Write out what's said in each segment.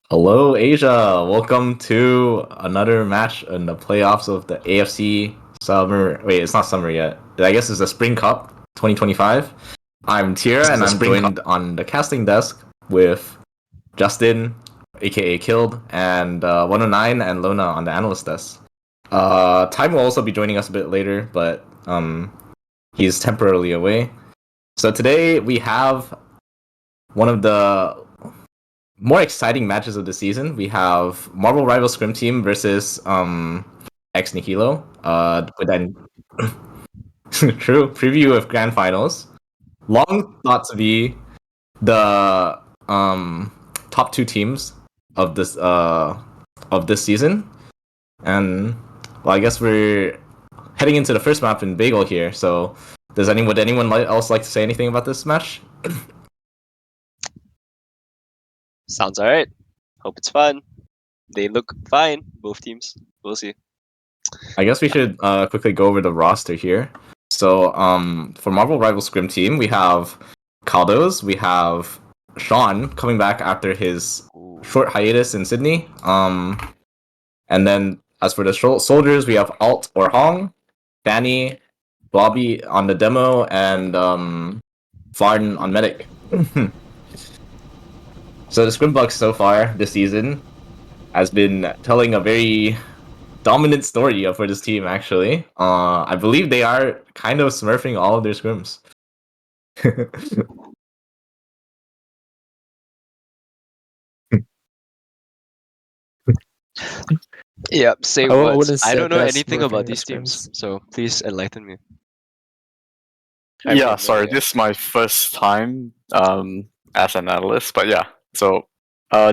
Hello, Asia. Welcome to another match in the playoffs of the AFC Summer. Wait, it's not summer yet. I guess it's the Spring Cup 2025. I'm Tira, This is and the I'm Spring Cup. joined on the casting desk with Justin, aka Killed, and 109 and Lona on the analyst desk. Time will also be joining us a bit later, but he's temporarily away. So today we have one of the more exciting matches of the season. We have Marvel Rival Scrim Team versus ex Nihilo. With an true preview of Grand Finals. Long thought to be the top two teams of this season, and well, I guess we're heading into the first map in Bagel here. So, would anyone else like to say anything about this match? Sounds alright. Hope it's fun. They look fine, both teams. We'll see. I guess we should quickly go over the roster here. So, for Marvel Rival Scrim Team, we have Caldos, we have Sean coming back after his short hiatus in Sydney. And then as for the soldiers, we have Alt or Hong, Fanny, Bobby on the demo, and Varden on medic. So the Scrim Bucks so far this season has been telling a very dominant story for this team, actually. I believe they are kind of smurfing all of their scrims. Yep, say I what. wouldn't I say don't know they're anything smurfing about the these teams, scrims. so please enlighten me. Yeah, sorry, this is my first time as an analyst, but yeah. So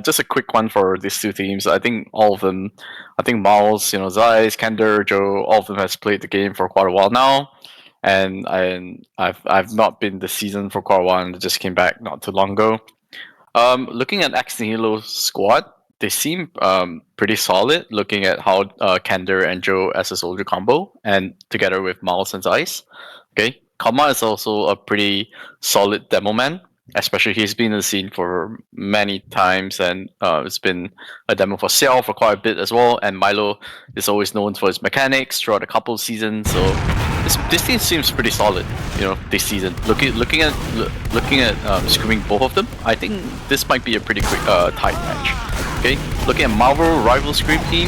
just a quick one for these two teams. I think all of them, I think Miles, Zeiss, Kender, Joe, all of them has played the game for quite a while now, and I've not been this season for quite a while, and just came back not too long ago. Looking at X Nihilo's squad, they seem pretty solid. Looking at how Kender and Joe as a soldier combo, and together with Miles and Zeiss. Okay, Kama is also a pretty solid demo man. Especially he's been in the scene for many times, and it's been a demo for Xiao for quite a bit as well. And Milo is always known for his mechanics throughout a couple of seasons. So this team seems pretty solid, this season. Looking at screaming both of them, I think this might be a pretty quick tight match. Okay, looking at Marvel Rival Scream team,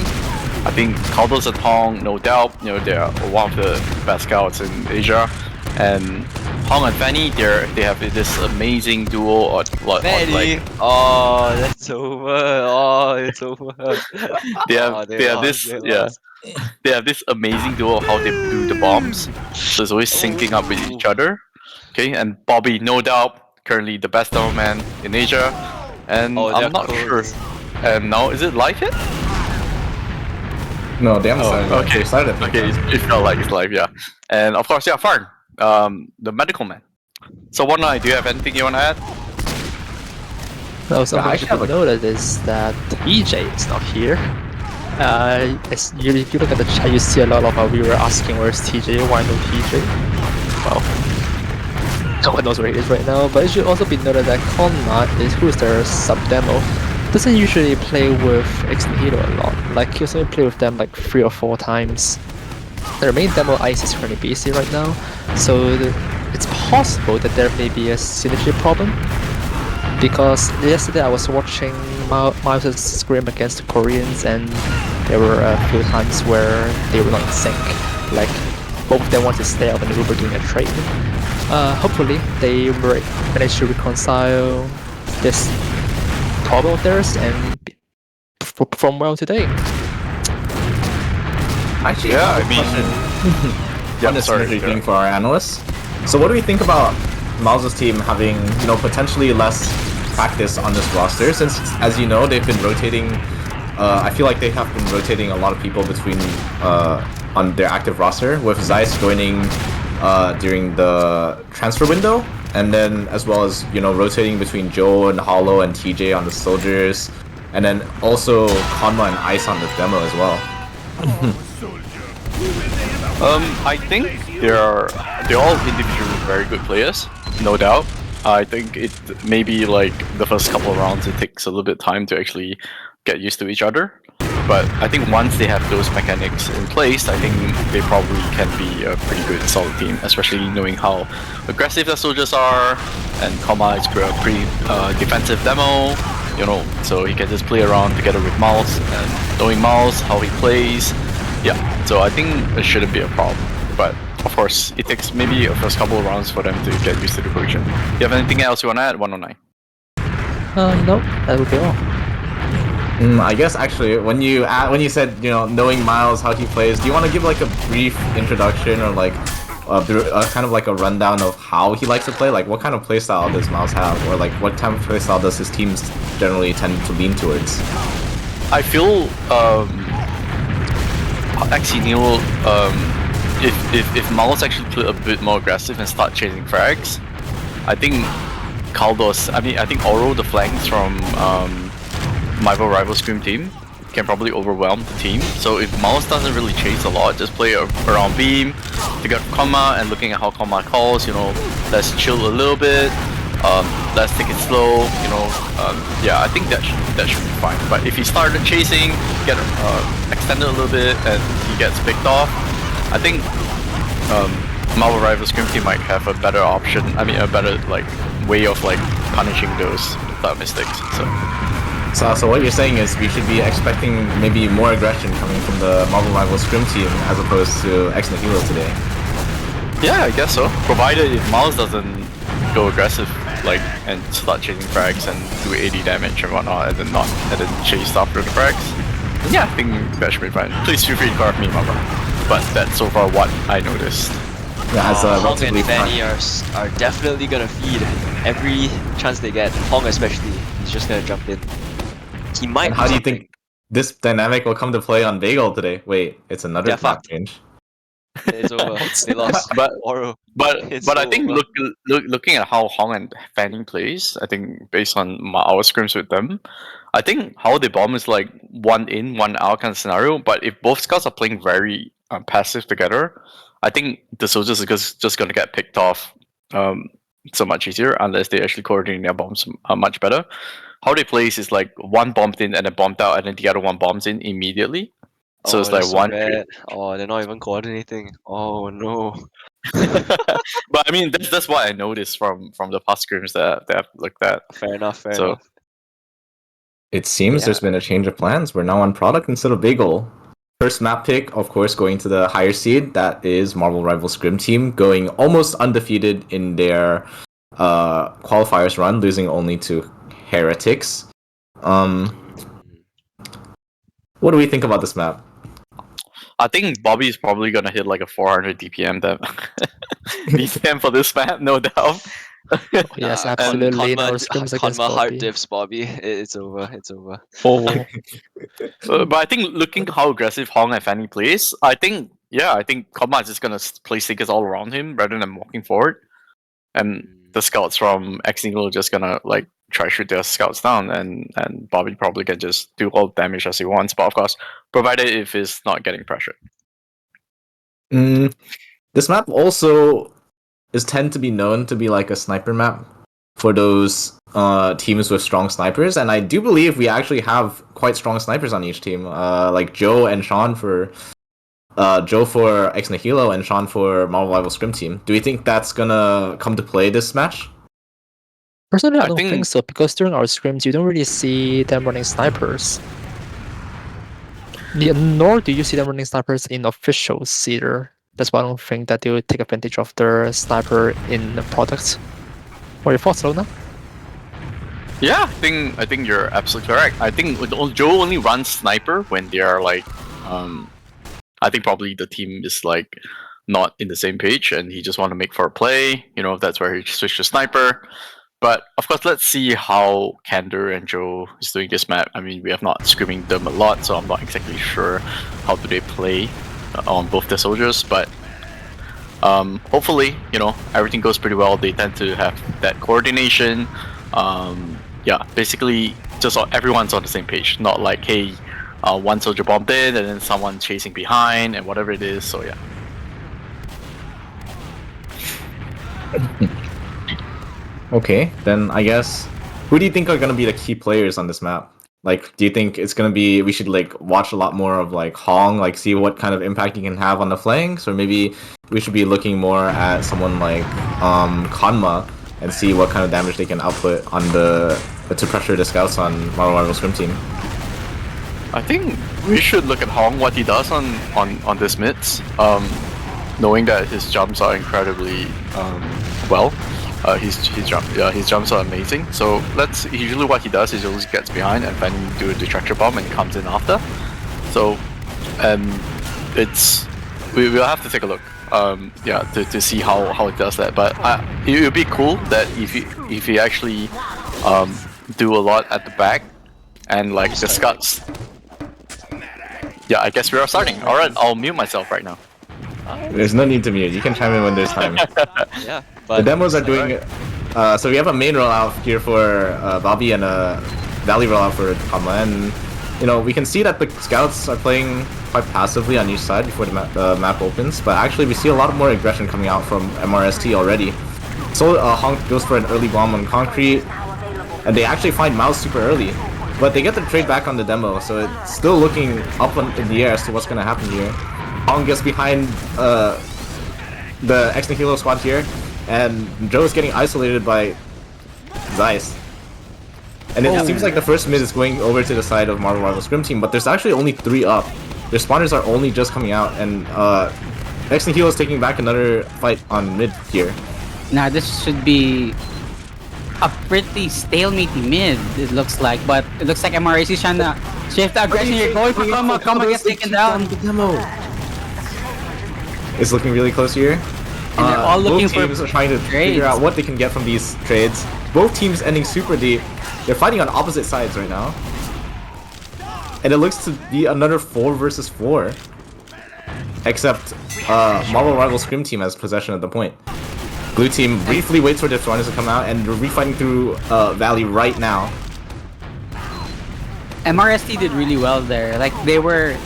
I think Caldos and Hong, no doubt, they are one of the best scouts in Asia. And Hong and Fanny, they have this amazing duo. Fanny! Oh, that's over. Oh, it's over. They have they have this amazing duo how they do the bombs. So it's always syncing up with each other. Okay, and Bobby, no doubt, currently the best demo man in Asia. And I'm not sure. And now, is it live yet? No, they haven't started. Okay, it felt like it's live, yeah. And of course, yeah, Farn, the medical man. So, one night, do you have anything you want to add? No, something I should notice is that TJ is not here. As you look at the chat, you see a lot of we were asking where's TJ, why no TJ? Well, no one knows where he is right now, but it should also be noted that Conma who is their sub-demo, doesn't usually play with X Nihilo a lot. Like, he'll only play with them like 3 or 4 times. Their main demo Ice is currently busy right now, so it's possible that there may be a synergy problem. Because yesterday I was watching Miles' scrim against the Koreans, and there were a few times where they were not in sync. Like, both of them wanted to stay up and we were doing a trade. Hopefully they managed to reconcile this problem of theirs and perform well today. Actually, yeah, I mean, on the synergy thing for our analysts. So, what do we think about Miles' team having, potentially less practice on this roster? Since, as you know, they've been rotating. I feel like they have been rotating a lot of people between on their active roster, with Zeiss joining during the transfer window, and then as well as rotating between Joe and Hollow and TJ on the soldiers, and then also Konma and Ice on the demo as well. I think they're all individually very good players, no doubt. I think it maybe like the first couple of rounds it takes a little bit of time to actually get used to each other. But I think once they have those mechanics in place, I think they probably can be a pretty good solid team, especially knowing how aggressive the soldiers are, and Koma is a pretty defensive demo, you know, so he can just play around together with Miles, and knowing Miles, how he plays, yeah, so I think it shouldn't be a problem. But of course, it takes maybe a first couple of rounds for them to get used to the position. Do you have anything else you want to add, 109? No, that would be all. I guess actually, when you said, you know, knowing Miles, how he plays, do you want to give like a brief introduction or like kind of like a rundown of how he likes to play? Like, what kind of playstyle does Miles have, or like what type of playstyle does his teams generally tend to lean towards? I feel Nihilo, if Miles actually play a bit more aggressive and start chasing frags, I think Kaldos, I think Oro, the flanks from Marvel Rival Scrim team, can probably overwhelm the team. So if Miles doesn't really chase a lot, just play around beam to get Koma and looking at how Koma calls, you know, let's chill a little bit, let's take it slow, you know, yeah, I think that should be fine. But if he started chasing, get extended a little bit, and he gets picked off, I think Marvel Rival Scrim team might have a better option, a better like way of like punishing those mistakes. So what you're saying is we should be expecting maybe more aggression coming from the Marvel Rival Scrim team as opposed to Ex Nihilo today. Yeah, I guess so. Provided if Miles doesn't go aggressive, like, and start chasing frags and do 80 damage and whatnot, and then chase after the frags. Yeah, I think that should be fine. Please feel free to correct me, Mama. But that's so far what I noticed. Yeah, as Hong and Fanny are definitely gonna feed every chance they get. Hong especially, he's just gonna jump in. He might. And how do you think this dynamic will come to play on Bagel today? Wait, it's another map change. It's over. They lost. But Oro. But I think looking at how Hong and Fanning plays, I think based on our scrims with them, I think how they bomb is like one in, one out kind of scenario. But if both scouts are playing very passive together, I think the soldiers are just gonna get picked off so much easier unless they actually coordinate their bombs much better. How they play is like one bombed in and then bombed out, and then the other one bombs in immediately. So it's like one. Oh, they're not even coordinating. Oh no. But I mean, that's what I noticed from the past scrims that I've looked at. Fair enough. Enough. It seems there's been a change of plans. We're now on product instead of Bagel. First map pick, of course, going to the higher seed. That is Marvel Rival Scrim team, going almost undefeated in their qualifiers run, losing only to Heretics. What do we think about this map? I think Bobby is probably gonna hit like a 400 DPM DPM for this map, no doubt. Yes, absolutely. Conma hard diffs Bobby. It's over. Oh. But I think looking how aggressive Hong and Fanny plays, I think Conma is just gonna play stickers all around him rather than walking forward, and the scouts from Ex Nihilo are just gonna like try to shoot their scouts down, and Bobby probably can just do all the damage as he wants, but of course, provided if he's not getting pressured. This map also tend to be known to be like a sniper map for those teams with strong snipers, and I do believe we actually have quite strong snipers on each team, like Joe and Sean for Ex Nihilo and Sean for Marvel Rival Scrim team. Do we think that's gonna come to play this match? Personally, I don't think so, because during our scrims, you don't really see them running snipers. Nor do you see them running snipers in officials either. That's why I don't think that they would take advantage of their sniper in the products. What are your thoughts, Lona? Yeah, I think you're absolutely correct. I think Joe only runs sniper when they are like, I think probably the team is like not in the same page, and he just want to make for a play. You know, that's where he switched to sniper. But of course, let's see how Candor and Joe is doing this map. I mean, we have not scrimming them a lot, so I'm not exactly sure how do they play on both the soldiers. But hopefully, you know, everything goes pretty well. They tend to have that coordination. Yeah, basically, just everyone's on the same page. Not like, hey, one soldier bombed in and then someone chasing behind and whatever it is. So yeah. Okay, then I guess who do you think are gonna be the key players on this map? Like, do you think it's gonna be we should like watch a lot more of like Hong, like see what kind of impact he can have on the flanks, or maybe we should be looking more at someone like Kanma and see what kind of damage they can output on the to pressure the scouts on Marvel Scrim Team. I think we should look at Hong, what he does on this mids. Knowing that his jumps are incredibly well. His jumps are amazing. So usually what he does is he always gets behind and then do a distractor bomb and comes in after. So we'll have to take a look. To see how it does that. But it would be cool that if he actually do a lot at the back and like the scuts. Yeah, I guess we are starting. All right, I'll mute myself right now. There's no need to mute. You can chime in when there's time. Yeah, The demos are doing. So we have a main rollout here for Bobby and a Valley rollout for Kamla, and you know we can see that the scouts are playing quite passively on each side before the map opens. But actually, we see a lot more aggression coming out from MRST already. So Honk goes for an early bomb on concrete, and they actually find Mouse super early. But they get the trade back on the demo, so it's still looking up in the air as to what's gonna happen here. Hong gets behind the Ex Nihilo squad here, and Joe is getting isolated by Zeiss. And it seems like the first mid is going over to the side of Marvel Scrim Team, but there's actually only 3 up. Their spawners are only just coming out, and Ex Nihilo is taking back another fight on mid here. Now this should be a pretty stalemate mid, it looks like, but it looks like MRAC is trying to shift the aggression here, going for Kama. Kama gets taken down. The demo. It's looking really close here. And they're all looking both teams for are trying to trades. figure out what they can get from these trades. Both teams ending super deep. They're fighting on opposite sides right now. And it looks to be another 4 versus 4. Except Marvel Rival Scrim Team has possession of the point. Blue team briefly waits for their spawners to come out, and they're refighting through Valley right now. MRST did really well there. Like they were,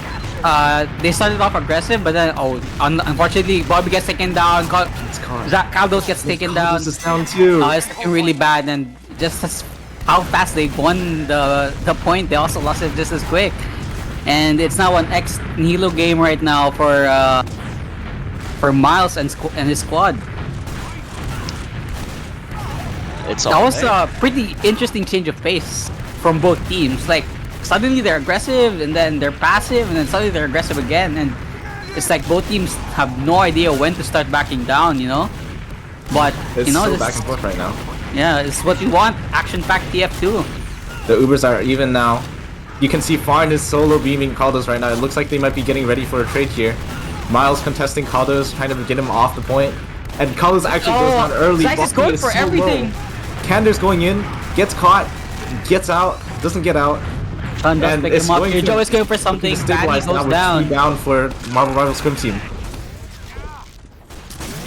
they started off aggressive, but then unfortunately Bobby gets taken down. Caldos gets taken down. This is down too. It's looking really bad, and just as how fast they won the point, they also lost it just as quick. And it's now an Ex Nihilo game right now for Miles and his squad. That was a pretty interesting change of pace from both teams. Like suddenly they're aggressive, and then they're passive, and then suddenly they're aggressive again, and it's like both teams have no idea when to start backing down, you know. But It's you know, so this, back and forth right now. yeah, it's what you want. Action-packed TF2. The Ubers are even now. You can see Farn is solo beaming Caldos right now. It looks like they might be getting ready for a trade here. Miles contesting Caldos, trying to get him off the point. And Caldos actually goes down early. Zeiss is going for everything. Kander's going in, gets caught, gets out, doesn't get out. John does And pick it's him up going here. to- Joe is going for something. Fanny Stabilized now goes with down. 3 down for Marvel Rival Scrim Team.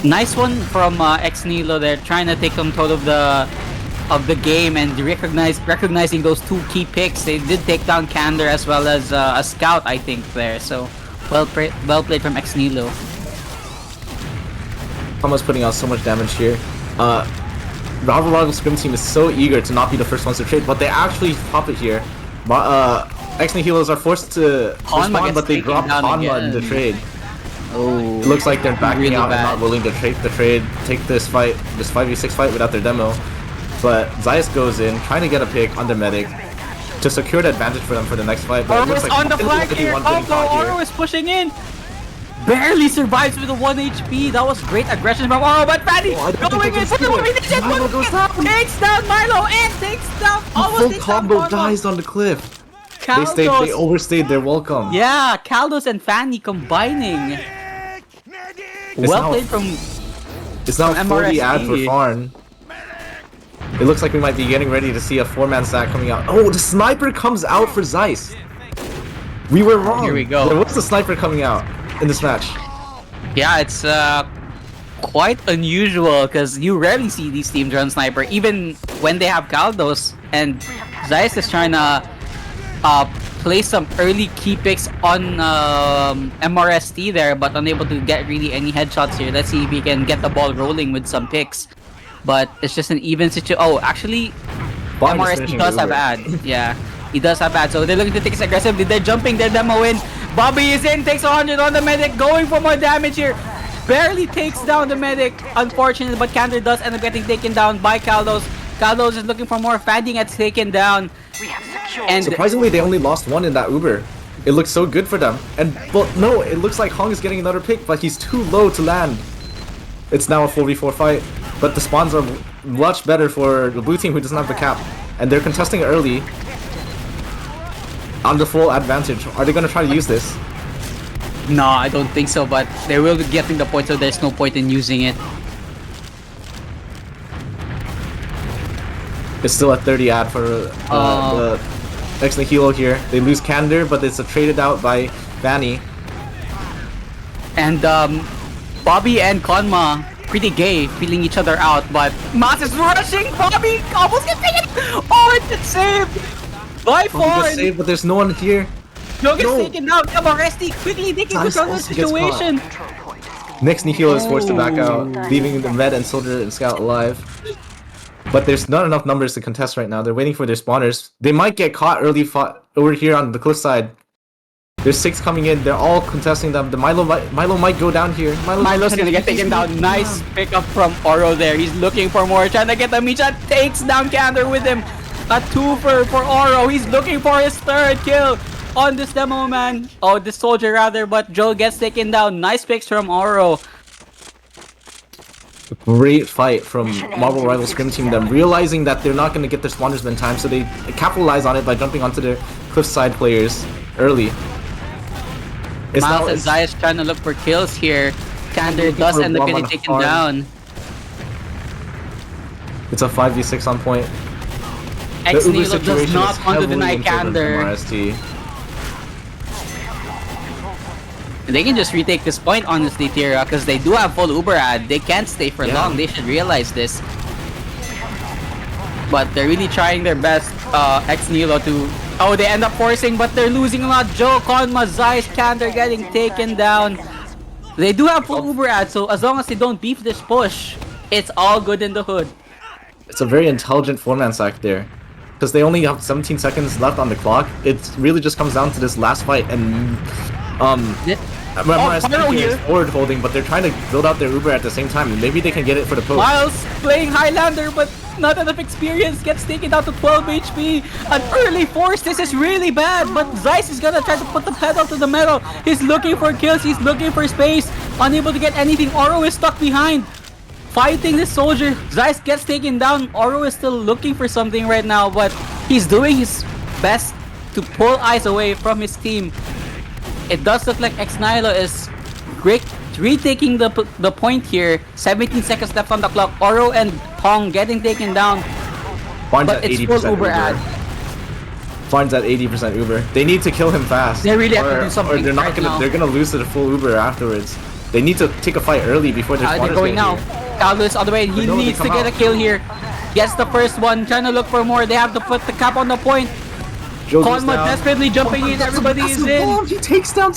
Nice one from Ex Nihilo there, trying to take control of the game and recognizing those 2 key picks. They did take down Kander as well as a scout, I think, there. So well played from Ex Nihilo. Thomas putting out so much damage here. Marvel Rival Scrim Team is so eager to not be the first ones to trade, but they actually pop it here. Ex Nihilos are forced to Hanma respond, gets but they taken drop down Hanma in again. the trade. Oh, It looks like they're backing really out and bad. not willing to take the trade, take this fight, this 5v6 fight without their demo. But Zeiss goes in, trying to get a pick on the medic to secure the advantage for them for the next fight. But it Oro looks is like on the flank here. everyone's getting caught here. Oro is pushing in. Barely survives with a 1 HP. That was great aggression from Oro, but Fanny I don't going think in they for can the steal it. 1 Milo goes down. Takes down Milo and takes down almost Full takes down combo Hanma. dies on the cliff. They Caldos. overstayed their welcome. Yeah, Caldos and Fanny combining. It's Well now- played from It's now from 40 ad for MRST. Farn. It looks like we might be getting ready to see a 4-man stack coming out. Oh, the sniper comes out for Zeiss. We were wrong. Here we go. There was the sniper coming out in this match. Yeah, it's quite unusual because you rarely see these teams run sniper, even when they have Caldos. And Zeiss is trying to place some early key picks on MRST there, but unable to get really any headshots here. Let's see if he can get the ball rolling with some picks. but it's just an even situation. Oh, actually, Bond is MRST finishing does the have Uber. ad. Yeah, he does have ad. So they're looking to take it aggressively. They're jumping. They're demoing. Bobby is in. Takes 100 on the medic. Going for more damage here. Barely takes down the medic. Unfortunately, but Kander does end up getting taken down by Kaldos. Kaldos is looking for more. Fandy gets taken down. And Surprisingly, they only lost one in that Uber. It looks so good for them. And well, no, it looks like Hong is getting another pick, but he's too low to land. It's now a 4v4 fight, but the spawns are much better for the blue team who doesn't have the cap, and they're contesting early on the full advantage. Are they gonna try to use this? no, I don't think so. But they will be getting the point, so there's no point in using it. It's still a 30 ad for the Nihilo here. They lose Kander, but it's a traded out by Vanny. And Bobby and Konma, pretty gay, feeling each other out, but Mas is rushing. Bobby almost gets taken. Oh, it's saved by far. Just saved, but there's no one here. Joe gets No. taken out. MRST quickly taking Nice control of the also gets caught. situation. Next Nihilo is forced to back out, leaving the Med and Soldier and Scout alive. But there's not enough numbers to contest right now. They're waiting for their spawners. They might get caught early over here on the cliffside. There's 6 coming in. They're all contesting them. The Milo might go down here. Milo's gonna get taken down. Nice pickup from Oro there. He's looking for more. Trying to get the Misha. Takes down Kander with him. A 2 for Oro. He's looking for his 3rd kill on this demo man. Oh, this soldier rather. But Joe gets taken down. Nice picks from Oro. Great fight from Marvel Rival Scrim Team. Them realizing that they're not going to get their spawners in time, so they capitalize on it by jumping onto their cliffside players early. Miles and Zayas trying to look for kills here. Kander does end up getting taken down. It's a 5v6 on point. X Uber Nilo does situation not is want to heavily deny in favor of Kander. MRST. They can just retake this point, honestly, Tira, because they do have full Uber ad. They can't stay for Yeah. long. They should realize this. But they're really trying their best, X Nilo to... Oh, they end up forcing, but they're losing a lot. Joe, Konma, Zeiss, Kander getting taken down. They do have full Uber ad, so as long as they don't beef this push, it's all good in the hood. It's a very intelligent 4-man sack there. Because they only have 17 seconds left on the clock. It really just comes down to this last fight, and MRST is forward holding, but they're trying to build out their Uber at the same time, and maybe they can get it for the post. Miles playing Highlander, but not enough experience, gets taken down to 12 HP. An early force, this is really bad, but Zeiss is gonna try to put the pedal to the metal. He's looking for kills, he's looking for space, unable to get anything. Oro is stuck behind, fighting this soldier. Zeiss gets taken down. Oro is still looking for something right now, but he's doing his best to pull eyes away from his team. It does look like X Nihilo is retaking the point here. 17 seconds left on the clock. Oro and Pong getting taken down. Barnes But at it's 80% full Uber ad. Barnes at 80% Uber. They need to kill him fast. They really have to do something or they're not right gonna. now. They're gonna lose to the full Uber afterwards. They need to take a fight early before their They're spawners going get now. here. Caldo is on the way. He No, they needs to come get a out. kill here. Gets the first one. Trying to look for more. They have to put the cap on the point. Joe goes Konma down. desperately jumping in. Everybody is in. He takes down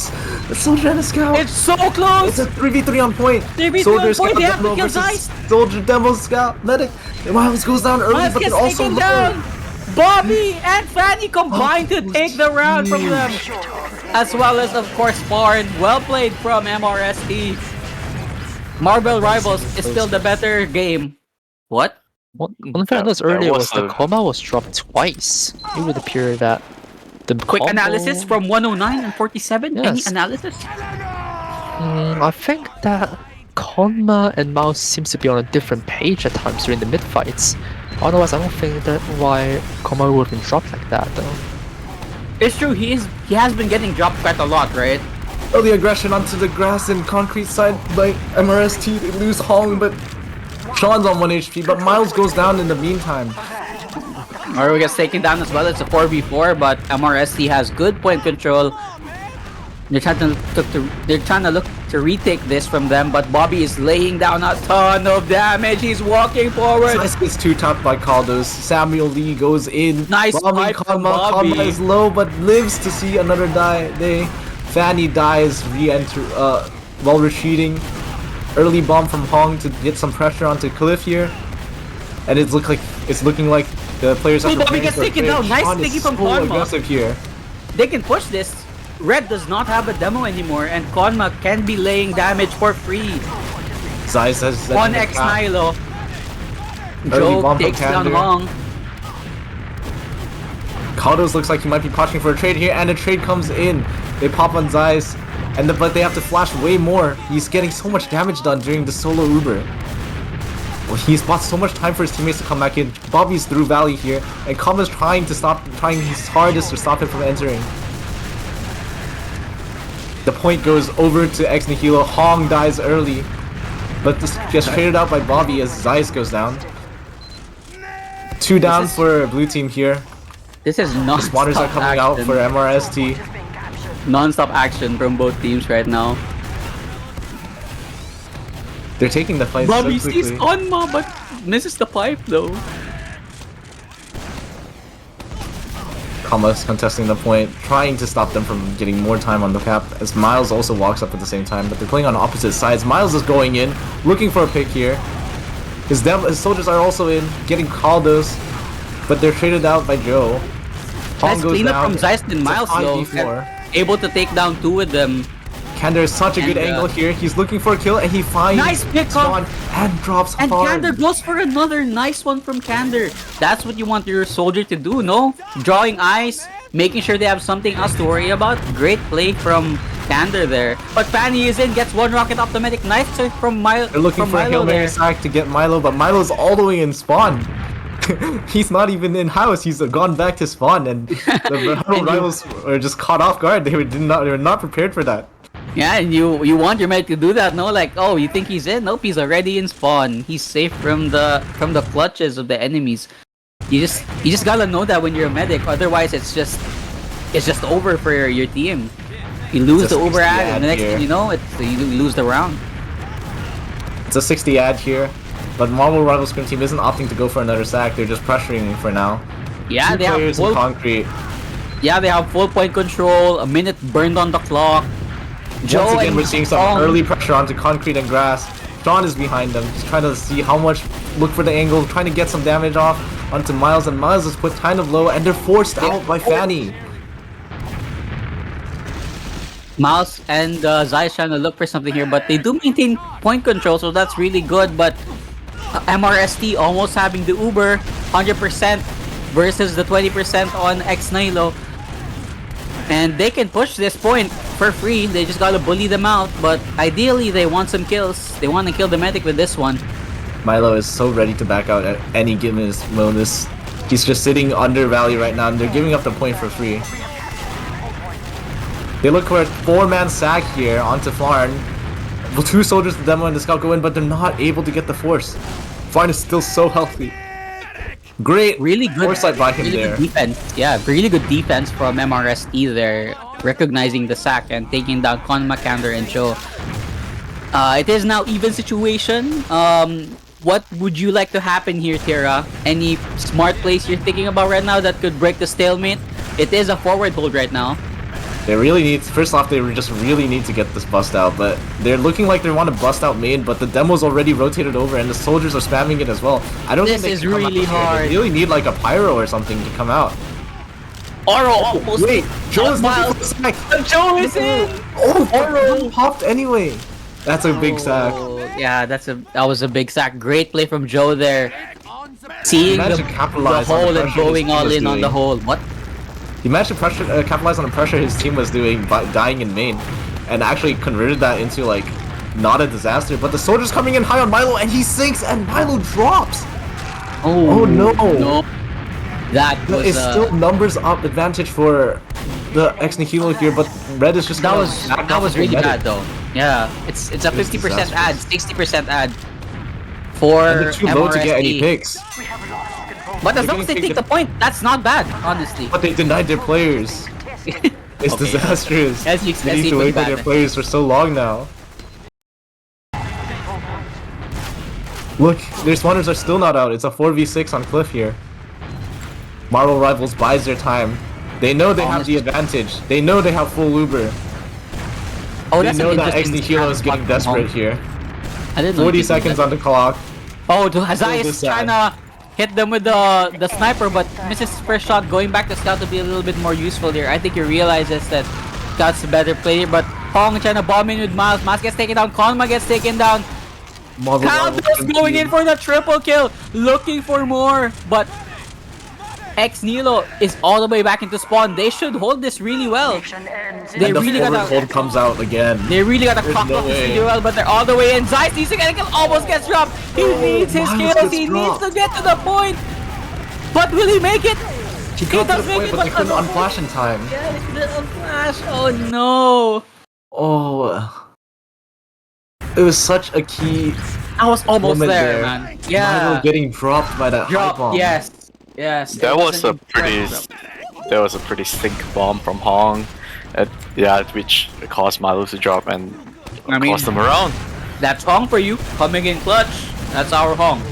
the Soldier and a Scout. It's so close. It's a 3v3 on point. 3v3 on point, they have to kill Zeiss. Soldier, Demo, Scout, Medic. Miles goes down early, Miles but gets they're also taken low. down. Bobby and Fanny combined to take the round from them. As well as, of course, Farn. Well played from MRST. Marvel Rivals is still the better game. What? One thing I noticed there earlier was was the a- comma was dropped twice. It would appear that the Quick combo- analysis from 109 and 47? Any Yes. analysis? I think that Konma and Mouse seems to be on a different page at times during the mid fights. Otherwise, I don't think that why Konma would have been dropped like that though. It's true, he has been getting dropped quite a lot, right? Early aggression onto the grass and concrete side by MRST. They lose Hong, but Sean's on 1 HP, but Miles goes down in the meantime. Oro gets taken down as well. It's a 4v4, but MRST has good point control. They're trying to look to retake this from them, but Bobby is laying down a ton of damage. He's walking forward. Zeiss gets 2-topped by Caldos. Samuel Lee goes in. Nice Bombing fight from Konma. Bobby. Konma is low, but lives to see another day. Fanny dies, re-enter, while retreating. Early bomb from Hong to get some pressure onto Cliff here. and it's looking like the players are Oh, Bobby preparing gets for a taken trade. down. Nice Sean is sticky from so Konma. aggressive here. They can push this. Red does not have a demo anymore, and Konma can be laying damage for free. Zeiss has 1x Nihilo. Early Joe bomb from takes down Kander. Hong. Kados looks like he might be pushing for a trade here, and a trade comes in. They pop on Zeiss, but they have to flash way more. He's getting so much damage done during the solo Uber. Well, he's bought so much time for his teammates to come back in. Bobby's through Valley here, and Kama's trying his hardest to stop him from entering. The point goes over to Ex Nihilo. Hong dies early, but this gets traded out by Bobby as Zeiss goes down. 2 down for blue team here. This is non-stop Spawners are coming out for MRST. Non-stop action from both teams right now. They're taking the fight Bobby so sees quickly. Konma but misses the pipe though. Kama's contesting the point, trying to stop them from getting more time on the cap, as Miles also walks up at the same time, but they're playing on opposite sides. Miles is going in, looking for a pick here. His soldiers are also in, getting Caldos, but they're traded out by Joe. Hong Nice goes cleanup down. from Zeiss and Miles though. 5v4. Able to take down 2 with them. Kander is such a good And, angle here. He's looking for a kill, and he finds Nice pick Spawn and drops And hard. Kander goes for another nice one from Kander. That's what you want your soldier to do, no? Drawing eyes, making sure they have something else to worry about. Great play from Kander there. But Fanny is in, gets 1 rocket automatic. Nice choice from Milo. They're looking for a Hail Mary sack to get Milo, but Milo's all the way in spawn. He's not even in house. He's gone back to spawn, and the rivals are just caught off guard. They were not prepared for that. Yeah, and you want your medic to do that, no? Like, oh, you think he's in? Nope, he's already in spawn. He's safe from the clutches of the enemies. You just gotta know that when you're a medic. Otherwise, it's just over for your team. You lose the Uber ad, and the next thing you know, you lose the round. It's a 60 ad here, but Marvel Rival Scrim team isn't opting to go for another sack. They're just pressuring for now. Yeah, Two they have players in concrete. Yeah, they have full point control. A minute burned on the clock. Once again, we're seeing some early pressure onto concrete and grass. Sean is behind them, just trying to see how much, look for the angle, trying to get some damage off onto Miles, and Miles is put kind of low, and they're forced out by Fanny. Miles and Zeiss trying to look for something here, but they do maintain point control, so that's really good. But MRST almost having the Uber 100% versus the 20% on X Nihilo. And they can push this point for free. They just gotta bully them out. But ideally, they want some kills. They want to kill the medic with this one. Milo is so ready to back out at any given moment. He's just sitting under Valley right now, and they're giving up the point for free. They look for a 4-man sack here onto Farn. Well, 2 soldiers, the demo and the scout go in, but they're not able to get the force. Farn is still so healthy. Great, really good foresight by him really there. Good defense. Yeah, really good defense from MRST there, recognizing the sack and taking down Konma, Kander, and Joe. It is now even situation. What would you like to happen here, Tira? Any smart plays you're thinking about right now that could break the stalemate? It is a forward hold right now. They really need, first off, they just really need to get this bust out, but they're looking like they want to bust out main, but the demo's already rotated over and the soldiers are spamming it as well. I don't think This they is can come out really here. hard. They really need like a pyro or something to come out. Oro almost. Wait, Joe's Miles. looking for a sack. Joe is in. Oh, Oro popped anyway. That's a big sack. Oh, yeah, that was a big sack. Great play from Joe there. Seeing managed the to capitalize on the hole and pressure his going team all was in on the doing. hole. What? He managed to capitalize on the pressure his team was doing by dying in main, and actually converted that into like not a disaster. But the soldier's coming in high on Milo, and he sinks, and Milo drops. Oh no! No, that was It's still numbers up advantage for the Ex Nihilo here, but Red is just that gonna was back that off was the really medic. bad though. Yeah, it's a 50% ad, 60% ad for And they're too low to get any MRST. picks. But as They're long as they getting take the point, that's not bad, honestly. But they denied their players. It's Okay. disastrous. As you They need to wait for their players for so long now. Look, their spawners are still not out. It's a 4v6 on Cliff here. Marvel Rivals buys their time. They know they have the advantage. They know they have full Uber. Oh, They that's know an that Ex interesting Nihilo is getting spot from desperate home. here. I didn't know 40 he could do seconds that. on the clock. Oh, Pull Hazai this is trying to hit them with the sniper, but misses his first shot. Going back to Scout to be a little bit more useful here. I think he realizes that Scout's a better player, but Hong trying to bomb in with Miles. Miles gets taken down. Konma gets taken down. Caldo's going in for the triple kill, looking for more, but Nihilo is all the way back into spawn. They should hold this really well. They and the really forward gotta hold comes out again. They really gotta There's clock no off this way. really well, but they're all the way in. Zeiss needs to get a kill, almost gets dropped. He needs his Miles kills, gets he dropped. needs to get to the point. But will he make it? He got to does the make point, it, but they couldn't no. unflash in time. Yeah, little flash. Oh no. Oh. It was such a key I was almost moment there, there. man. Yeah. Nihilo getting dropped by that high Drop. bomb. Yes. Yes. That It was a an pretty, impressive drop. that was a pretty stink bomb from Hong, which caused Milo to drop and I mean- cost them around. That's Hong for you. Coming in clutch. That's our Hong.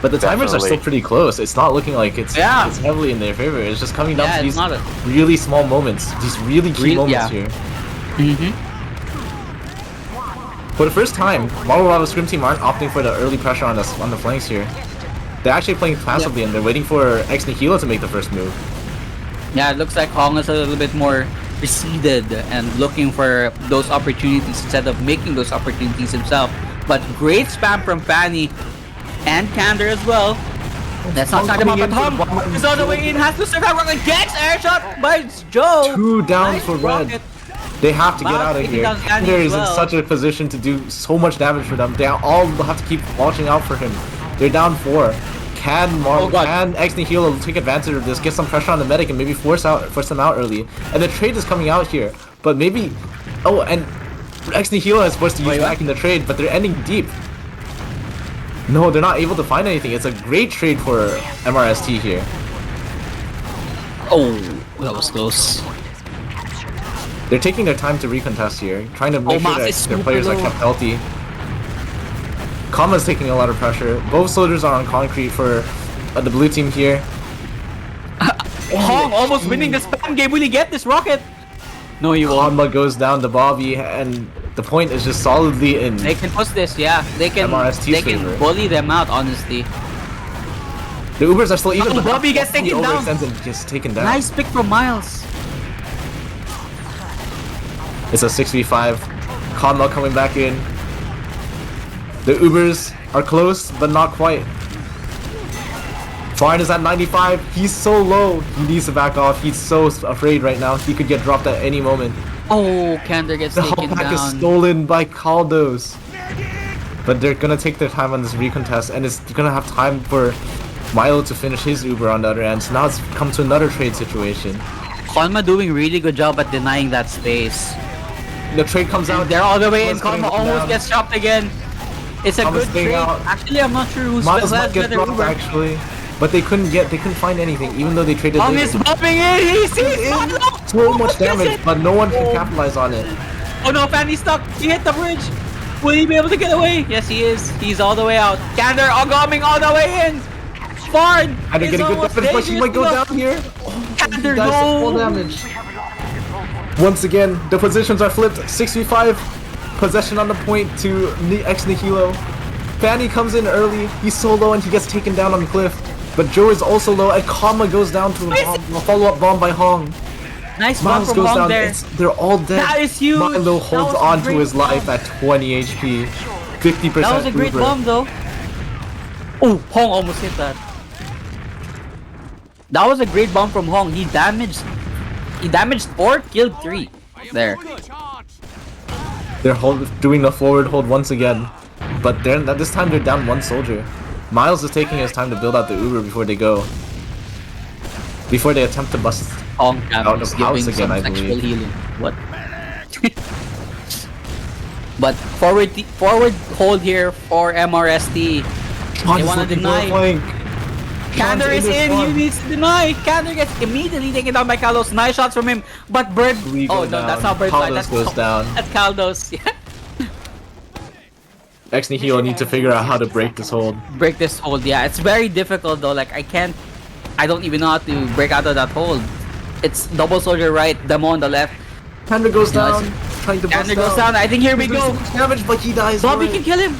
But the timers are Definitely. still pretty close. It's not looking like it's Yeah. it's heavily in their favor. It's just coming down Yeah, to it's these not a- really small moments, these really key moments yeah. here. Mm-hmm. For the first time, Marvel Scrim team aren't opting for the early pressure on the flanks here. They're actually playing passively and they're waiting for Nihilo to make the first move. Yeah, it looks like Hong is a little bit more receded and looking for those opportunities instead of making those opportunities himself. But great spam from Fanny and Kander as well. Let's not talk about Hong. He's on the way in, has to survive. Rocket gets air shot by Joe. 2 down Nice for rocket. red. They have to get Miles out of taking here. down Fanny Kander as is in well. such a position to do so much damage for them. They all have to keep watching out for him. They're down 4. Can Oh, God. Nihilo take advantage of this, get some pressure on the medic, and maybe force them out early? And the trade is coming out here, but maybe. Oh, and Nihilo is supposed to use back in the trade, but they're ending deep. No, they're not able to find anything. It's a great trade for MRST here. Oh, that was close. They're taking their time to recontest here, trying to make sure Mas that is their super players are low. kept healthy. Kama's taking a lot of pressure. Both soldiers are on concrete for the blue team here. Hong almost winning the spam game. Will he get this rocket? No, he won't. Kama goes down to Bobby, and the point is just solidly in. They can push this, yeah. They can. MRST's They can favor. bully them out, honestly. The Ubers are still even. Oh, but Bobby gets Bobby taken down. overextends and gets taken down. Nice pick from Miles. It's a 6v5. Kama coming back in. The Ubers are close, but not quite. Farn is at 95. He's so low. He needs to back off. He's so afraid right now. He could get dropped at any moment. Oh, Kander gets The whole taken pack is down. stolen by Caldos. But they're gonna take their time on this recontest, and it's gonna have time for Milo to finish his Uber on the other end. So now it's come to another trade situation. Konma doing really good job at denying that space. The trade comes out. They're all the way in. Miles getting Konma almost down. gets chopped again. It's a Konma's good staying trade. out. Actually, I'm not sure who's Miles who might has get better dropped Uber. actually, but they couldn't find anything, even though they traded. Hong later. is bumping in. He sees Milo. So much Almost gets damage, it. but no one can capitalize on it. Oh no, Fanny's stuck. He hit the bridge. Will he be able to get away? Yes, he is. He's all the way out. Kander coming all the way in. Farn And they're is getting good almost damage, but he might go dangerous down here. Kander, He dies to full no. damage. Once again, the positions are flipped. 6v5. Possession on the point to Nihilo. Fanny comes in early. He's so low and he gets taken down on the cliff. But Joe is also low, and Kama goes down to a follow-up bomb by Hong. Nice bomb Miles from goes Hong down. there. They're all dead. That is huge. Milo That holds was a on to great his life bomb. at 20 HP. 50%. That was a great Uber. bomb though. Oh, Hong almost hit that. That was a great bomb from Hong. He damaged 4, killed 3. There. They're doing the forward hold once again. But this time they're down 1 soldier. Miles is taking his time to build out the Uber before they go. Before they attempt to bust. Hong Out is of house giving again, some I sexual believe. healing. What? But forward hold here for MRST. Sean They is wanna looking for deny. a flank. Kander is this in, one. he needs to deny. Kander gets immediately taken down by Caldos. Nice shots from him. But Bird. We go Oh no, down. that's not Bird. Caldos goes down. That's Caldos. Yeah. Nihilo need to figure out how to break this hold. Break this hold, yeah. It's very difficult though. Like I don't even know how to break out of that hold. It's double soldier right, Demo on the left. Kander goes You know, down, trying to bust Kander goes down. I think here we He's doing go. so much damage, but he dies. Bobby right. can kill him.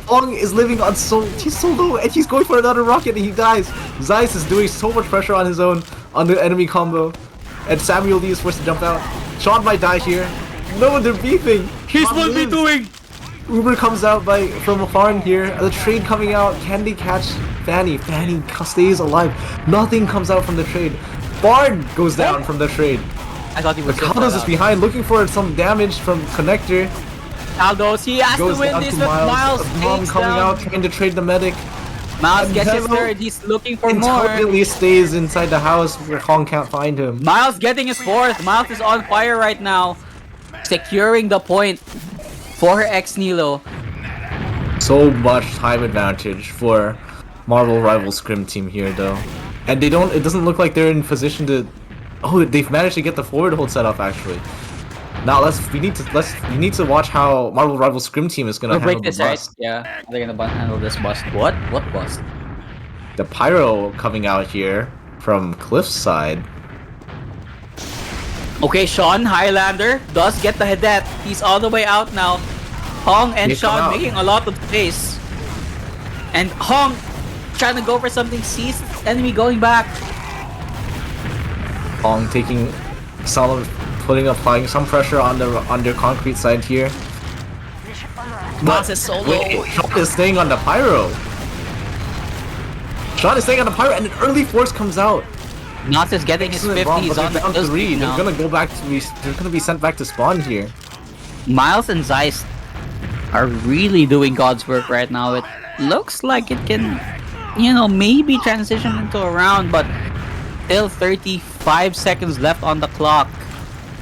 Hong is living on he's so low and he's going for another rocket and he dies. Zeiss is doing so much pressure on his own on the enemy combo. And Samuel Lee is forced to jump out. Sean might die here. No, they're beefing. He's Sean what we lives. doing. Uber comes out from a farm here. The trade coming out. Can they catch Fanny? Fanny stays alive. Nothing comes out from the trade. Barn goes down from the trade. I thought he was Ricardo's is behind, looking for some damage from Connector. Aldos, he has Goes to win down this to with Miles. Miles. A bomb Takes coming down. out, trying to trade the medic. Miles gets his Nihilo third. He's looking for more. Intelligently stays inside the house where Hong can't find him. Miles getting his fourth. Miles is on fire right now. Securing the point for Nihilo. So much time advantage for Marvel Rival Scrim team here though. And it doesn't look like they're in position to they've managed to get the forward hold set up actually. Now we need to watch how Marvel Rival Scrim team is gonna We'll handle break the this, right? bust. Yeah, they're gonna handle this bust. What? What bust? The pyro coming out here from Cliff's side. Okay, Sean Highlander does get the Hedet. He's all the way out now. Hong and They come Sean out. making a lot of space. And Hong trying to go for something. Sees enemy going back. Hong taking applying some pressure on the concrete side here. Boss is so low. Wait, Sean is staying on the pyro. Sean is staying on the pyro, and an early force comes out. Nas is getting his Excellent bomb, 50s but on they're down the 3. They're now. gonna go back to they're gonna be sent back to spawn here. Miles and Zeiss are really doing God's work right now. It looks like it can, maybe transition into a round, but still 35 seconds left on the clock.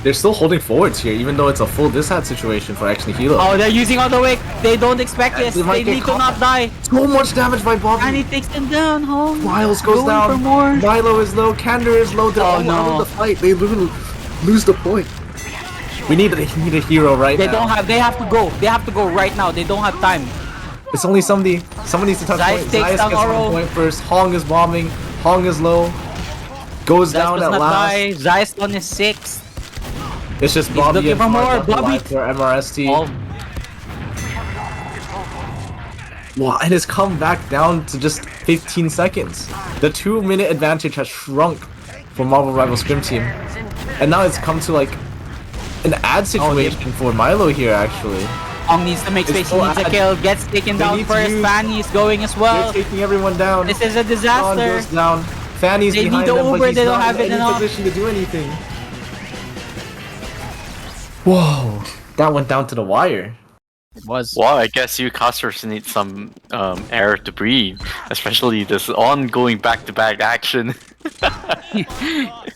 They're still holding forwards here, even though it's a full disad situation for Nihilo. Oh, they're using Auto Wake. They don't expect this. They might They get need to caught. not die. So much damage by Bobby. And he takes them down, Home. Miles goes Going down. for more. Milo is low. Candor is low. They're Oh, all out no. of the fight. They lose the point. We need a hero right They now. don't have. They have to go. They have to go right now. They don't have time. It's only somebody. Someone needs to touch Zeiss point. takes Zeiss down gets Oro. on point first. Hong is bombing. Hong is low. Goes Zeiss down does at not last. die. Zeiss on his 6th. It's just He's Bobby looking and for more. Mark Bobby. left for MRST. Oh, Wow, and it's come back down to just 15 seconds. The 2-minute advantage has shrunk for Marvel Rival Scrim team. And now it's come to like an ad situation for Milo here actually. Hong needs to make It's space. He full needs a ad. kill. Gets taken They down need to first. use- Fanny is going as well. They're taking everyone down. This is a Sean disaster. goes down. Fanny's They need behind the them, Uber, but he's they don't not have in it any enough. position to do anything. Whoa, that went down to the wire. It was. Well, I guess you casters need some air to breathe, especially this ongoing back-to-back action.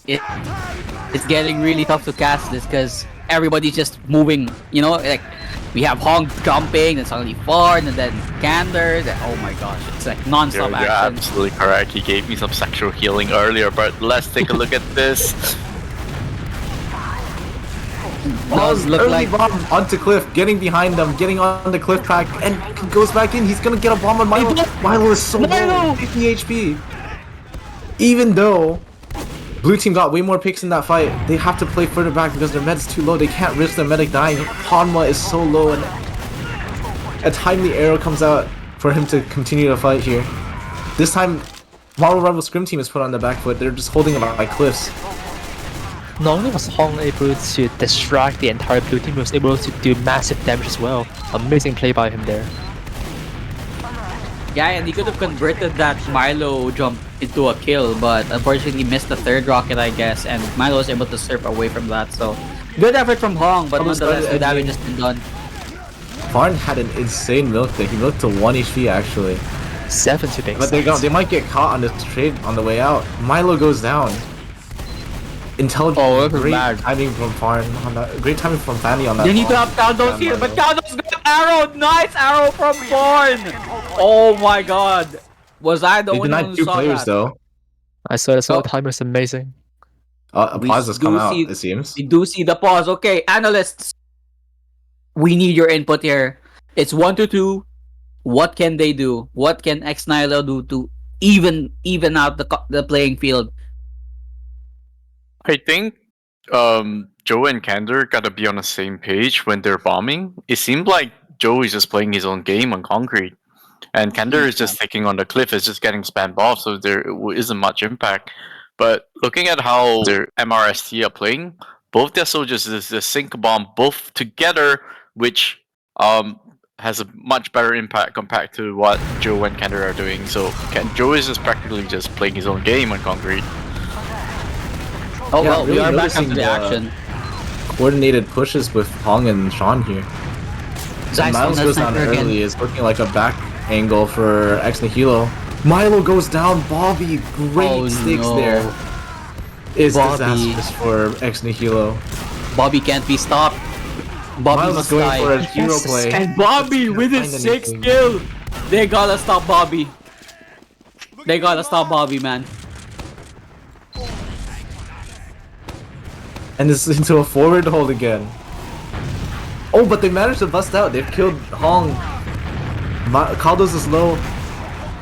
It's getting really tough to cast this because everybody's just moving. Like we have Hong jumping, then suddenly Ford, and then Gander. Then oh my gosh, it's like non-stop You're action. absolutely correct. He gave me some sexual healing earlier, but let's take a look at this. Does look Early like bomb onto Cliff, getting behind them, getting on the Cliff pack, and he goes back in. He's gonna get a bomb on Milo. Milo is so low, 50 HP. Even though Blue team got way more picks in that fight, they have to play further back because their med's too low. They can't risk their medic dying. Hanma is so low, and a timely arrow comes out for him to continue the fight here. This time, Marvel Rival Scrim team is put on the back foot. They're just holding it by cliffs. Not only was Hong able to distract the entire blue team, he was able to do massive damage as well. Amazing play by him there. yeah, and he could have converted that Milo jump into a kill, but unfortunately missed the third rocket, I guess, and Milo was able to surf away from that. So good effort from Hong, but Almost nonetheless, started the damage ending. has been done. Farn had an insane milk there. He milked to 1 HP actually. 7 to be But exact. they might get caught on this trade on the way out. Milo goes down. Intelligent. Oh, look at great that. timing from Farn on that. Great timing from Fanny on that. They need to bomb. have Kaldos Yeah, here, but Milo. Kaldos got arrowed! Nice arrow from Born! Oh my god! Was I the They only one denied who 2 saw players that? though. I saw this all Oh. the time, it's amazing. A We pause has come do out. see- It seems. We do see the pause. Okay, analysts, we need your input here. It's 1-2. What can they do? What can Nihilo do to even out the playing field? I think Joe and Kander gotta be on the same page when they're bombing. It seemed like Joe is just playing his own game on concrete, and Kender is just sticking on the cliff. It's just getting spammed off, so there isn't much impact. But looking at how their MRST are playing, both their soldiers is the sync bomb both together, which has a much better impact compared to what Joe and Kender are doing. So Joe is just practically just playing his own game on concrete. Oh Yeah, well, we really are back noticing into the action. Coordinated pushes with Hong and Sean here. Zeiss on Miles that goes down sniper again. early. It's looking like a back angle for ex Nihilo. Milo goes down. Bobby, great Oh, sticks no. there. It's Bobby. disastrous for ex Nihilo. Bobby can't be stopped. Bobby Miles is must going die. for a hero play. And Bobby Can't with his find 6th anything. kill. They gotta stop Bobby. They gotta stop Bobby, man. And it's into a forward hold again. Oh, but they managed to bust out. They've killed Hong. Kaldos is low.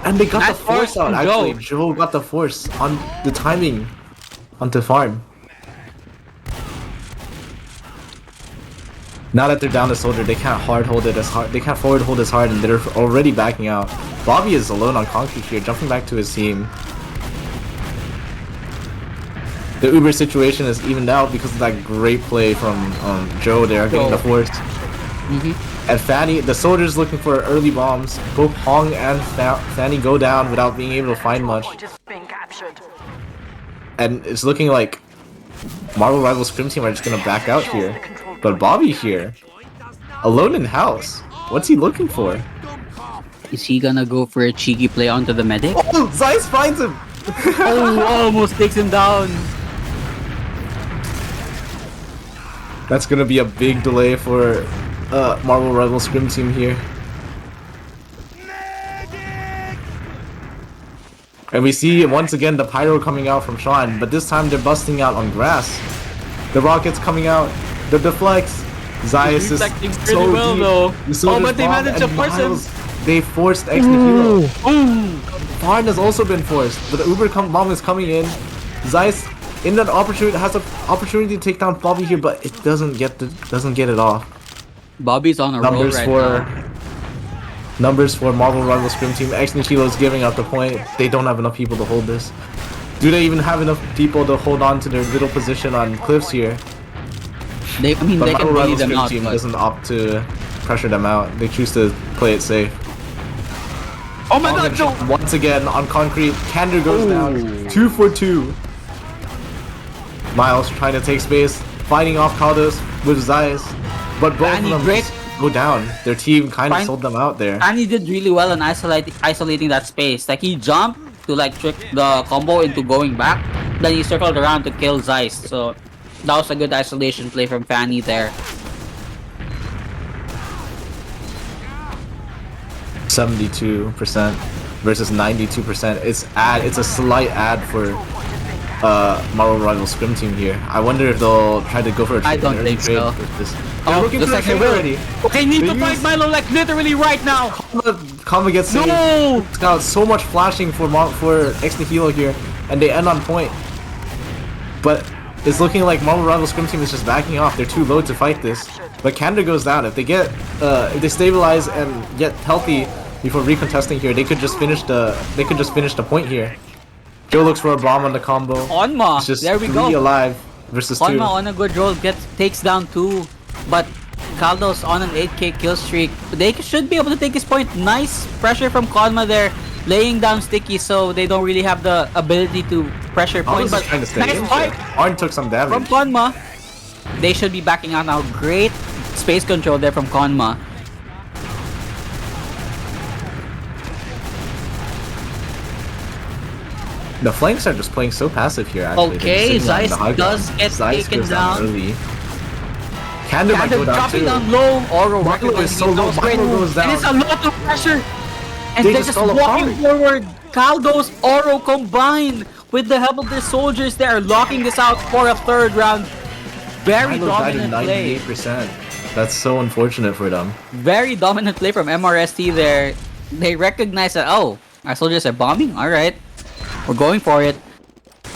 And they got Nice the force force out, from actually. Joe. Joe got the force on the timing onto farm. Now that they're down the soldier, they can't hard hold it as hard. They can't forward hold as hard, and they're already backing out. Bobby is alone on concrete here, jumping back to his team. The Uber situation is evened out because of that great play from Joe there, getting the force. And Fanny, the soldiers looking for early bombs. Both Hong and Fanny go down without being able to find much. And it's looking like Marvel Rivals Scrim Team are just gonna back out here. But Bobby here, alone in house. What's he looking for? Is he gonna go for a cheeky play onto the medic? Oh, Zeiss finds him! Oh, almost takes him down. That's gonna be a big delay for Marvel Rivals Scrim Team here. And we see once again the pyro coming out from Sean, but this time they're busting out on grass. The rockets coming out, the deflects. Zeiss is Deflecting so pretty well, deep. though. The soldiers but they bomb, managed to and force him. Miles, they forced Ex Nihilo. Farn has also been forced, but the Uber bomb is coming in. Zeiss in that opportunity has an opportunity to take down Bobby here, but it doesn't get it off. Bobby's on a roll Numbers right for now. numbers for Marvel Rival Scrim Team. Ex Nihilo is giving up the point. They don't have enough people to hold this. Do they even have enough people to hold on to their middle position on cliffs here? They But can Marvel bully Rival them Scrim out, Team but doesn't opt to pressure them out. They choose to play it safe. oh my god, Joe! Once again on concrete, Kander goes down. 2 for 2. Miles trying to take space, fighting off Kaldos with Zeiss, but both Fanny, of them great. just go down. Their team kind of Fine. sold them out there. And he did really well in isolating that space. Like he jumped to like trick the combo into going back, then he circled around to kill Zeiss. So that was a good isolation play from Fanny there. 72% versus 92%. It's a slight ad for Marvel Rival Scrim Team here. I wonder if they'll try to go for a trade. I don't think so. They're looking looks for a like they trade will. already. They need They to fight use- Milo like literally right now. Kama gets saved. No! It's got so much flashing for Ex Nihilo here, and they end on point. But it's looking like Marvel Rival Scrim Team is just backing off. They're too low to fight this. But Kander goes down. If they stabilize and get healthy before recontesting here, they could just finish the point here. Joe looks for a bomb on the combo. Onma, It's just there we 3 go. alive versus 2. Onma on a good roll takes down 2, but Kaldos on an 8k kill streak. They should be able to take his point. Nice pressure from Konma there, laying down Sticky, so they don't really have the ability to pressure Kaldos point. But is trying to stay nice in. fight Arn took some damage. from Konma. They should be backing out now. Great space control there from Konma. The flanks are just playing so passive here, actually. Okay, They're just sitting on Zeiss the high ground. does get Zeiss taken goes down. early. Kander might go Kander down dropping too. down low. Oro Milo recognizing is so it. That low. was great. Milo goes And it's a down. lot of pressure. And They they're just just fall walking apart. forward. Kaldos, Oro combined with the help of their soldiers. They are locking this out for a 3rd round. Very Milo died at dominant play. 98%. That's so unfortunate for them. Very dominant play from MRST there. They recognize that, oh, our soldiers are bombing? Alright. We're going for it.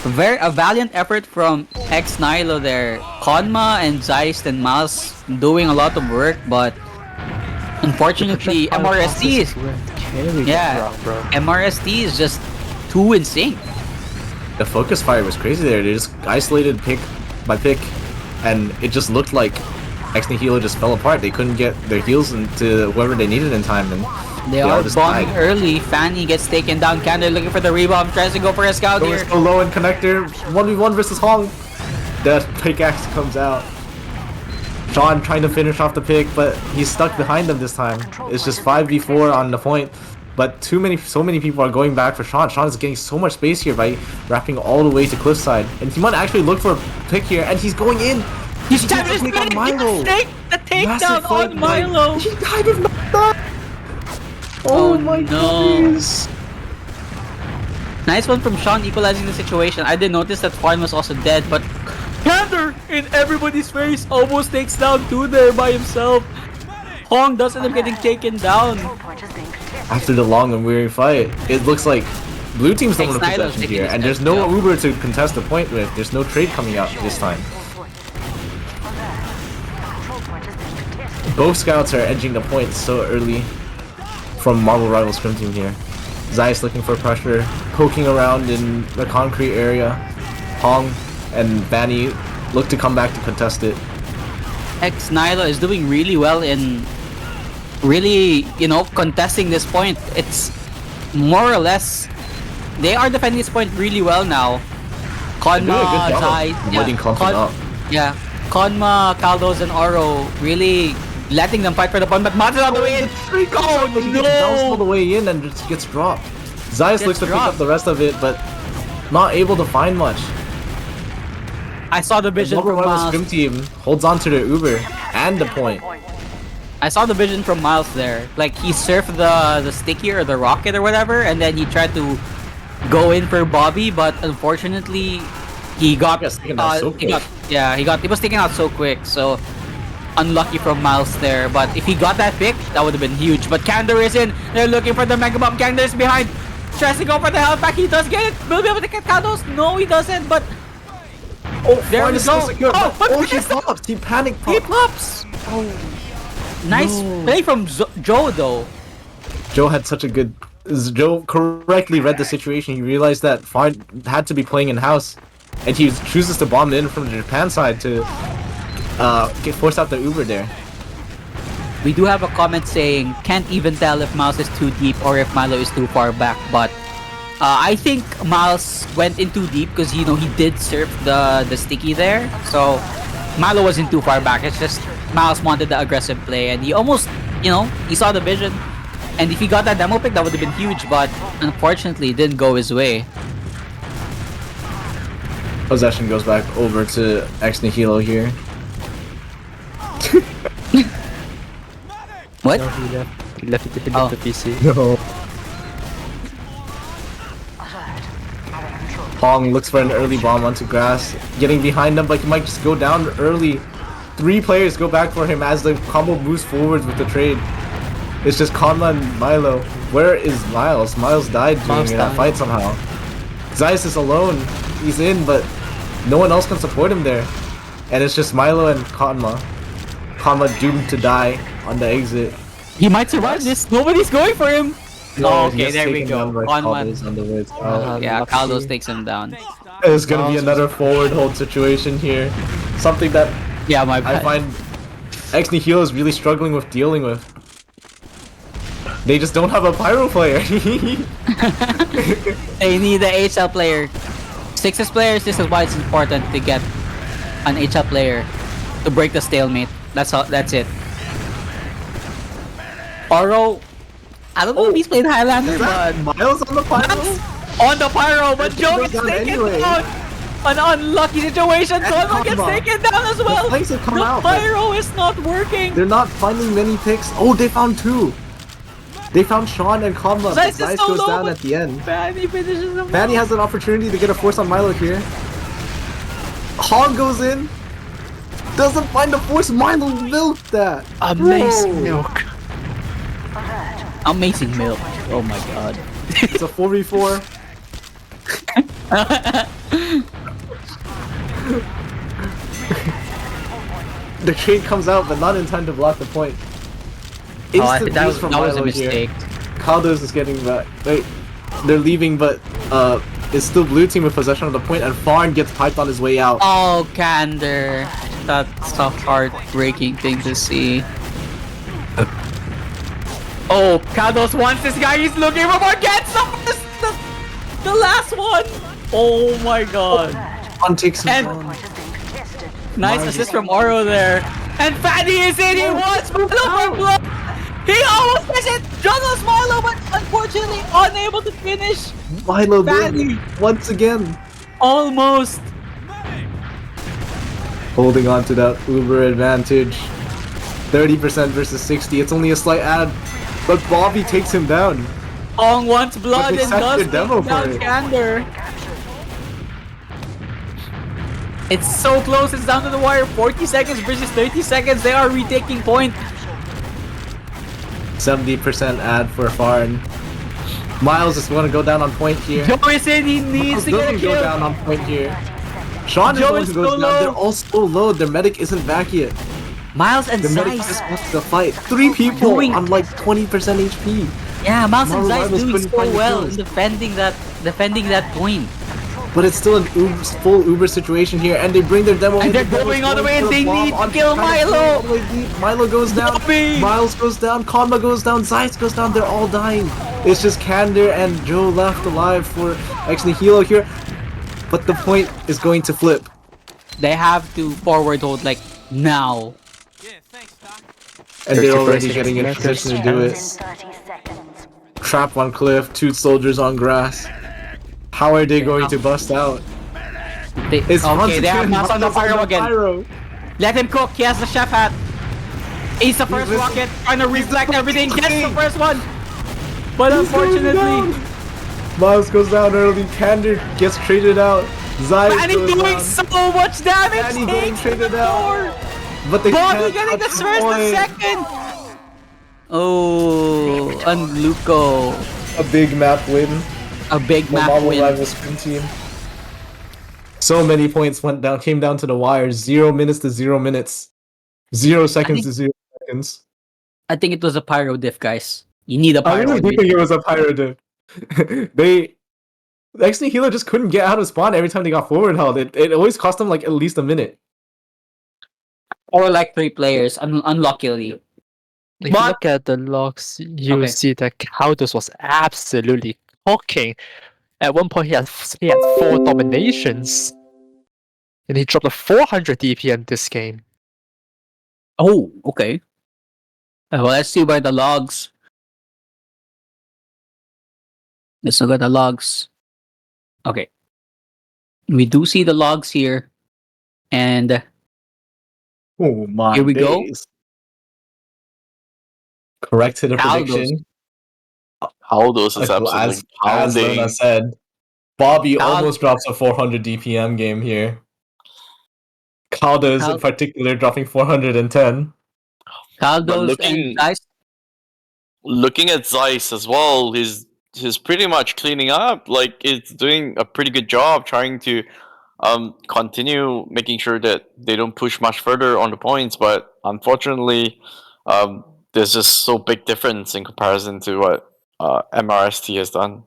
A valiant effort from ex Nihilo there. Konma and Zeiss and Miles doing a lot of work, but Unfortunately, MRST is yeah, MRST is just too insane. The focus fire was crazy there. They just isolated pick by pick, and it just looked like Ex Nihilo just fell apart. They couldn't get their heals into whoever they needed in time, and They all are just bombing died. early. Fanny gets taken down. Kander looking for the rebound. Tries to go for a scout Going here. so low in connector. 1v1 versus Hong. The pickaxe comes out. Sean trying to finish off the pick, but he's stuck behind them this time. It's just 5v4 on the point. But so many people are going back for Sean. Sean is getting so much space here by wrapping all the way to cliffside. And he might actually look for a pick here, and he's going in. He's gets a pick on Milo. the takedown Massive fight on by- Milo. He died with knockdown. Oh, my no. goodness. Nice one from Sean equalizing the situation. I did notice that Juan was also dead, but Kander in everybody's face almost takes down 2 there by himself. Hong does end up getting taken down. After the long and weary fight, it looks like blue team's the one in Ex-Nilo's possession taking here, his and time, there's no yeah. Uber to contest the point with. There's no trade coming out this time. Both scouts are edging the point so early from Marvel Rival Scrim Team here. Zeiss looking for pressure, poking around in the concrete area. Hong and Vanny look to come back to contest it. Ex Nihilo is doing really well in really, contesting this point. It's more or less they are defending this point really well now. They're doing a Konma, good job Zai, of letting Compton up. yeah, Konma, Caldos, and Oro really letting them fight for the point, but Mats is on the way in. Oh He gets bounced all the no! way in and just gets dropped. Zeiss Gets looks to pick up dropped. the rest of it, but not able to find much. I saw the vision Marvel from Rival Miles. Scrim Team holds on to their Uber and the point. I saw the vision from Miles there. Like he surfed the sticky or the rocket or whatever, and then he tried to go in for Bobby, but unfortunately he got Yes, taken out so quick. he was taken out so quick. So unlucky from Miles there. But if he got that pick, that would have been huge. But Kander is in. They're looking for the Mega Bomb. Kander is behind. Tries to go for the health pack. He does get it. Will be able to get Kados. No, he doesn't. But Oh, there we Fine is go. so secure, Oh, but he missed it. pops. He panic he pops. pops. Nice play from Joe though. Joe had such a good. Joe correctly read the situation. He realized that Fine had to be playing in house, and he chooses to bomb in from the Japan side to force out the Uber there. We do have a comment saying, can't even tell if Miles is too deep or if Milo is too far back, but I think Miles went in too deep because, he did surf the sticky there, so Milo wasn't too far back. It's just Miles wanted the aggressive play, and he almost, he saw the vision, and if he got that demo pick, that would have been huge, but unfortunately, it didn't go his way. Possession goes back over to Ex Nihilo here. What? No, he left. He left Oh. the PC. No. Hong looks for an early bomb onto grass, getting behind him, but he might just go down early. 3 players go back for him as the combo moves forwards with the trade. It's just Konma and Milo. Where is Miles? Miles died during Miles that died. fight somehow. Zeiss is alone. He's in, but no one else can support him there. And it's just Milo and Konma. Konma doomed to die on the exit. He might survive this. Nobody's going for him. Oh, He okay, gets there we taken go. down by Konma. Caldos on the way out. Yeah, Lucky. Caldos takes him down. It's gonna be another forward hold situation here. Something that Yeah, my I bad. find Ex Nihilo is really struggling with dealing with. They just don't have a pyro player. They need the HL player. 6S players, this is why it's important to get an HL player to break the stalemate. That's it. Oro, I don't know if he's played Highlander, but Miles on the pyro? on the pyro, but He Joe goes gets down taken anyway. down. An unlucky situation. Konma gets Konma. taken down as well. flanks have come The out, but- pyro is not working. They're not finding many picks. Oh, they found 2. They found Sean and Konma, but Zeiss is Zeiss so goes low, down but- at the end. Fanny finishes him. Fanny has an opportunity to get a force on Milo here. Hong goes in. Doesn't find the force. Milo milked that. Amazing Bro. milk. Amazing milk. Oh my god. It's a 4v4. The trade comes out, but not in time to block the point. I Instant think that use was, from that was a Milo here. mistake. Caldos is getting back. They're leaving, but it's still blue team with possession of the point, and Farn gets piped on his way out. Oh, Kander. That's a heartbreaking thing to see. Oh, Kados wants this guy. He's looking for more. Gets the last one. Oh my god. Farn takes him And- down. Nice assist from Oro there. And Fanny is in. He wants Milo for blood. He almost gets it. Juggles Milo, but unfortunately unable to finish. Milo Fanny. there once again. Almost. Holding on to that Uber advantage. 30% versus 60. It's only a slight ad, but Bobby takes him down. Ong wants blood But they and set does the demo take down for it. Kander. It's so close. It's down to the wire. 40 seconds versus 30 seconds. They are retaking point. 70% ad for Farn. Miles is going to go down on point here. Joe is in. He needs Miles to get a doesn't go kill. down on point here. Sean is Joe the one is who goes so down. low. They're all so low. Their medic isn't back yet. Miles and The medic Zeiss. just wants to fight. 3 people Doing- on like 20% HP. Yeah, Miles and Marvel Zeiss Rivals doing couldn't so find the well kills. in defending that point. But it's still an full Uber situation here, and they bring their demo. And in. they're The demo's going all the way, and for a they bomb need to on kill kind of Milo. all the way deep. Milo goes down. Bobby. Miles goes down. Konma goes down. Zeiss goes down. They're all dying. It's just Kander and Joe left alive for Ex Nihilo here. But the point is going to flip. They have to forward hold like now. And they're 30 already seconds getting in left. position to do it. Trap on cliff, 2 soldiers on grass. How are they going to bust out? It's Okay, they have Mas on the pyro again. pyro. Let him cook. He has the chef hat. He's the first missing- rocket, trying to reflect everything. Gets the cooking. first one. But He's going unfortunately, down. Miles goes down early. Kander gets traded out. Zeiss Fanny goes doing down. so much damage. Fanny getting Takes the traded out. floor. But they Bobby can't getting the touch first and point. second. Oh, and Luco. A big map win. A big The map Marvel win. Rivals Scrim team. So many points came down to the wire. 0 minutes to 0 minutes. 0 seconds to 0 seconds. I think it was a pyro diff, guys. You need a I pyro. really do think it was a pyro diff. Actually, Nihilo just couldn't get out of spawn every time they got forward held. It always cost them like at least a minute. Or like 3 players, unluckily. If you But- look at the logs, you Okay. see that Caldos was absolutely cooking. At one point, he had 4 dominations, and he dropped a 400 DPM this game. Oh, okay. Well, let's see by the logs. Let's look at the logs. Okay. We do see the logs here. And Oh my Here we go. days. Correct to the Caldos. prediction. Caldos is absolutely As pounding. Lona said, Bobby Cal- almost drops a 400 DPM game here. Caldas Cal- in particular dropping 410. Caldos looking- and Dice. Looking at Zeiss as well, he's pretty much cleaning up. Like, it's doing a pretty good job trying to continue making sure that they don't push much further on the points. But unfortunately, there's just so big difference in comparison to what MRST has done.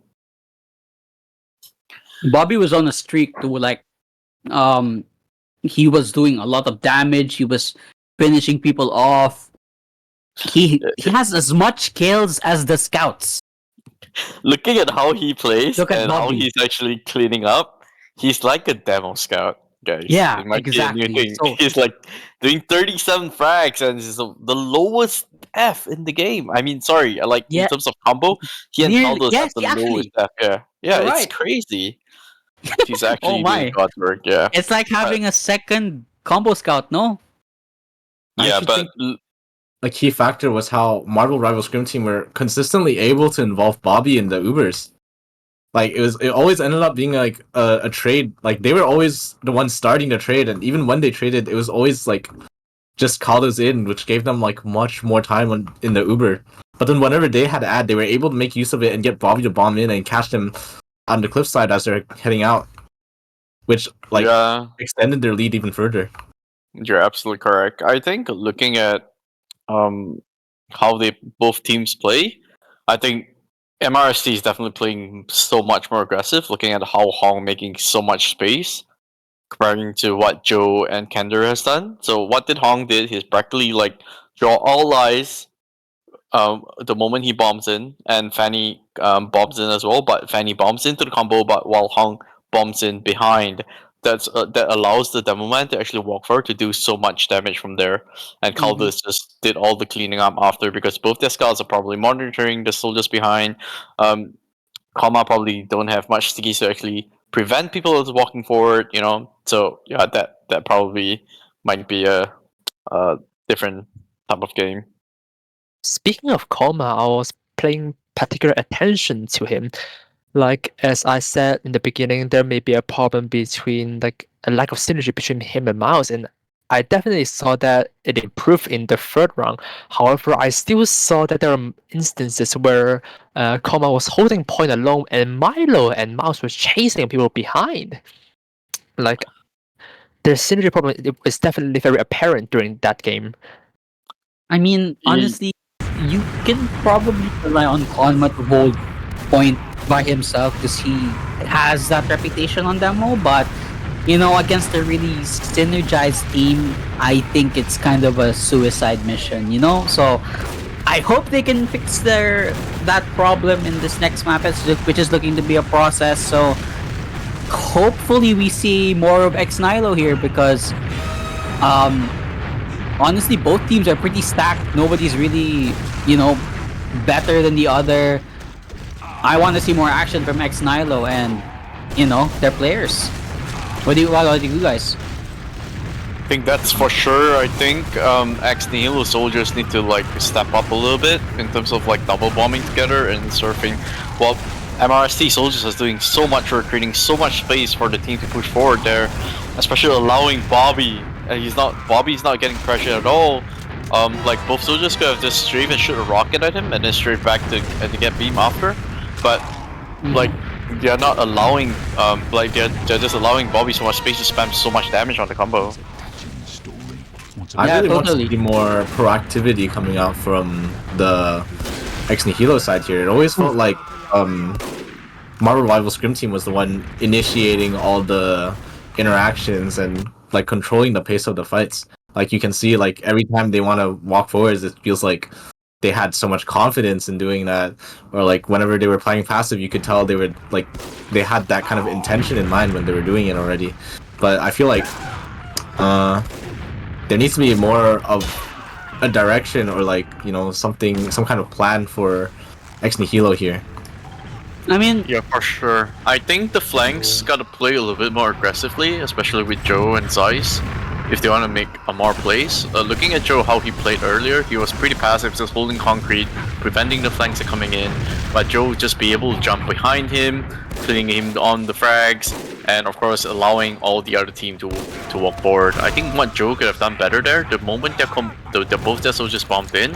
Bobby was on a streak to like he was doing a lot of damage, he was finishing people off. He has as much kills as the scouts. Looking at how he plays Look at and how Bobby. he's actually cleaning up, he's like a demo scout, guys. Yeah, It might be a new exactly. thing. So- He's like doing 37 frags and he's the lowest F in the game. I mean, sorry, like Yeah. in terms of combo, he and Nearly- Caldos yes, have the actually. lowest F. Yeah, You're it's right. crazy. He's actually Oh my. doing God work. Yeah, It's like having a second combo scout, no? I yeah, actually but think a key factor was how Marvel Rival Scrim Team were consistently able to involve Bobby in the Ubers. Like it always ended up being like a trade. Like they were always the ones starting the trade, and even when they traded, it was always like just Caldos in, which gave them like much more time in the Uber. But then whenever they had ad, they were able to make use of it and get Bobby to bomb in and catch them on the cliffside as they're heading out, which like yeah, extended their lead even further. you're absolutely correct. I think looking at how they both teams play, I think MRST is definitely playing so much more aggressive. Looking at how Hong making so much space comparing to what Joe and Kender has done. So what did Hong did? He's practically like draw all eyes the moment he bombs in, and Fanny bombs in as well. But Fanny bombs into the combo, but while Hong bombs in behind, that allows the demo man to actually walk forward to do so much damage from there. And Caldas just did all the cleaning up after because both their scouts are probably monitoring the soldiers behind. Comma probably don't have much stickies to actually prevent people from walking forward. So yeah, that probably might be a different type of game. Speaking of Koma, I was paying particular attention to him. Like as I said in the beginning, there may be a problem between like a lack of synergy between him and Miles, and I definitely saw that it improved in the third round. However, I still saw that there are instances where Koma was holding point alone, and Milo and Miles was chasing people behind. Like the synergy problem is definitely very apparent during that game. I mean, honestly, you can probably rely on Konma to hold point by himself because he has that reputation on demo, but against a really synergized team, I think it's kind of a suicide mission, So I hope they can fix that problem in this next map, which is looking to be a process. So hopefully we see more of Nihilo here because honestly, both teams are pretty stacked. Nobody's really, better than the other. I want to see more action from Nihilo and, their players. What do you guys? I think that's for sure. I think Nihilo soldiers need to like step up a little bit in terms of like double bombing together and surfing. While MRST soldiers is doing so much work, creating so much space for the team to push forward there, especially allowing Bobby's not getting pressure at all. Like both soldiers could have just straight and shoot a rocket at him and then straight back to get beam after, but like they're not allowing they're just allowing Bobby so much space to spam so much damage on the combo. I really want to see more proactivity coming out from the Nihilo side here. It always felt like Marvel Rival Scrim Team was the one initiating all the interactions and like controlling the pace of the fights. Like you can see, like every time they want to walk forwards, it feels like they had so much confidence in doing that. Or like whenever they were playing passive, you could tell they were like they had that kind of intention in mind when they were doing it already. But I feel like there needs to be more of a direction or like some kind of plan for Nihilo here. I mean, yeah, for sure. I think the flanks gotta play a little bit more aggressively, especially with Joe and Zeiss, if they want to make more plays. Looking at Joe, how he played earlier, he was pretty passive, just holding concrete, preventing the flanks from coming in. But Joe just be able to jump behind him, putting him on the frags, and of course allowing all the other team to walk forward. I think what Joe could have done better there, the moment both their soldiers bombed in,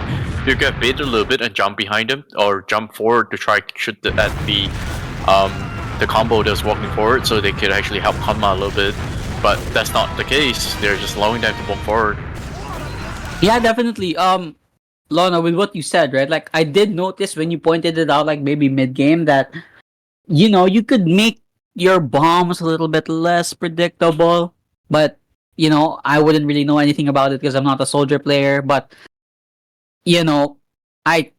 you could have baited a little bit and jump behind him or jump forward to try to shoot at the combo that was walking forward, so they could actually help Hanma a little bit. But that's not the case. They're just allowing them to walk forward. Yeah, definitely. Lona, with what you said, right? Like I did notice when you pointed it out, like maybe mid game, that you could make your bombs a little bit less predictable. But I wouldn't really know anything about it because I'm not a soldier player. But I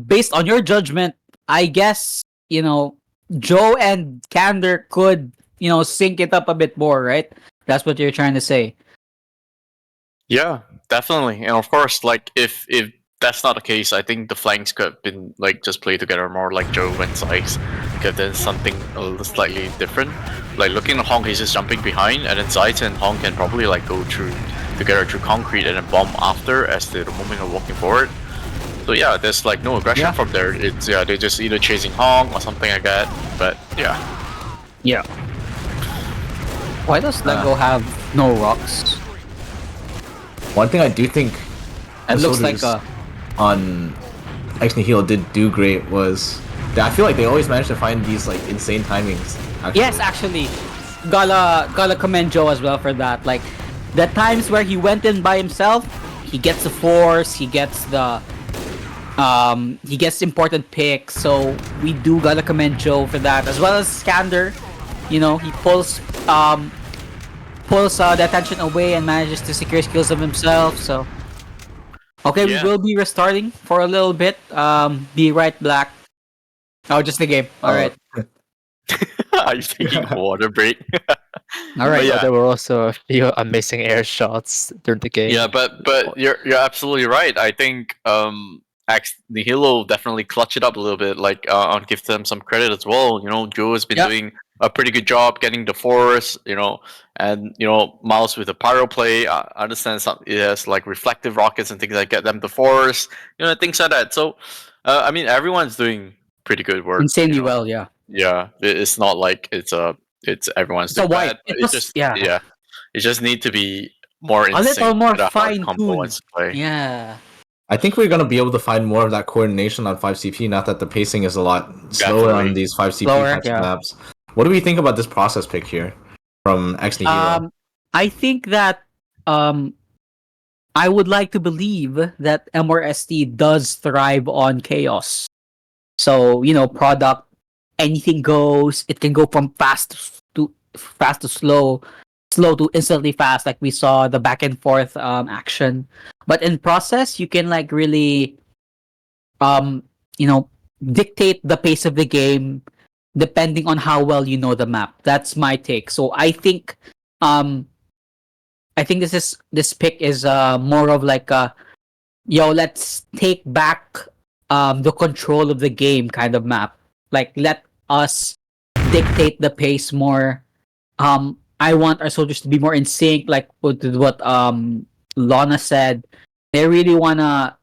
based on your judgment, I guess Joe and Kander could sync it up a bit more, right? That's what you're trying to say. Yeah, definitely. And of course, like if that's not the case, I think the flanks could have been like just play together more, like Joe and Sykes could have done something a little slightly different. Like looking at Honk, he's just jumping behind, and then Sykes and Honk can probably like go through together through concrete and then bomb after as the moment of walking forward. So yeah, there's like no aggression from there. It's they're just either chasing Honk or something like that. But yeah. Yeah. Why does Lego have no rocks? One thing I do think it looks like on Nihilo did do great was that I feel like they always manage to find these like insane timings. Actually. Yes, actually, gotta commend Joe as well for that. Like the times where he went in by himself, he gets the force, he gets the important picks. So we do gotta commend Joe for that, as well as Skander. You know, he pulls the attention away and manages to secure skills of himself. So okay, Yeah. we will be restarting for a little bit. Be right back. Oh, just the game. All right. Are you taking a water break? All right. yeah. There were also a few amazing air shots during the game. Yeah, but you're absolutely right. I think Nihilo definitely clutch it up a little bit. Like I'll give them some credit as well. You know, Joe has been Yep. doing a pretty good job getting the force. You know, and Miles with the pyro play. I understand it has like reflective rockets and things that get them the force. You know, things like that. So, I mean, everyone's doing pretty good work. Insanely you know. well, yeah. Yeah, it's not like it's everyone's It's a doing wipe. bad. But It was- just yeah. it just need to be more in A little sync more with how the combo fine-tuned. wants to play. Yeah. I think we're gonna be able to find more of that coordination on 5CP. Not that the pacing is a lot slower on Definitely. these 5CP Slower, types yeah. of maps. What do we think about this process pick here from Ex Nihilo? I think that I would like to believe that MRST does thrive on chaos. So, product, anything goes. It can go from fast to slow to instantly fast, like we saw the back and forth action. But in process, you can like really dictate the pace of the game depending on how well you know the map. That's my take. So I think this pick is more of like let's take back the control of the game kind of map. Like, let us dictate the pace more. I want our soldiers to be more in sync, like with what Lana said. They really wanna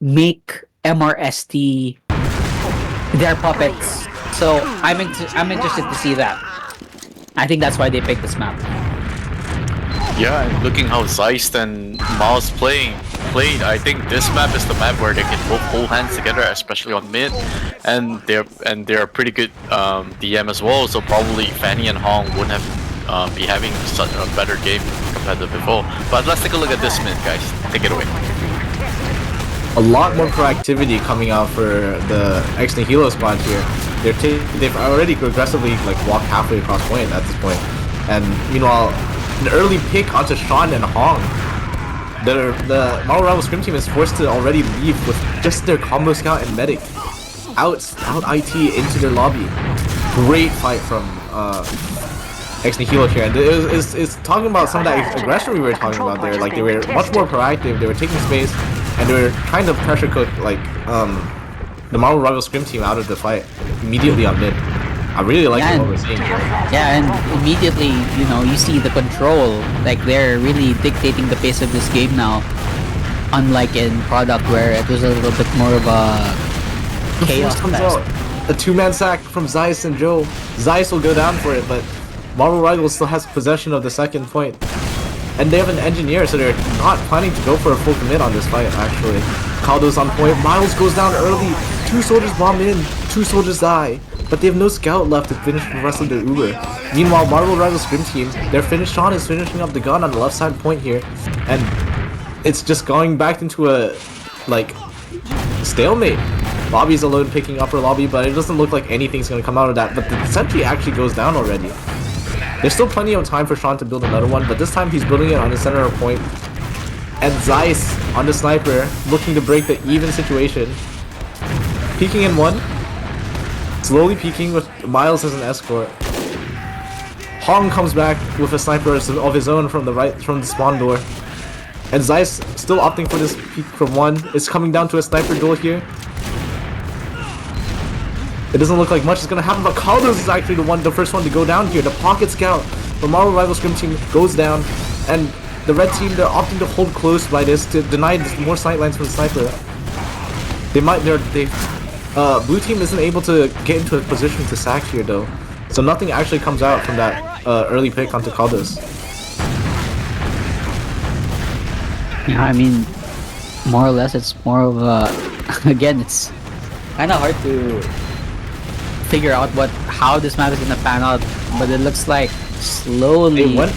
make MRST their puppets. So I'm interested to see that. I think that's why they picked this map. Yeah, and looking how Zeist and Miles played, I think this map is the map where they can both hold hands together, especially on mid, and they're pretty good DM as well. So probably Fanny and Hong wouldn't have be having such a better game compared to before. But let's take a look at this mid, guys. Take it away. A lot more proactivity coming out for the Ex Nihilo squad here. They've already aggressively like walked halfway across point at this point, and meanwhile, an early pick onto Sean and Hong. The Marvel Rival Scrim team is forced to already leave with just their combo scout and medic out IT into their lobby. Great fight from Ex Nihilo here, and it's talking about some of that aggression we were talking about there. Like, they were much more proactive. They were taking space, and they were trying to pressure cook like the Marvel Rival Scrim team out of the fight immediately on mid. I really like what we're seeing here. Yeah, and immediately, you see the control. Like, they're really dictating the pace of this game now. Unlike in Product, where it was a little bit more of a chaos comes fest. out. A two-man sack from Zeiss and Joe. Zeiss will go down for it, but Marvel Rival still has possession of the second point. And they have an engineer, so they're not planning to go for a full commit on this fight, actually. Caldo's on point. Miles goes down early. 2 soldiers bomb in. 2 soldiers die. But they have no scout left to finish the rest of their Uber. Meanwhile, Marvel Rival Scrim team, Sean is finishing up the gun on the left side point here. And it's just going back into a, like, stalemate. Lobby's alone picking upper lobby, but it doesn't look like anything's going to come out of that. But the sentry actually goes down already. There's still plenty of time for Sean to build another one, but this time he's building it on the center of point. And Zeiss on the sniper, looking to break the even situation. Peeking in one. Slowly peeking with Miles as an escort. Hong comes back with a sniper of his own from the spawn door. And Zeiss still opting for this peek from one. It's coming down to a sniper duel here. It doesn't look like much is gonna happen, but Caldos is actually the first one to go down here. The pocket scout, the Marvel Rival Scrim team goes down, and the red team, they're opting to hold close by this to deny more sightlines from the sniper. Blue team isn't able to get into a position to sack here though, so nothing actually comes out from that early pick onto Caldos. Yeah, I mean, more or less, it's more of a. Again, it's kind of hard to figure out how this map is gonna pan out, but it looks like slowly. They went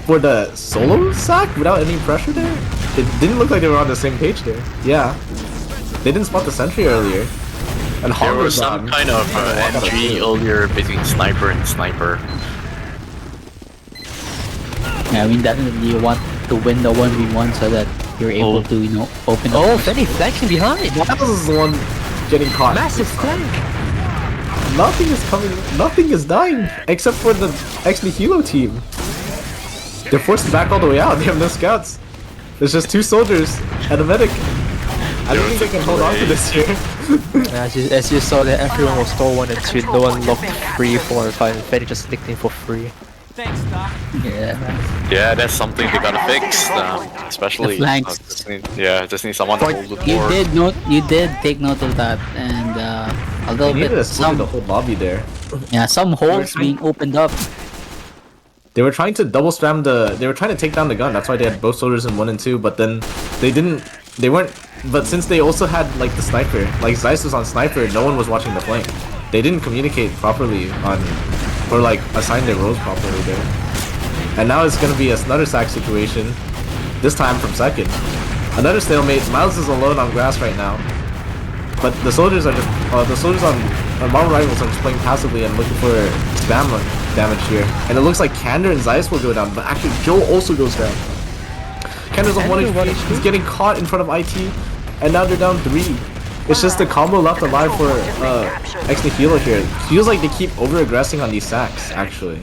for the solo sack without any pressure there. It didn't look like they were on the same page there. Yeah. They didn't spot the sentry earlier. And There Hog was was some on. kind of NG earlier between sniper and sniper. Yeah, I mean, definitely you want to win the 1v1 so that you're able to, you know, open up. Oh, Fenny flanking behind. That was the one getting caught. Massive flank. Nothing is coming. Nothing is dying except for the Nihilo team. They're forced to back all the way out. They have no scouts. There's just 2 soldiers and a medic. I don't think they can hold on to this here. As you saw that everyone was store 1 and 2, no one locked 3, 4, and 5, and Fenny just nicked in for free. Yeah. Yeah, that's something they gotta fix. Especially, The flanks. just need someone to hold the You door. you did take note of that, and a little They needed bit to split some the whole lobby there. some holes being opened up. They were trying to double spam they were trying to take down the gun. That's why they had both soldiers in 1 and 2, but then they weren't, but since they also had like the sniper, like Zeiss was on sniper, no one was watching the flank. They didn't communicate properly on, or like assign their roles properly there. And now it's gonna be another sack situation, this time from second. Another stalemate. Miles is alone on grass right now. But the soldiers are just, the soldiers on Marvel Rivals are just playing passively and looking for spam damage here. And it looks like Kander and Zeiss will go down, but actually Joe also goes down. Kander's on 1 HP, he's getting caught in front of IT, and now they're down 3. It's just the combo left alive for Nihilo here. Feels like they keep over-aggressing on these sacks, actually.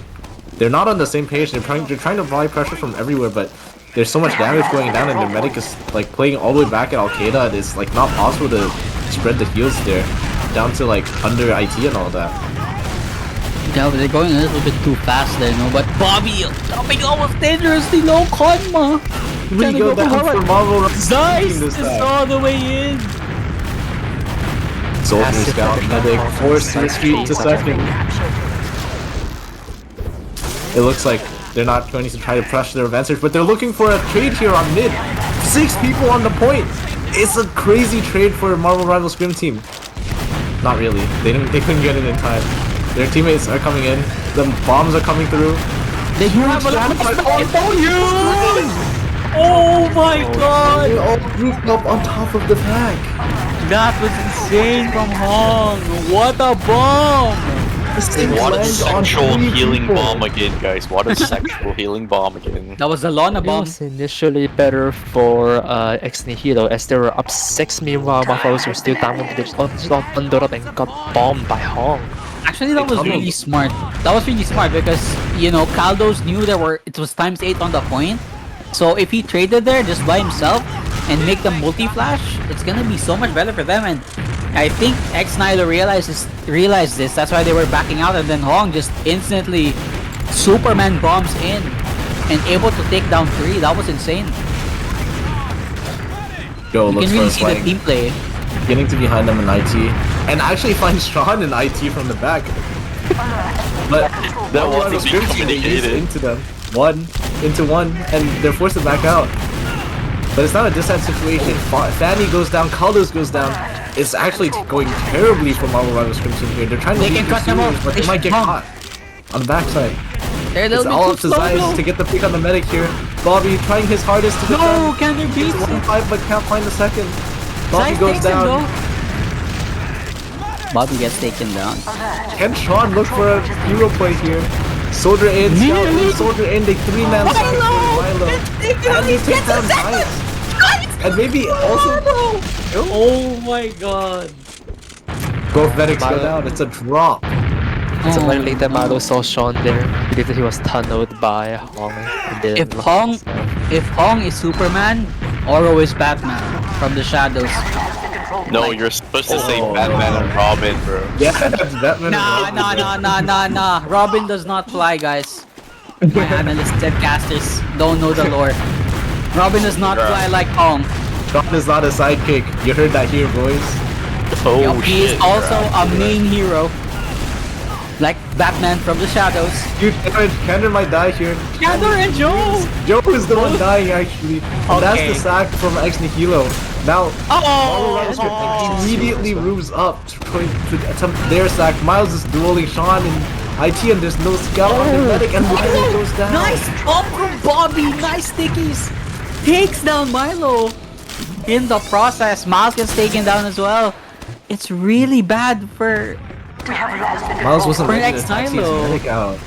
They're not on the same page, they're trying to apply pressure from everywhere, but there's so much damage going down and their medic is like playing all the way back at Al-Qaeda. It's like not possible to spread the heals there down to like under IT and all that. Yeah, but they're going a little bit too fast there, no? But Bobby jumping almost dangerously low, Konma! We go down for Marvel Zeiss is all the way in! Soldier scout medic forced to retreat to second. It looks like they're not going to try to pressure their advantage, but they're looking for a trade here on mid. 6 people on the point. It's a crazy trade for Marvel Rival Scrim team. Not really. They couldn't get it in time. Their teammates are coming in. The bombs are coming through. They do have a lot of Oh my god! They all grouped up on top of the pack. That was insane from Hong! What a bomb! What a sexual healing bomb again, guys. What a sexual healing bomb again. That was the Lana It bomb. was initially better for Nihilo as they were up 6, meanwhile Buffaloes were still down on the under and got bombed by Hong. Actually, that was really smart. That was really smart because, you know, Caldos knew it was ×8 on the point. So if he traded there just by himself and make them multi-flash, it's gonna be so much better for them. And I think Nihilo realized this. That's why they were backing out, and then Hong just instantly Superman bombs in and able to take down 3. That was insane. Joe You looks can for really a see the flank, team play. getting to behind them in IT, and actually finds Sean in IT from the back. But that was was communicated into them. 1 into 1, and they're forced to back out. But it's not a disadvantage situation. Fanny goes down, Caldos goes down. It's actually going terribly for Marvel Rival Scrim team here. They're trying to They can cut them off. but they might get caught on the backside. They're a It's little all bit up too to slow Zeiss though. to get the pick on the medic here. Bobby trying his hardest to defend. No, can they beat It's 1-5 but can't find the second. Bobby Zeiss goes takes him, down. though. Bobby gets taken down. Can Sean look for a hero play here? Soldier in, scout in, soldier in, they 3-man Milo. And they take down Zeiss. And maybe also... Oh my god. Both medics go down, it's a drop. So when later Milo saw Sean there, he believed that he was tunneled by Hong. And then If Hong is Superman, Oro is Batman from the shadows. No, you're supposed to say Batman and Robin, bro. Yeah, that's Batman. Nah. Robin does not fly, guys. My analysts and casters don't know the lore. Robin does not fly like Hong. Sean is not a sidekick. You heard that here, boys. Oh Yup, he is shit. also a main hero. Like Batman from the shadows. Dude, Kander might die here. Kander and Joe! Joe is the one dying actually. And that's Okay. the sack from Nihilo. Now, immediately moves up to attempt their sack. Miles is dueling Sean and IT, and there's no scout on the medic, and Milo goes down. Nice bomb from Bobby! Nice stickies! takes down Milo. In the process, Miles gets taken down as well. It's really bad for Miles wasn't For ready to next attack his Nihilo. medic out.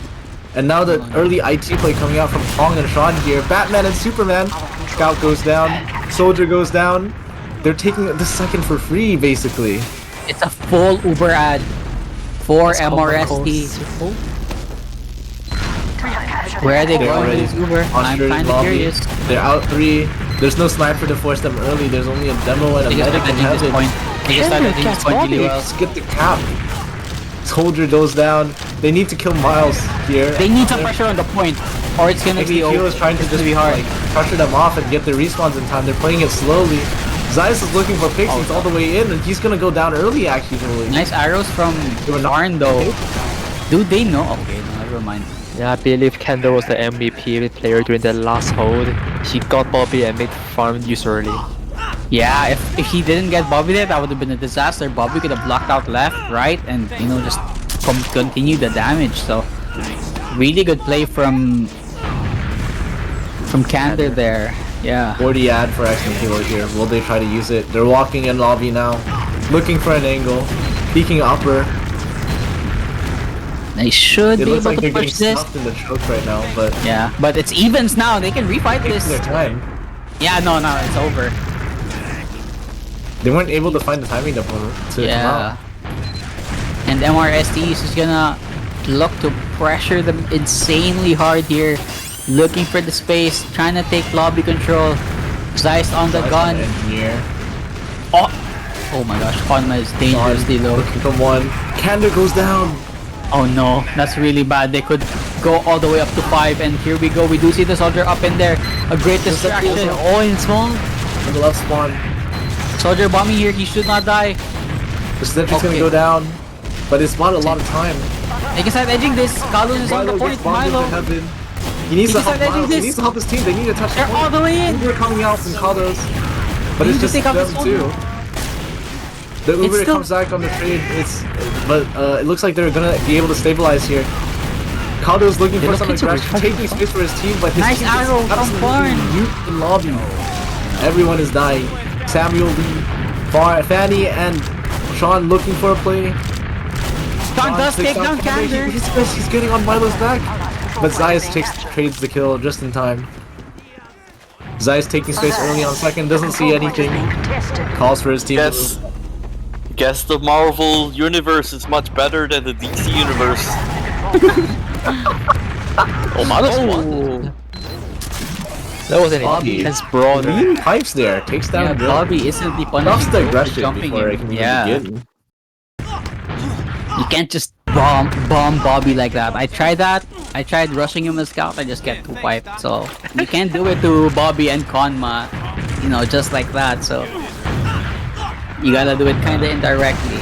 And now the early IT play coming out from Hong and Sean here. Batman and Superman. Scout goes down. Soldier goes down. They're taking the second for free, basically. It's a full Uber ad for MRST. Where are they They're going already with this Uber? I'm postured kind of lobby. curious. They're out 3. There's no sniper to force them early. There's only a demo and a They just medic in started at this heaven. point. They just started at this point really well. Skip the cap. Soldier goes down. They need to kill Miles here. They need some pressure on the point, or it's gonna be Nihilo is trying to it's just gonna be hard. like pressure them off and get their respawns in time. They're playing it slowly. Zeiss is looking for pixies all the way in, and he's gonna go down early actually. Nice arrows from Warren though. Do they know? Okay, no, never mind. Yeah, I believe Kendall was the MVP player during the last hold. He got Bobby and made farm use early. Yeah, if he didn't get Bobby there, that would have been a disaster. Bobby could have blocked out left, right, and just continue the damage. So really good play from Kander there. Yeah. 40 ad for Nihilo here. Will they try to use it? They're walking in lobby now, looking for an angle, peeking upper. They should It be looks able like they're to getting push this. stuffed in the choke right now, but Yeah, but it's evens now. They can refight taking this. their time. Yeah, no, it's over. They weren't able to find the timing to come Yeah. out. And MRST is just gonna look to pressure them insanely hard here. Looking for the space, trying to take lobby control. Zeiss on the Zeiss gun. on the engineer. Oh my gosh, Konma is dangerously low. Looking for one. Kander goes down. Oh no, that's really bad. They could go all the way up to 5, and here we go. We do see the soldier up in there. A great distraction. Oh, in small. On the left spawn. Soldier bombing here. He should not die. The sentry's Okay. gonna go down, but it's bought a lot of time. They can start edging this. Kalun is on the point. gets bombed into Milo. heaven. He needs to He help decided to do Miles. He this. needs to help his team. They need to touch the They're all point. the way in. Uber coming out from Kados, but They it's need to just take out the them soldier. too. The Uber still- comes back on the trade. But it looks like they're gonna be able to stabilize here. Kados looking for some looking to aggression, refight taking this space for his team, but his Nice team arrow is from absolutely Barn. nuked in lobby. Everyone is dying. Samuel Lee, Fanny, and Sean looking for a play. Sean does takes take down Kander. He's getting on Milo's back. But Zeiss trades the kill just in time. Zeiss taking space early on second, doesn't see anything. Calls for his team. Guess the Marvel universe is much better than the DC universe. Oh, Miles won. That was an Bobby. intense brawl. Green pipes there, takes down Yeah, Bill. Bobby instantly Stops punished the Joe for aggression jumping before I in. can even Yeah, begin. you can't just bomb Bobby like that. I tried that. I tried rushing him as scout. I just get two wiped. So you can't do it to Bobby and Konma, just like that. So you gotta do it kind of indirectly.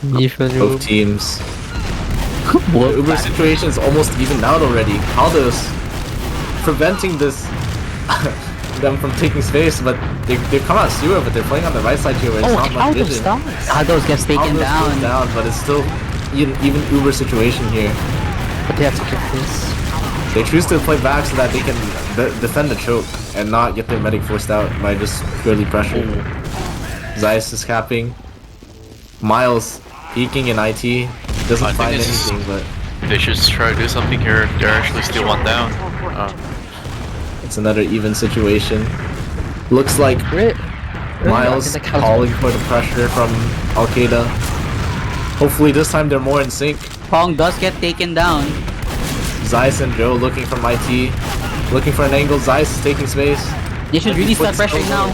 Both teams. The Uber situation is almost evened out already. Caldos preventing this them from taking space, but they've come out sewer, but they're playing on the right side here where it's not much vision. Kados gets taken Caldos down. goes down, but it's still even Uber situation here. But they have to get this. They choose to play back so that they can defend the choke and not get their medic forced out by just purely pressure. Zeiss is capping. Miles peeking in IT. Doesn't I think find this is- anything, but They should try to do something here. They're actually still one down. it's another even situation. Looks like Great. Miles calling for the pressure from Al Qaeda. Hopefully this time they're more in sync. Pong does get taken down. Zeiss and Joe looking from IT. Looking for an angle. Zeiss is taking space. They should really start pressuring now.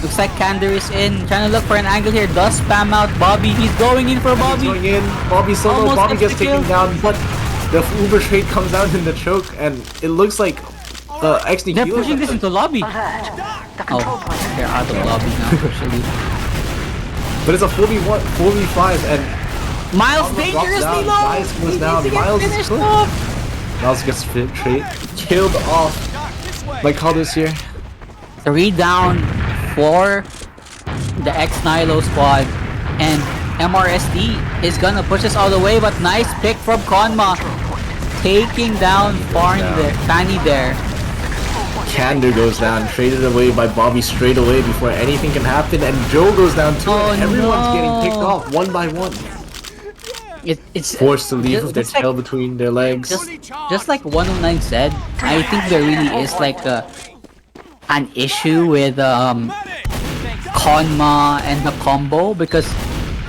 Looks like Kander is in. Trying to look for an angle here. Does spam out Bobby. He's going in for He's Bobby. going in. Bobby solo. Almost Bobby gets gets the taken kill. down, but the Uber trade comes out in the choke, and it looks like XD They're Nihilo- pushing this into lobby. Oh, they're out of lobby now, actually. But it's a 4v1, 4v5, and Miles Almost dangerously drops down. low. Zeiss goes He down. needs to get Miles is finished cooked. off. Miles gets killed off by Caldos here. 3 down for the ex-Nihilo squad. And MRSD is gonna push us all the way, but nice pick from Konma. taking down Fanny there. Kander goes down, traded away by Bobby straight away before anything can happen, and Joe goes down too. Oh, and everyone's no. getting picked off one by one. It's Forced to leave with their just like- tail between their legs. Just like 109 said, I think there really is like an issue with Konma and the combo because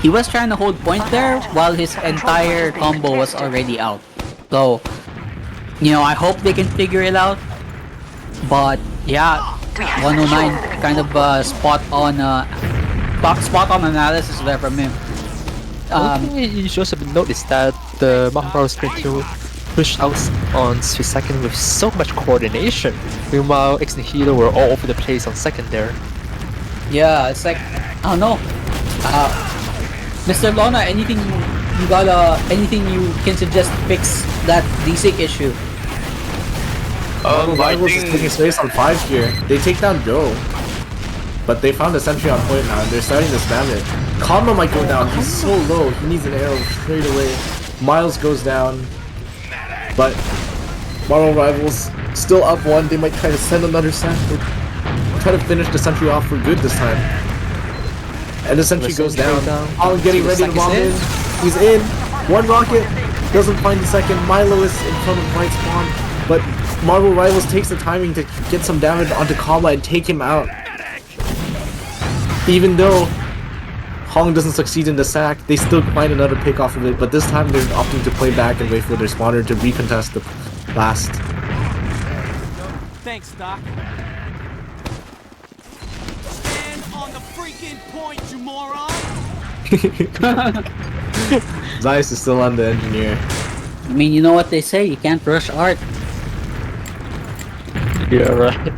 he was trying to hold point there while his entire combo was already out. So, you know, I hope they can figure it out. But yeah, 109 kind of spot on analysis there from him. You should also notice that the Mahara was trying to push out on to second with so much coordination. Meanwhile, X and Nihilo were all over the place on second there. Yeah, it's like, I don't know. Mr. Lona, anything you can suggest to fix that D-Sig issue? Well, Rivals is taking space on 5 here. They take down Joe. But they found a sentry on point now and they're starting to spam it. Konma might go down, he's so low, he needs an arrow straight away. Miles goes down. But Marvel Rivals still up 1, they might try to send another sentry. Try to finish the sentry off for good this time. And the sentry goes down. All getting ready to bomb in. He's in. 1 rocket. Doesn't find the second. Milo is in front of right spawn. But Marvel Rivals takes the timing to get some damage onto Konma and take him out. Even though Hong doesn't succeed in the sack, they still find another pick off of it, but this time they're opting to play back and wait for their spawner to recontest the last. Thanks, Doc. Stand on the freaking point, you moron! Zeiss is still on the engineer. I mean, you know what they say, you can't rush art. Yeah, right.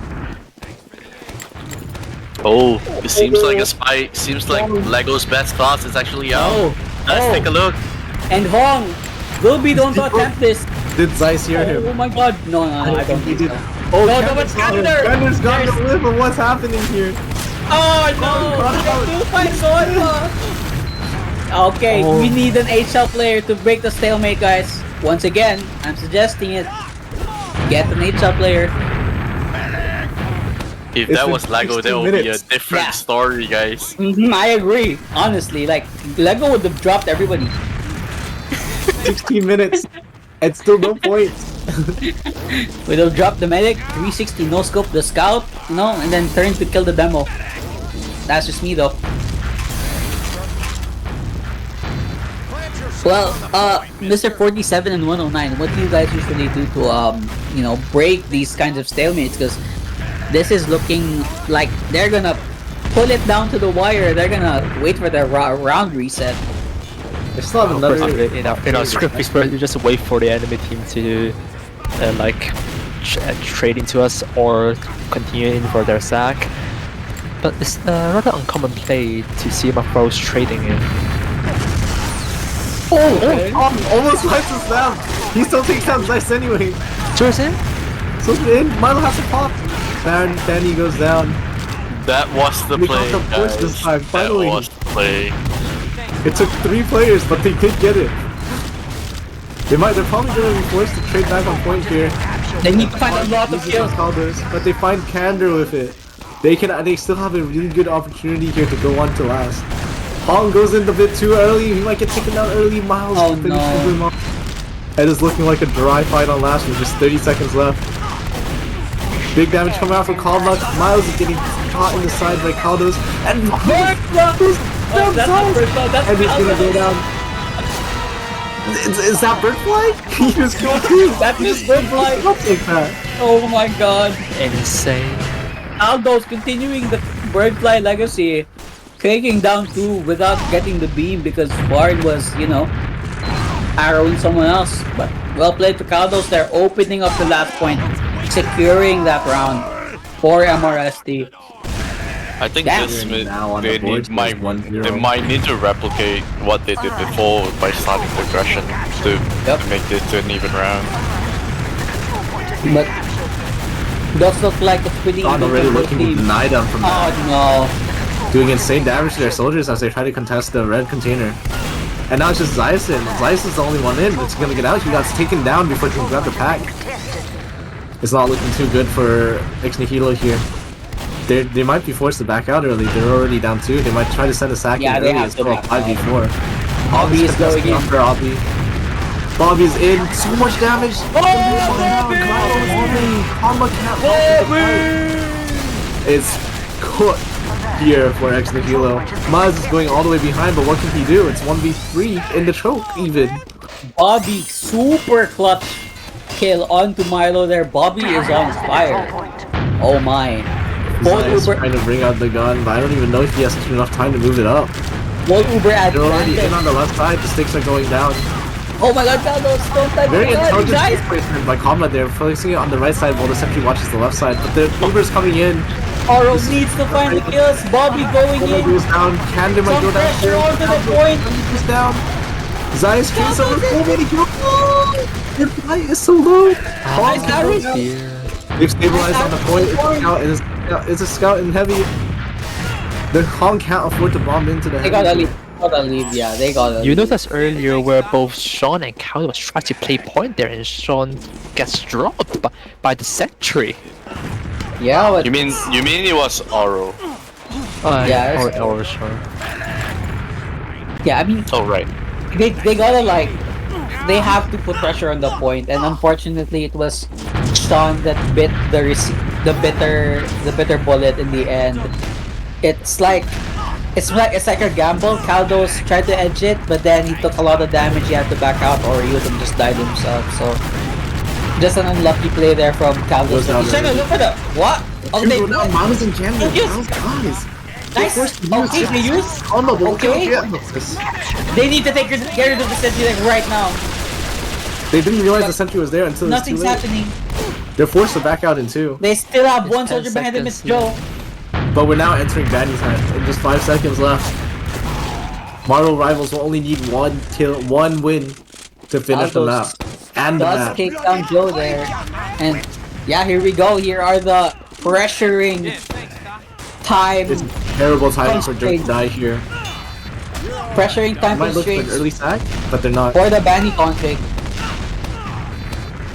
Oh, it seems like a spy. Seems like Lego's best class is actually out. Let's take a look. And Hong, Gilby, don't attempt this. Did Zeiss hear Oh him? my god, no, I don't think so. Oh, No, Kander's but Kander! Kander's got the whiff of what's happening here. Oh no! Okay, we need an HL player to break the stalemate, guys. Once again, I'm suggesting it. Get an HL player. If It's that been was Lego, 16 that would be a minutes. different Yeah. story, guys. I agree. Honestly, like Lego would have dropped everybody. 16 minutes. And still no points. Would have dropped the medic, 360 no scope the scout, you know, and then turn to kill the demo. That's just me though. Well, Mr. 47 and 109, what do you guys usually do to you know, break these kinds of stalemates? Because this is looking like they're gonna pull it down to the wire. They're gonna wait for their round reset. They still have another. In our script, we just wait for the enemy team to like trade into us or continue in for their sack. But it's a rather uncommon play to see my pros trading in. Almost wipes us down. He still takes down Zeiss anyway. Sure in? So in, Milo has to pop. And Danny goes down. That was the We play, got the push guys. this time, That finally. was the play. It took 3 players, but they did get it. They're probably going to be forced to trade back on point here. They need to find a lot of kills. But they find Kander with it. They still have a really good opportunity here to go on to last. Hong goes in a bit too early. He might get taken down early. Miles Oh, finishes no. him off. It is looking like a dry fight on last with just 30 seconds left. Big damage coming out from Kalmak. Miles is getting caught in the side by Kaldos. And Oh, that's the first one. That's and he's gonna go down. Is that Birdfly? He just killed too. That's his Birdfly. I'll take that. Oh my god. Insane. Aldo's continuing the Birdfly legacy, taking down 2 without getting the beam because Bard was, you know, arrowing someone else. But well played to Caldos. They're opening up the last point, securing that round for MRST. I think Damn. this Now on they the board, might it's 1-0. they might need to replicate what they did before by starting the aggression to make this to an even round. But does look like it's pretty Dawn even already for both looking to teams. deny them from that. Oh Doing insane damage to their soldiers as they try to contest the red container. And now it's just Zeiss in. Zeiss is the only one in. It's gonna get out. He got taken down before he can grab the pack. It's not looking too good for Nihilo here. They might be forced to back out early. They're already down 2. They might try to send a sack Yeah, in they early. have It's to still back 5v4. Bobby is going in. For Obby. Bobby's in. So much damage. It's cooked here for Nihilo. Maz is going all the way behind, but what can he do? It's 1v3 in the choke even. Bobby, super clutch kill onto Milo there. Bobby is on fire. Oh my. Both Zeiss Uber, trying to bring out the gun, but I don't even know if he has enough time to move it up. both Uber They're already in advantage. on the left side. The sticks are going down. Oh my god, Carlos, don't touch Very the gun, intelligent guys! placement by Comma there, placing it on the right side while the sentry watches the left side. But the Uber's coming in. Oro needs to find the kills. Bobby going Comma in. goes down. Candor might Some go down. pressure onto the point. Goes down. Zeiss trains over. Oh, many kills. Their fight is so low. Nice arrows. They've stabilized on the point. It's a scout in heavy. The Kong can't afford to bomb into the They heavy. gotta leave. Yeah, they gotta You leave. noticed earlier where both Sean and Cal was trying to play point there, and Sean gets dropped by the sentry. Yeah, but You mean it was Oro? Yeah, or Sean. yeah, I mean, Oh right. they gotta like, they have to put pressure on the point, and unfortunately, it was Sean that bit the bitter bullet in the end. It's like a gamble. Caldos tried to edge it, but then he took a lot of damage. He had to back out, or he would have just died himself. So just an unlucky play there from Caldos. down He's trying to early. look at the what? Oh, they Mamas and Candor. Yes. Guys. nice. Okay, they use. Comma, but Okay. They need to get rid of the sentry like right now. They didn't realize the sentry was there until it's too Nothing's late. happening. They're forced to back out in 2. They still have It's one 10 soldier behind them. It's seconds, Joe. But we're now entering Danny's time. In just 5 seconds left. Marvel Rivals will only need one win to finish the map. And the Does map. take down Joe there. And yeah, here we go. Here are the pressuring time. It's terrible timing for Joe to Constraint. die here. Pressuring time Might look like an constraints early sack, but they're not. for the Banny config.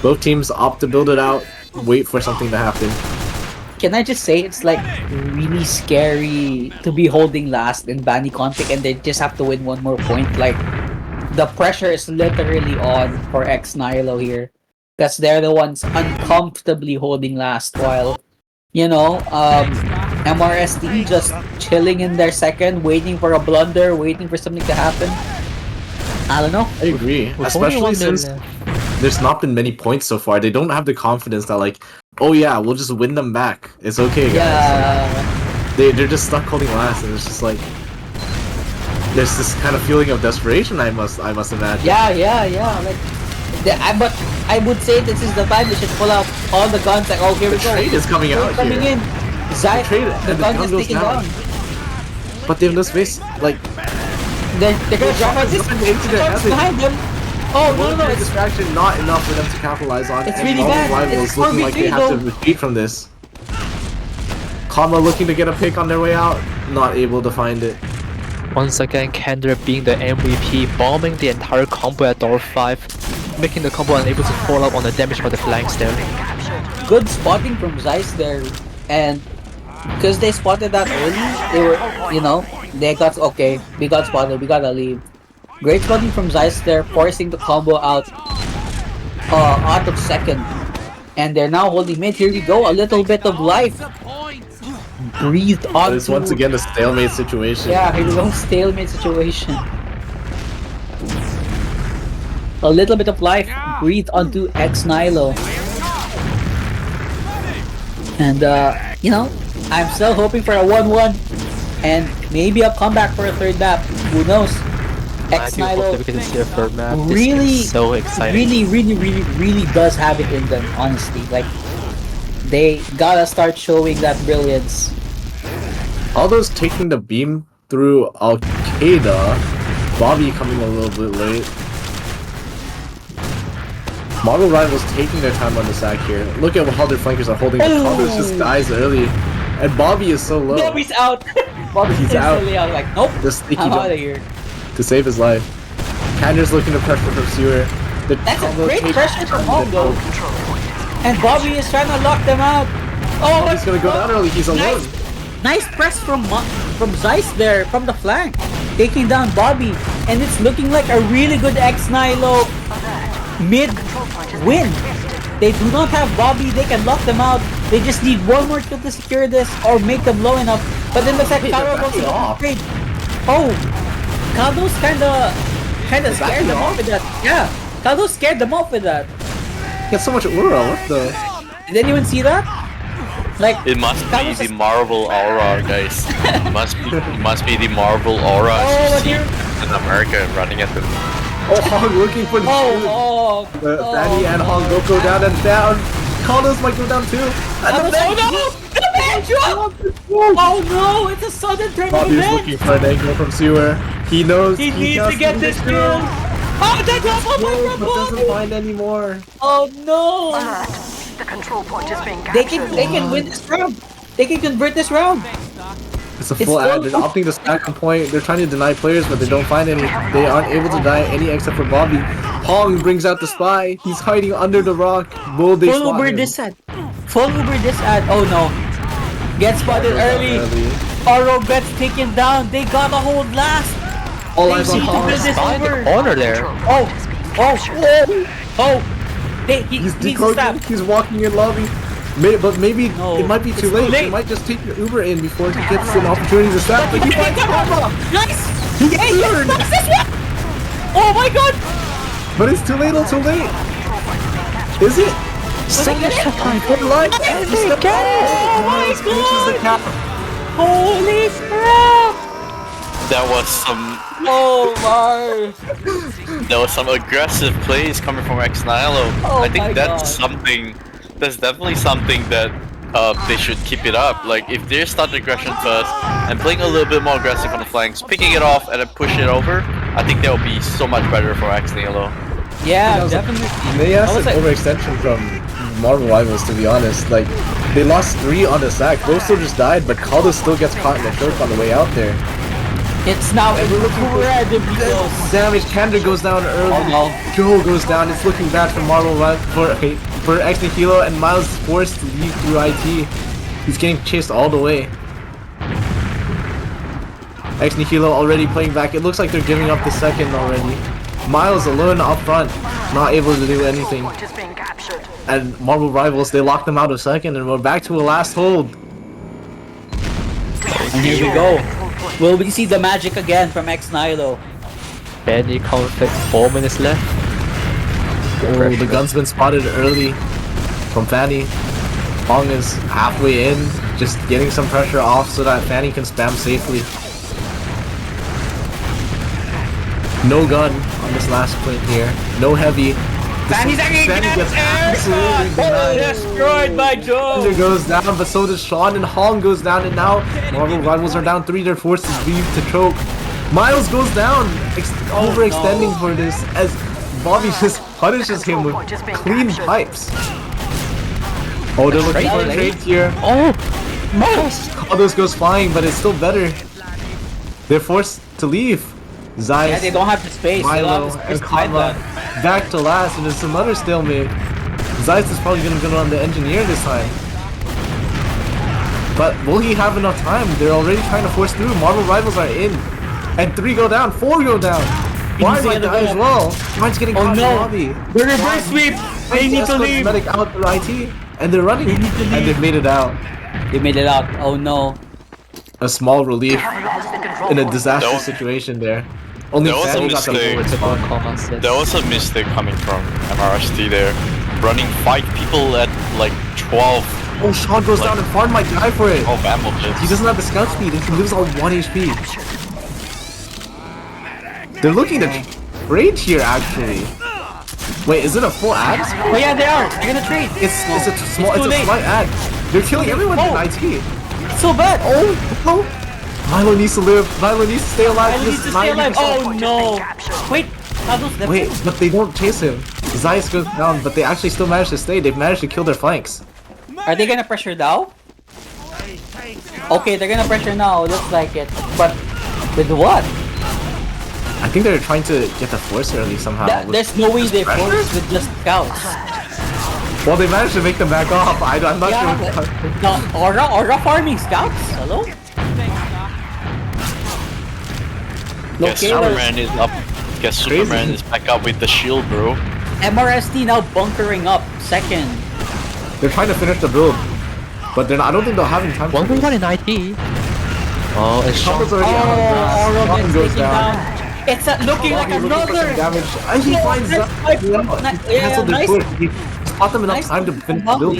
Both teams opt to build it out, wait for something to happen. Can I just say it's like really scary to be holding last in Banny config and they just have to win one more point. Like the pressure is literally on for Nihilo here. Because they're the ones uncomfortably holding last while, you know, MRST just chilling in their second, waiting for a blunder, waiting for something to happen. I don't know. I agree. With only Especially one since minute. there's not been many points so far. They don't have the confidence that like, oh yeah, we'll just win them back. It's okay, guys. Yeah. They're just stuck holding last, and it's just like there's this kind of feeling of desperation. I must imagine. Yeah. Like, but I would say this is the time they should pull out all the guns. Like, oh, here we The go. trade is coming They're out coming here. in. Zai, trade, the and the gun gun is goes taken down. down. But they have no space. Like They're gonna drop out this. Into the Guns heaven. behind them. Oh no, One it's distraction, not enough for them to capitalize on. It's and really Marvel bad. Rivals It's looking like they 4v3 have to though. retreat from this. Kama looking to get a pick on their way out, not able to find it. Once again, Candor being the MVP, bombing the entire combo at door 5, making the combo unable to follow up on the damage by the flanks there. good spotting from Zeiss there, and because they spotted that early, they were, you know, they got okay. We got spotted. We gotta leave. Great spotting from Zeiss there, forcing the combo out of second, and they're now holding mid. Here we go. A little bit of life breathed But onto. it's once again a stalemate situation. Yeah, here we go. Stalemate situation. A little bit of life breathed onto Nihilo. And you know, I'm still hoping for a 1-1 and maybe a comeback for a third map. Who knows? I do hope that we Nihilo get to see a third map. This really, is so exciting. really does have it in them, honestly. Like, they gotta start showing that brilliance. All those taking the beam through Al-Qaeda, Bobby coming a little bit late. Marvel Rivals taking their time on the sack here. Look at how their flankers are holding. The Congress just dies early. And Bobby is so low. Bobby's out! Bobby's He's out. instantly out. Like, nope, The sneaky I'm jump out of here. to save his life. Kander's looking to pressure from Sewer. The That's a combo great takes- pressure from Hong though. And Bobby is trying to lock them out. Oh, He's gonna go down early. He's alone. Nice press from Zeiss there from the flank, taking down Bobby, and it's looking like a really good Nihilo mid win. They do not have Bobby. They can lock them out. They just need one more kill to secure this or make them low enough. But then the fact Karo goes to trade. Oh, Kaldo's kinda scared them off with that. Yeah, Kaldo scared them off with that. He has so much aura. What the? Did anyone see that? Like It must be Kaldo's the Marvel aura, guys. It must be the Marvel aura Oh, you see dear. in America running at them. Oh, Hong looking for the shoot. Fanny and Hong both go down and down. Carlos might go down too. And the bench. The bench drop! Oh no, it's a sudden turn of Bobby's events! looking for an angle from Sewer. He knows He needs has to get do this kill. kill! Oh, the double No, from but doesn't Bobby! find any more. Oh no! The control point is being They captured. can win this round! They can convert this round! It's a It's full ad. so- They're opting to stack on point. They're trying to deny players, but they don't find any. They aren't able to deny any except for Bobby. Hong brings out the spy. He's hiding under the rock. Will they Full spot Uber him? this ad. Full Uber this ad. Oh no. Get spotted early. Oro gets taken down. They got a hold last. All They eyes on seem to Hong. win this Behind over. the corner there. Oh. He He's needs to stop. decoding. He's walking in lobby. But maybe No, it might be too it's late. too They late. might just take the Uber in before he gets an opportunity to stop. But he finds Karma. Nice. He Yeah, turned. yes, this one. Oh my god. But it's too late. Too late. Is it? So much time. One line. Oh my Reaches the god. cap. Holy crap. That was some Oh my. aggressive plays coming from Nihilo. Oh I think my that's God. something. That's definitely something that they should keep it up. Like if they start the aggression first and playing a little bit more aggressive on the flanks, picking it off and then push it over, I think that will be so much better for Nihilo. Yeah, definitely. They I asked was an like- overextension from Marvel Rivals, to be honest. Like, they lost 3 on the sack. Both soldiers died, but Caldo still gets caught in the choke on the way out there. It's now incredibly close. Damage. Kander goes down early. Oh no. Joe goes down. It's looking bad for Marvel for Nihilo, and Miles is forced to leave through IT. He's getting chased all the way. Nihilo already playing back. It looks like they're giving up the second already. Miles alone up front, not able to do anything. Point is being captured. And Marvel Rivals, they locked them out of second, and we're back to a last hold. And here we go. Will we see the magic again from Nihilo? Any conflict, 4 minutes left. Oh, the gun's been spotted early from Fanny. Hong is halfway in, just getting some pressure off so that Fanny can spam safely. No gun on this last sprint here. No heavy. Fanny's Fanny gets absolutely denied. Destroyed by Joe. Kander goes down, but so does Sean, and Hong goes down, and now Marvel Rivals are down 3. They're forced to leave to choke. Miles goes down, overextending for this, as Bobby just punishes him with clean pipes. Oh, they're looking for a trade here. Oh, nice. Caldos goes flying, but it's still better. They're forced to leave. Zeiss, Yeah, they don't have the space. They don't Milo, have the space and to fight Kama that. back to last, and it's another stalemate. Zeiss is probably gonna go on the engineer this time. But will he have enough time? They're already trying to force through. Marvel Rivals are in. And 3 go down, 4 go down. Why might die as well? Mine's getting caught in the lobby. The reverse sweep. They need to leave. Medic out through IT, and they're running. They need to And leave. they've made it out. They made it out. Oh no. A small relief Lost the control in a point. disastrous That was- situation there. Only that was a Fanny got the mistake. forward It's a spawn. good comments, yes. There was a mistake coming from MRST there, running 5 people at like 12 Oh, Sean goes down and Farn might die for it. ammo hits. He doesn't have the scout speed. He can lose all 1 HP. They're looking to trade here, actually. Wait, is it a full ad? Oh yeah, they are. They're gonna trade. It's a small. It's It's too a late. slight ad. They're killing everyone in IT. It's so bad. Oh, no. Milo needs to live. Milo needs to stay alive. I need to stay alive. Oh no. Wait. Kado's left. Wait, but they don't chase him. Zeiss goes down, but they actually still manage to stay. They've managed to kill their flanks. Are they gonna pressure now? Okay, they're gonna pressure now. Looks like it. But with what? I think they're trying to get the force early somehow. There's no way they force with just scouts. Well, they managed to make them back off. I'm not sure. The aura farming scouts? Hello? Guess Okay, Superman is up. Guess Superman is back up with the shield, bro. MRST now bunkering up. Second. They're trying to finish the build, but they're not, I don't think they'll have any time. 1v1 in IT. Oh, it's Shopper's Sean. already out. Aura Sean gets goes taken down. down. It's looking like He's looking for some another. damage. And he finds that. Cancel the nice. push. He spot them enough Nice. time to finish the build.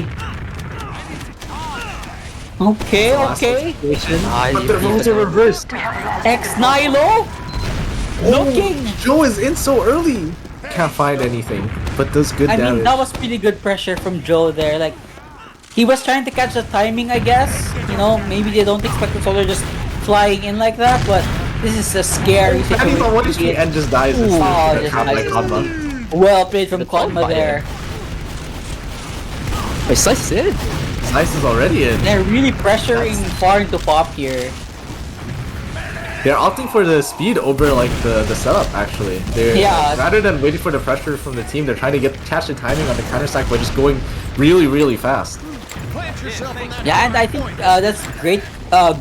Okay, okay. But the roles are reversed. X Nihilo looking. Joe is in so early. Can't find anything, but does good I damage. mean, that was pretty good pressure from Joe there. Like, he was trying to catch the timing, I guess. You know, maybe they don't expect the solar just flying in like that, but this is a scary And he's on one HP and just dies. Ooh, It's just by dies. Konma. Well played from Konma there. Wait, Slice is in. Slice is already in. They're really pressuring far into pop here. They're opting for the speed over like the setup actually. They're Yeah. rather than waiting for the pressure from the team, they're trying to catch the timing on the counter stack by just going really, really fast. Yeah, and I think that's great.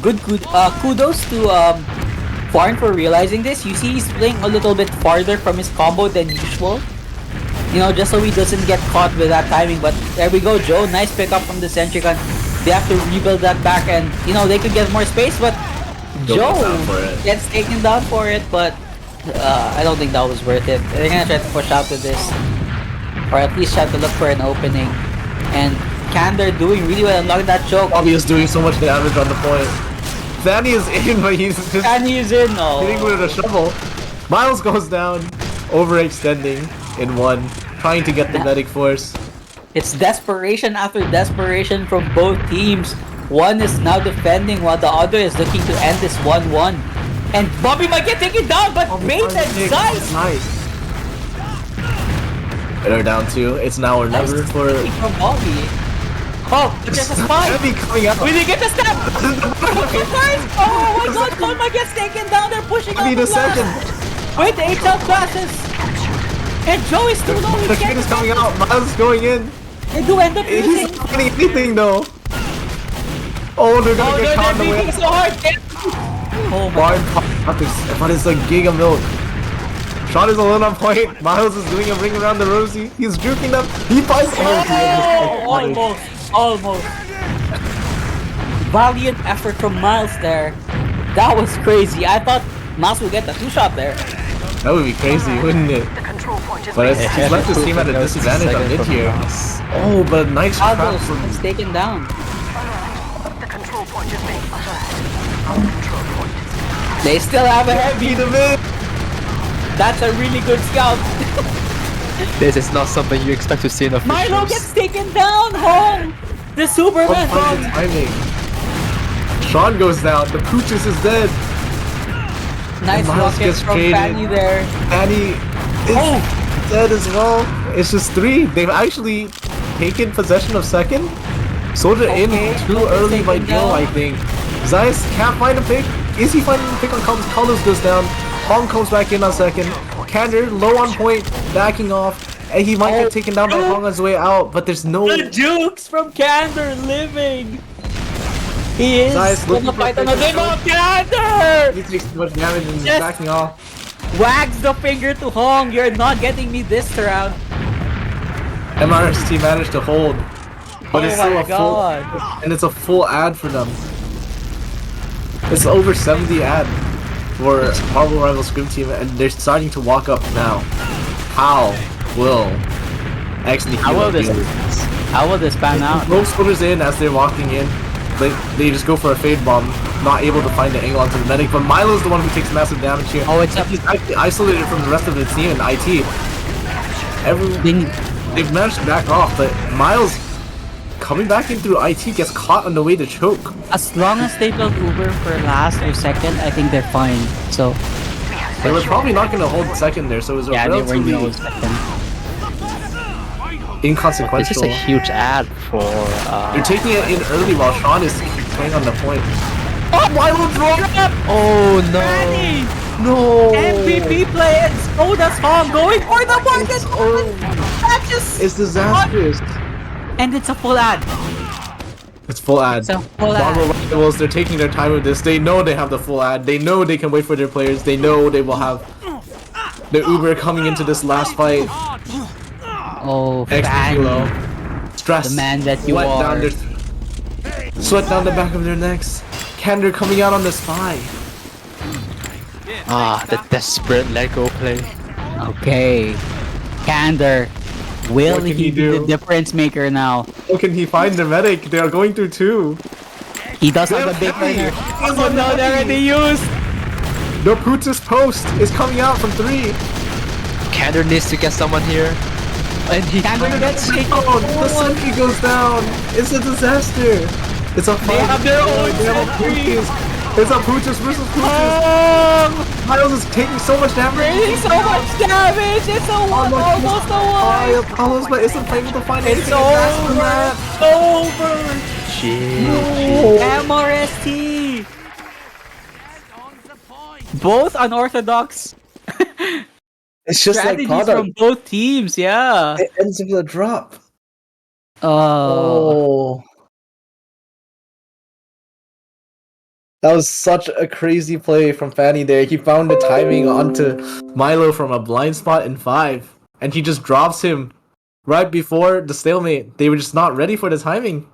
Good kudos to Farn for realizing this. You see, he's playing a little bit farther from his combo than usual. You know, just so he doesn't get caught with that timing. But there we go, Joe. Nice pickup from the Sentry Gun. They have to rebuild that back, and you know they could get more space, but Joe gets taken down for it. But I don't think that was worth it. They're gonna try to push out with this, or at least try to look for an opening. And Kander doing really well, unlocking that choke. Bobby is doing so much damage on the point. Danny is in, but he's just And he's in, no. hitting with a shovel. Miles goes down, overextending in one, trying to get the medic force. It's desperation after desperation from both teams. One is now defending while the other is looking to end this 1-1. And Bobby might get taken down, but bait and Zeiss! Nice. They're down two. It's now or Nice never for from Bobby. Oh, but there's a spike! Heavy coming out. Will they get the step? Okay, nice! Oh my god, Konma gets taken down, they're pushing I need out a the blast. second. Wait, the HL classes! And Joe is too low, he The can't kid is stop coming it. out. Miles is going in. They do end up He's losing. not getting anything though. Oh, they're gonna Oh, get they're caught in the beating way. so hard. Oh my Barn pop this, but it's like Giga Milk. Shot is alone on point. Miles is doing a ring around the Rosie. He's juking them. He finds Oh, almost. Valiant effort from Miles there. That was crazy. I thought Miles would get the 2-shot there. That would be crazy, wouldn't it? The control point is But being he's left his team at a disadvantage on mid here. Oh, but a nice trap from Almost taken down. the control point is being attacked. They still have a heavy. the mid. That's a really good scout. This is not something you expect to see in officials. Milo gets taken down home. The Superman What run. timing? Sean goes down. The Poochis is dead. Nice Miles rocket gets from traded. Fanny there. Danny is dead as well. It's just 3. They've actually taken possession of second. Soldier in too early by taken Joe, down. I think. Zeiss can't find a pick. Is he finding a pick on Colors? Colors goes down. Hong comes back in on second. Kander low on point, backing off. And he might get taken down by Hong on his way out, but there's no... The Dukes from Kander living. He is Zeiss gonna looking for fight a another. pick. No, Kander! He takes too much damage and he's Yes. backing off. Wags the finger to Hong. You're not getting me this round. MRST managed to hold. But it's Oh still my a god. full... And it's a full ad for them. It's over 70 ad for Marvel Rival Scrim Team, and they're starting to walk up now. How will Nihilo do this? How will this pan out? Both soldiers in as they're walking in. They just go for a fade bomb, not able to find the angle onto the medic, but Milo's the one who takes massive damage here. Oh, it's He's actually isolated from the rest of the team in IT. They've managed to back off, but Miles coming back in through IT gets caught on the way to choke. As long as they build Uber for last or second, I think they're fine. So They were probably not going to hold second there, so it was a yeah, they were relatively no second. inconsequential. This is a huge ad for. They're taking it in early while Sean is playing on the point. Oh, Milo dropped! Oh no! No! MVP MVP play, and so does Hong going for the market. That just It's disastrous. and it's a full ad. It's full ad. It's a full Marvel ad. Rivals, they're taking their time with this. They know they have the full ad. They know they can wait for their players. They know they will have the Uber coming into this last fight. Oh, Extra Fanny, kilo. Stress. the man that you Sweat are. down sweat down the back of their necks. Candor coming out on the spy. The desperate let go play. Okay, Candor. Will What can he he be do? the difference maker now? How can he find the medic? They are going through two. He does have the big Heavy. runner. He's Oh on no, they're heavy. already used. The Putus post is coming out from 3. Candor needs to get someone here. And he Candor gets taken. Oh, the sentry goes down. It's a disaster. It's a fight. have their own They have a sentry. Putus. It's a Putus versus Putus. Miles is taking so much damage. Taking so much damage. It's a one, almost a one. Miles, but isn't playing with the fight. It's over. MRST. Both unorthodox It's just like strategies product. from both teams. Yeah. It ends with a drop. Oh. That was such a crazy play from Fanny there. He found the timing onto Milo from a blind spot in 5. And he just drops him right before the stalemate. They were just not ready for the timing.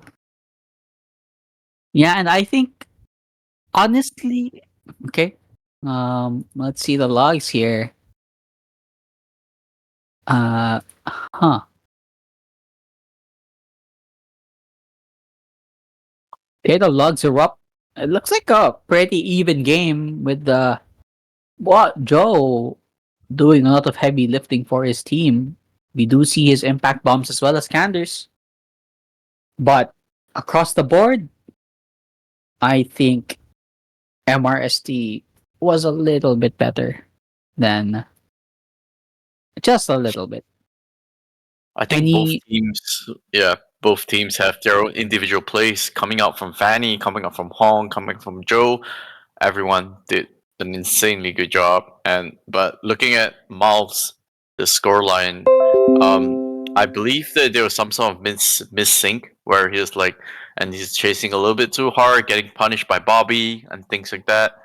Yeah, and I think honestly, okay. Let's see the logs here. Huh. Okay, the logs are up. It looks like a pretty even game with Joe doing a lot of heavy lifting for his team. We do see his impact bombs as well as Candors. But across the board, I think MRST was a little bit better than just a little bit. I think both teams have their own individual plays coming out from Fanny, coming out from Hong, coming from Joe. Everyone did an insanely good job. But looking at Mal's the scoreline, I believe that there was some sort of miss sync where he was like, and he's chasing a little bit too hard, getting punished by Bobby and things like that.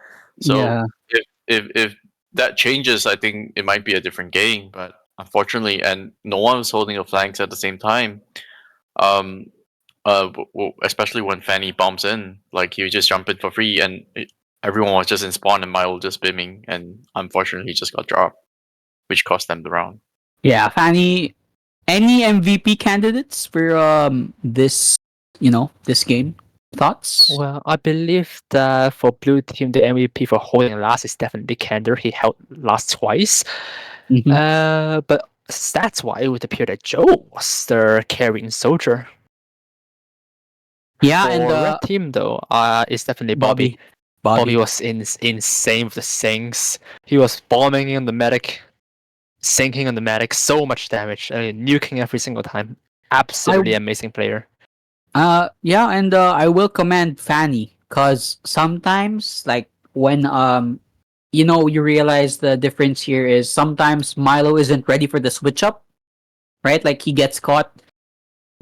So Yeah. if that changes, I think it might be a different game. But unfortunately, and no one was holding the flanks at the same time. Especially when Fanny bombs in, like he would just jump in for free, and everyone was just in spawn, and Milo just bimming, and unfortunately, he just got dropped, which cost them the round. Yeah, Fanny. Any MVP candidates for this game? Thoughts? Well, I believe that for blue team, the MVP for holding last is definitely Candor. He held last twice. But stats wise, it would appear that Joe was the carrying soldier. Yeah, For and red team though, it's definitely Bobby. Bobby was insane with the sinks. He was bombing on the medic, sinking on the medic, so much damage, nuking every single time. Absolutely amazing player. Yeah, and I will commend Fanny because sometimes, like when you realize the difference here is sometimes Milo isn't ready for the switch up, right? Like he gets caught,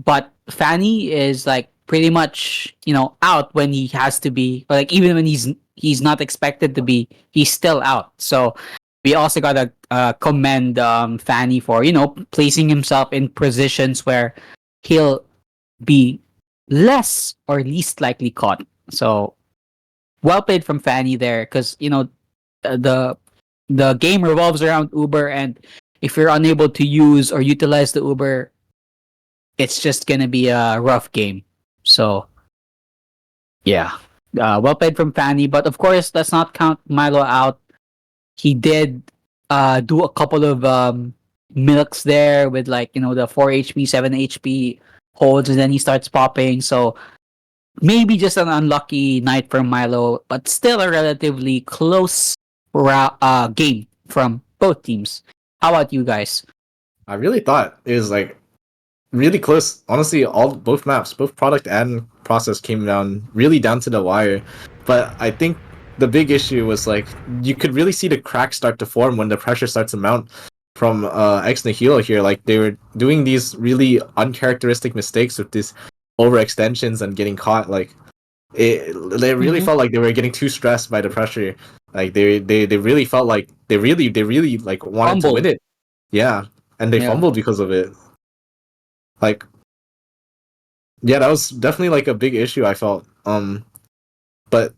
but Fanny is like pretty much out when he has to be, or like even when he's not expected to be, he's still out. So we also gotta commend Fanny for placing himself in positions where he'll be less or least likely caught. So well played from Fanny there, because the game revolves around Uber, and if you're unable to use or utilize the Uber, it's just gonna be a rough game. So yeah, well played from Fanny, but of course let's not count Milo out. He did do a couple of milks there with the 4 HP 7 HP holds, and then he starts popping. So maybe just an unlucky night for Milo, but still a relatively close game from both teams. How about you guys? I really thought it was like really close. Honestly, both maps, both product and process came down really down to the wire. But I think the big issue was like you could really see the cracks start to form when the pressure starts to mount from Ex Nihilo here. Like they were doing these really uncharacteristic mistakes with these overextensions and getting caught. Like they really felt like they were getting too stressed by the pressure. Like they really felt like they really like wanted to win it. Yeah, and they fumbled because of it. Like, yeah, that was definitely like a big issue. I felt. But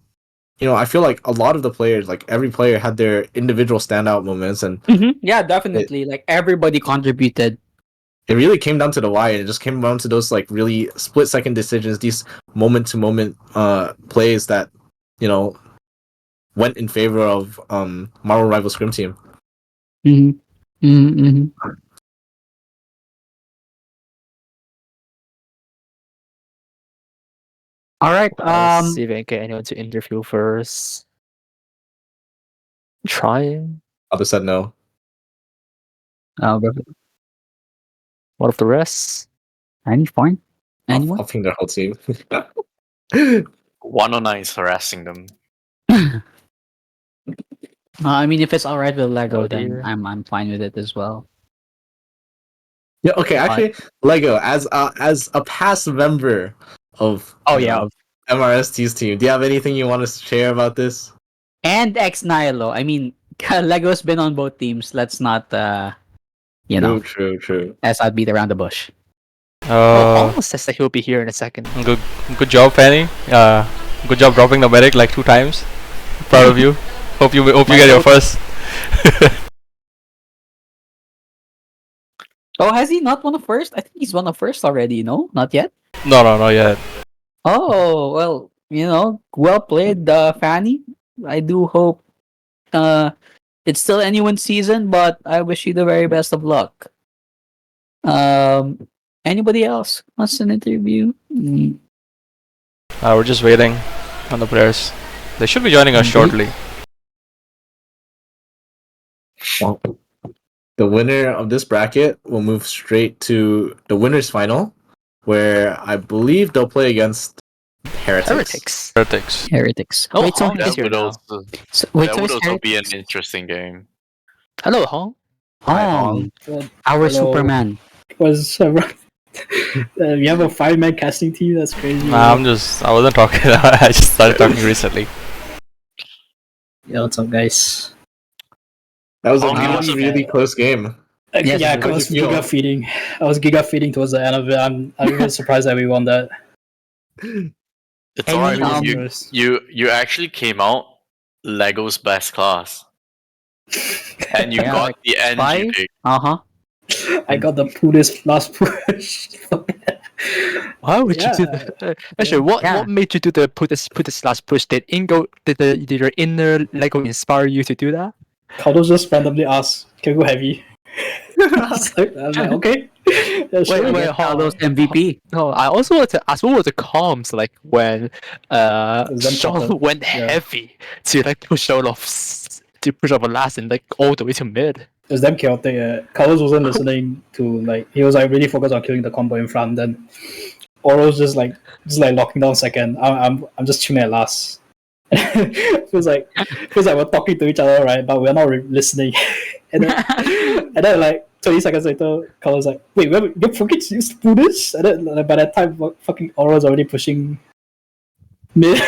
you know, I feel like a lot of the players, like every player, had their individual standout moments, and Yeah, definitely. Like everybody contributed. it really came down to the wire. It just came down to those like really split-second decisions, these moment-to-moment plays that you know went in favor of Marvel Rival Scrim Team. All right. Let's see if I can get anyone to interview first. Try. Others said no. What of the rest? Any point? Anyone? I'll ping their whole team. 109 is harassing them. I mean, if it's all right with Lego, Oh, then dear. I'm fine with it as well. Yeah. Okay. Actually, Lego as a past member of MRST's team. Do you have anything you want to share about this? And Ex Nihilo. I mean, Lego's been on both teams. Let's not, you know, True. as I'd beat around the bush. Almost says that he'll be here in a second. Good job, Fanny. Good job dropping the medic like 2 times. Proud of you. Hope you get your first. Oh, has he not won a first? I think he's won a first already, no? Not yet? No, not yet. Oh, well, you know, well played, Fanny. I do hope it's still anyone's season, but I wish you the very best of luck. Anybody else wants an interview? We're just waiting on the players. They should be joining us shortly. Well, the winner of this bracket will move straight to the winners final, where I believe they'll play against Heretics. Heretics. Oh, Wait, so Hong is That here would now. also, So, wait, that so would is also be an Heretics- interesting game. Hello, Hong. Oh, Well, our hello. Superman. was you have a 5-man casting team. That's crazy. I wasn't talking. I just started talking recently. Yeah, what's up, guys? That was a Oh, really close game. Yes, Yeah, how'd I was you feel? giga feeding. I was giga feeding towards the end of it. I'm really surprised that we won that. It's Any, alright. You actually came out Lego's best class, and you Yeah, got like the NG 5? pick. I got the Buddhist last push. Why would you do Yeah. that? Actually, what made you do the put this last push? Did your inner Lego inspire you to do that? Carlos just randomly asked, "Can we go heavy?" I was like, okay. Yeah, sure. wait, Get Carlos MVP. No, I also want to ask what were the comms like when was them Sean proper. went Yeah. heavy to like push off a last and like all the way to mid. It was damn chaotic. Carlos wasn't listening to like he was like really focused on killing the combo in front. Then Oro's just like locking down second. I'm just chilling at last. feels like we're talking to each other, right? But we're not listening. and then like 20 seconds later, Carlos like, wait, you fucking used to do this? And then like, by that time, fucking Oro's already pushing mid.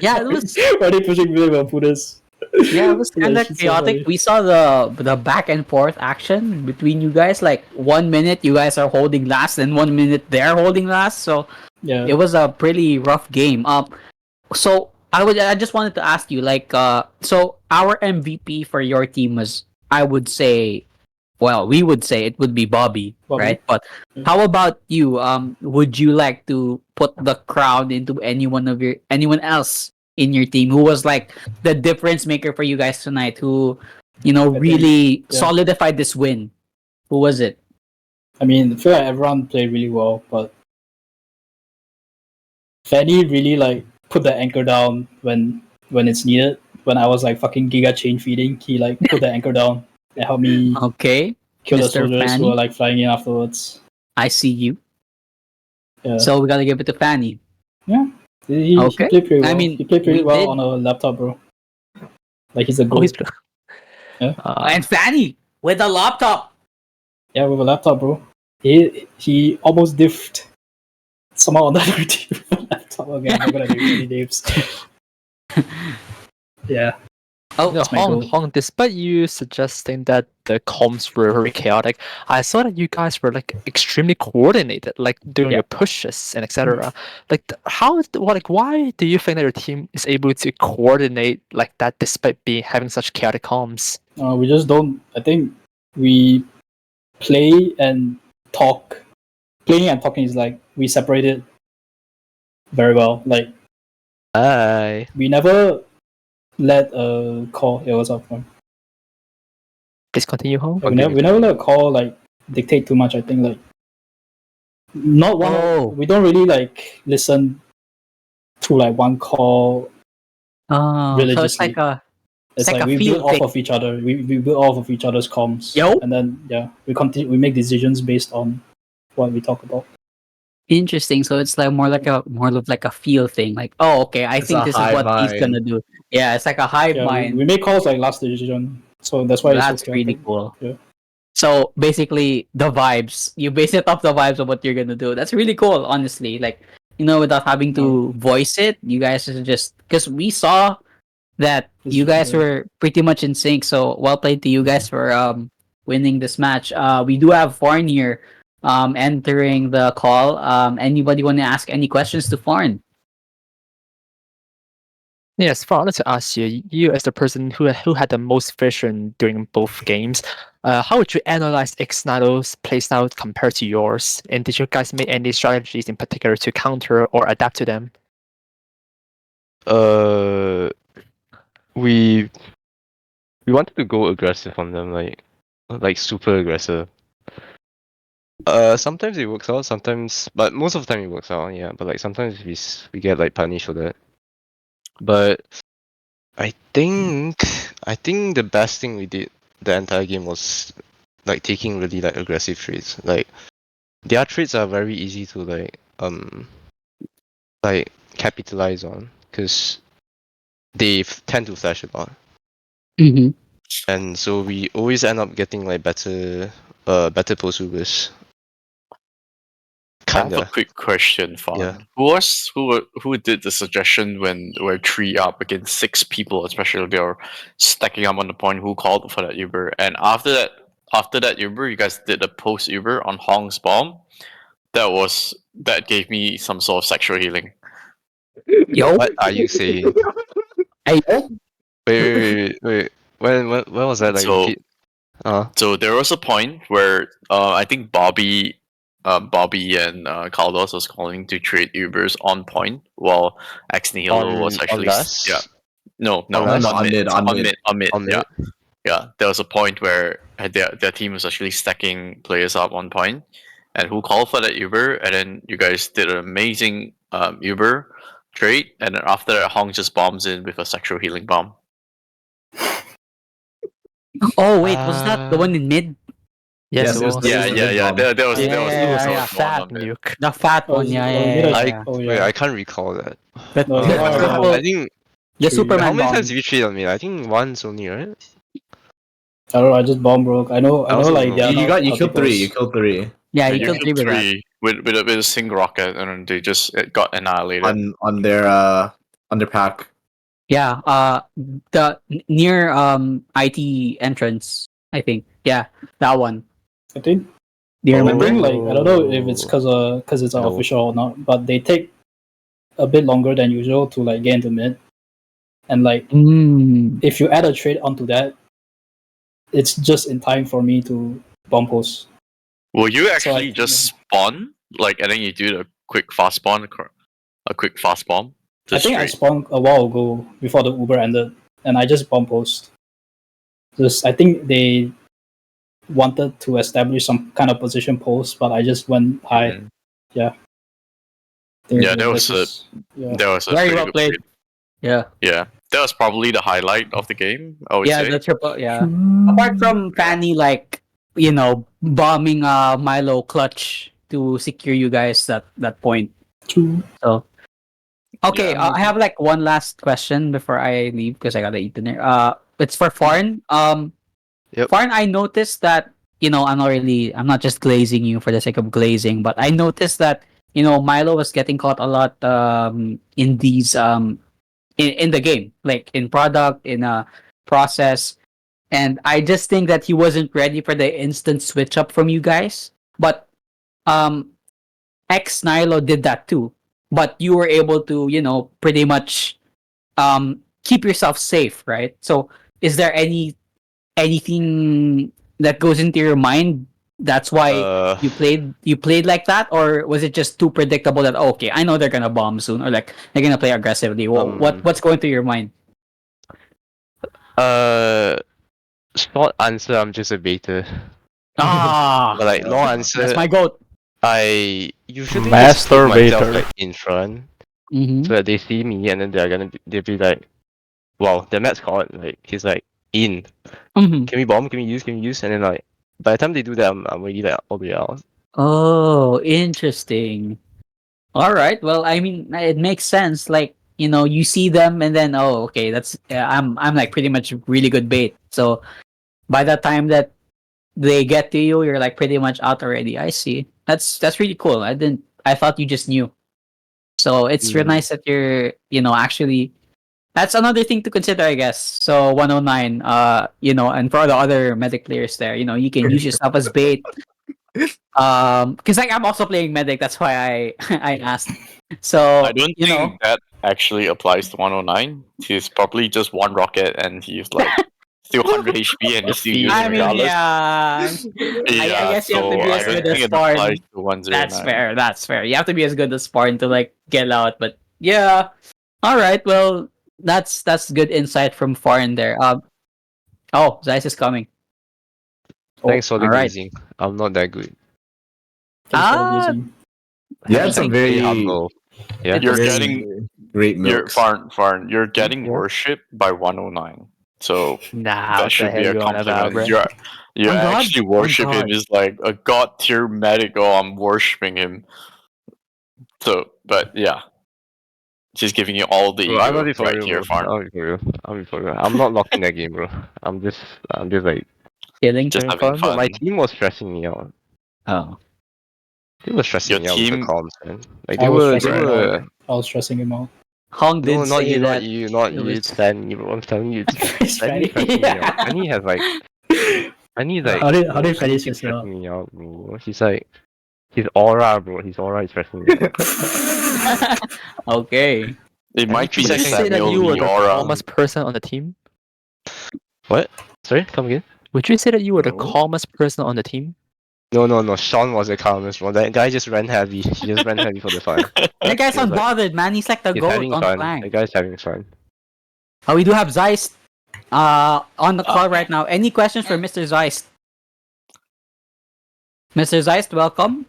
Yeah, it was already pushing mid with Buddhist. Yeah, it was kind of Shit's so chaotic. funny. We saw the back and forth action between you guys. Like 1 minute you guys are holding last, and 1 minute they're holding last. So Yeah. it was a pretty rough game. So I just wanted to ask you, like, so our MVP for your team was, I would say, well, we would say it would be Bobby, Bobby. right? But how about you? Would you like to put the crown into anyone else in your team who was like the difference maker for you guys tonight, who, you know, really solidified this win? Who was it? I mean, I feel like everyone played really well, but Fanny really like put the anchor down when it's needed. When I was like fucking giga chain feeding, he like put the anchor down and helped me Okay, kill the Mr. soldiers Fanny. who were like flying in afterwards. I see you. Yeah. So we gotta give it to Fanny. Yeah. He Okay. played pretty well. I mean, he played pretty we well did- on a laptop, bro. Like he's a Oh, he's good. blue. And Fanny with a laptop. Yeah, with a laptop, bro. He almost diffed someone on the other team with a laptop. Okay, I'm not gonna name any names. Yeah. Oh, That's my goal. Hong, despite you suggesting that the comms were very chaotic, I saw that you guys were like extremely coordinated, like doing your pushes and etc. Like, why do you think that your team is able to coordinate like that despite having such chaotic comms? We just don't. I think we play and talk. Playing and talking is like we separate it very well. Like we never let a call. Yeah, what's up, man? Please continue, Hong. We never let a call like dictate too much. I think like not one. We don't really like listen to like one call Oh, religiously. so it's like a It's like like a we build field off thing. of each other. We build off of each other's comms. And then we continue. We make decisions based on what we talk about. Interesting. So it's like more of like a feel thing. Like, oh, okay, I It's think a this is hive what he's mind. gonna do. Yeah, it's like a hive Yeah, mind. we make calls like last decision. So that's why That's it's so really chaotic. cool. Yeah. So basically, the vibes. You base it off the vibes of what you're gonna do. That's really cool, honestly. Like, without having to voice it, you guys are just because we saw that you guys were pretty much in sync. So well played to you guys for winning this match. We do have Farn here entering the call. Anybody want to ask any questions to Farn? Yes, I wanted to ask you, you as the person who had the most vision during both games, how would you analyze Xnido's playstyle compared to yours? And did you guys make any strategies in particular to counter or adapt to them? We wanted to go aggressive on them, like super aggressive. Sometimes it works out, but most of the time it works out. Yeah, but like sometimes we get like punished for that. But I think the best thing we did the entire game was like taking really like aggressive trades. Like their trades are very easy to like capitalize on because they tend to flash a lot. Mm-hmm. And so we always end up getting like better pursuers. I have a Kinda. quick question, Fawn. Yeah. Who did the suggestion when we're 3 up against 6 people, especially if they're stacking up on the point? Who called for that Uber? And after that Uber, you guys did a post Uber on Hong's bomb. That gave me some sort of sexual healing. Yo, What are you saying? Hey. Wait. When was that? Like So- repeat? So there was a point where I think Bobby and Carlos was calling to trade Ubers on point, while Nihilo was On actually last? yeah. No, On last? on mid. On Yeah, mid? yeah. There was a point where their team was actually stacking players up on point, and who called for that Uber, and then you guys did an amazing Uber trade, and then after that, Hong just bombs in with a sexual healing bomb. Oh wait, was that the one in mid? Yes, Yes, it it was was. the- Yeah. There was Yeah, Fat one on mid. nuke. The fat Oh, one, yeah, oh, yeah, you yeah, like- yeah. Oh Wait, yeah. I can't recall that. The, No, the no, triple, I think the How Superman how many bomb. times did you trade on me? I think once only, right? I don't know. I just bomb broke. I know. I also Like know. they are You not killed three. You multiples. killed three Yeah, Yeah, you killed 3 with that. 3 with a single rocket, and then they just got annihilated. on their pack. Yeah, the near IT entrance, I think. Yeah, that one. I think. Do you I remember? think like I don't know if it's because it's No. official or not, but they take a bit longer than usual to like get into mid, and like if you add a trade onto that, it's just in time for me to bomb post. Will you So I actually think, just spawn and then you do the quick fast spawn, a quick fast bomb? I think I spawned a while ago before the Uber ended, and I just bomb post. I think they wanted to establish some kind of position post, but I just went high. Mhm. Yeah. Yeah, that was yeah. that was a Very pretty well good played. trade. Yeah. Yeah, that was probably the highlight of the game. I would Yeah, say. the triple. Yeah. Apart from Fanny, like bombing Milo clutch to secure you guys that point. True. So Okay, Yeah, I have like one last question before I leave because I gotta eat dinner. It's for foreign. Yep. Foreign. I noticed that I'm not just glazing you for the sake of glazing, but I noticed that Milo was getting caught a lot in these in the game, like in product, in process, and I just think that he wasn't ready for the instant switch up from you guys. But um, X Nilo did that too, but you were able to pretty much keep yourself safe, right? So is there anything that goes into your mind that's why you played like that, or was it just too predictable that okay, I know they're gonna bomb soon, or like they're gonna play aggressively? What's going through your mind? Short answer, I'm just a beta. Ah, But like long that's answer, my goat. I usually just put myself like in front, so that they see me, and then they'll be like, wow, the match called, like he's like in. Can we bomb? Can we use? Can we use? And then like by the time they do that, I'm already like all the way out. Oh, interesting. All right. Well, I mean, it makes sense. Like, you see them and then, oh, okay, that's I'm like pretty much really good bait. So by the time that they get to you, you're like pretty much out already. I see. That's really cool. I thought you just knew. So it's real nice that you're, actually that's another thing to consider, I guess. So 109, and for the other medic players there, you can use yourself as bait. Because like I'm also playing medic, that's why I I asked. So I don't think that actually applies to 109. He's probably just one rocket and he's like still 100 HP and he's still using I mean, regardless. yeah. I guess you have to be as good as Sparn. To 109. That's fair. That's fair. You have to be as good as Sparn to like get out. But yeah, all right. Well, that's good insight from Foreign there. Oh, Zeiss is coming. Thanks for the all right. glazing. I'm not that good. Yeah, it's a Like, very humble. Yeah. You're very getting great you're milks. Farn. You're getting worshipped by 109. So Nah, that should be a compliment. You're On God? actually On worship him God. is like a god tier medic. Oh, I'm worshiping him. So, but yeah, just giving you all the Bro, I'm not ego for right real, here, bro. Farn. I'm for real. I'm for real. I'm not locked in that game, bro. I'm just like Killing. Just having having fun. But my fun. team was stressing me out. Oh. They were stressing Your me out with the team- comms, man. Like I they was were stressing him out. I was stressing him out. Hong did No, not say you, that. not you, not it you. was- It's Fanny, bro. I'm telling you, it's Fanny Fanny. stressing me out. Fanny has like, Fanny's like, How did bro, Fanny keeps stress you out? stressing me out, bro. He's like, his aura, bro. His aura is stressing me out. Okay. It might be Would the you say that Samuel you were the Liora. calmest person on the team? What? Sorry, come again? Would you say that you were the No. calmest person on the team? No. Sean was the calmest one. That guy just ran heavy. He just ran heavy for the fun. That guy's He was like, unbothered, man. He's like the he's goat having on the fun. flank. The guy's having fun. Oh, we do have Zeist on the call right now. Any questions for Mr. Zeist? Mr. Zeist, welcome.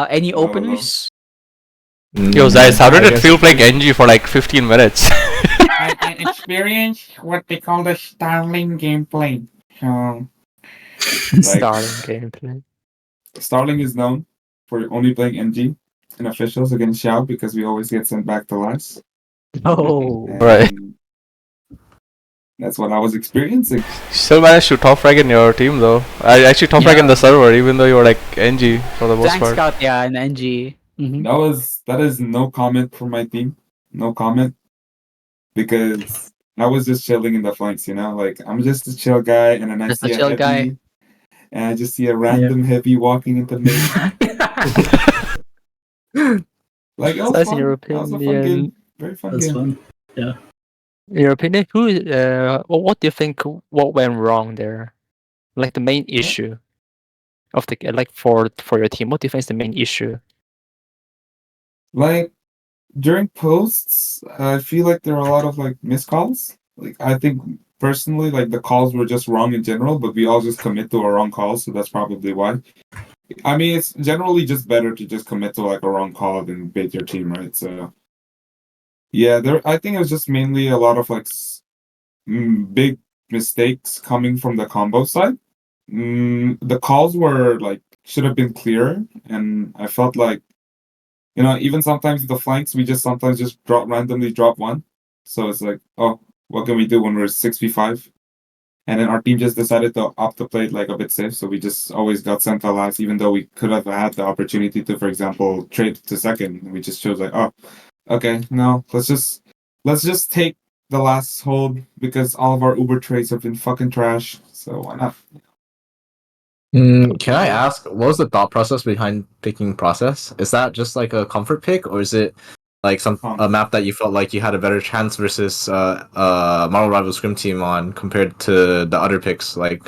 Any openers? Yo, guys, how did it feel playing NG for like 15 minutes? I experienced what they call the Starling gameplay. Starling gameplay. Starling is known for only playing NG in officials against Xiao because we always get sent back to last. Oh, right. That's what I was experiencing. Still managed to top frag in your team though. I actually top frag in the server even though you were like NG for the most Tank part. Scout, yeah, and NG. That is no comment from my team. No comment. Because I was just chilling in the flanks, like I'm just a chill guy, and then I Just a see a chill heavy, guy. and I just see a random heavy walking into mid. Like it was That's fun. in your That was a fun game. opinion. Very fun That's game. fun. Yeah. In your opinion, what do you think? What went wrong there? Like the main issue of the like for your team. What do you think is the main issue? Like during posts, I feel like there were a lot of like missed calls. Like I think personally, like the calls were just wrong in general, but we all just commit to a wrong call, so that's probably why. I mean, it's generally just better to just commit to like a wrong call than bait your team, right? So yeah, I think it was just mainly a lot of like big mistakes coming from the combo side. The calls were like should have been clearer, and I felt like You know, even sometimes the flanks, we just sometimes just randomly drop one. So it's like, oh, what can we do when we're 6v5? And then our team just decided to opt to play it like a bit safe, so we just always got centralized, even though we could have had the opportunity to, for example, trade to second. We just chose like, oh, okay, no, let's just take the last hold because all of our Uber trades have been fucking trash. So why not? Can I ask, what was the thought process behind picking Process? Is that just like a comfort pick, or is it like a map that you felt like you had a better chance versus Marvel Rivals Scrim team on compared to the other picks, like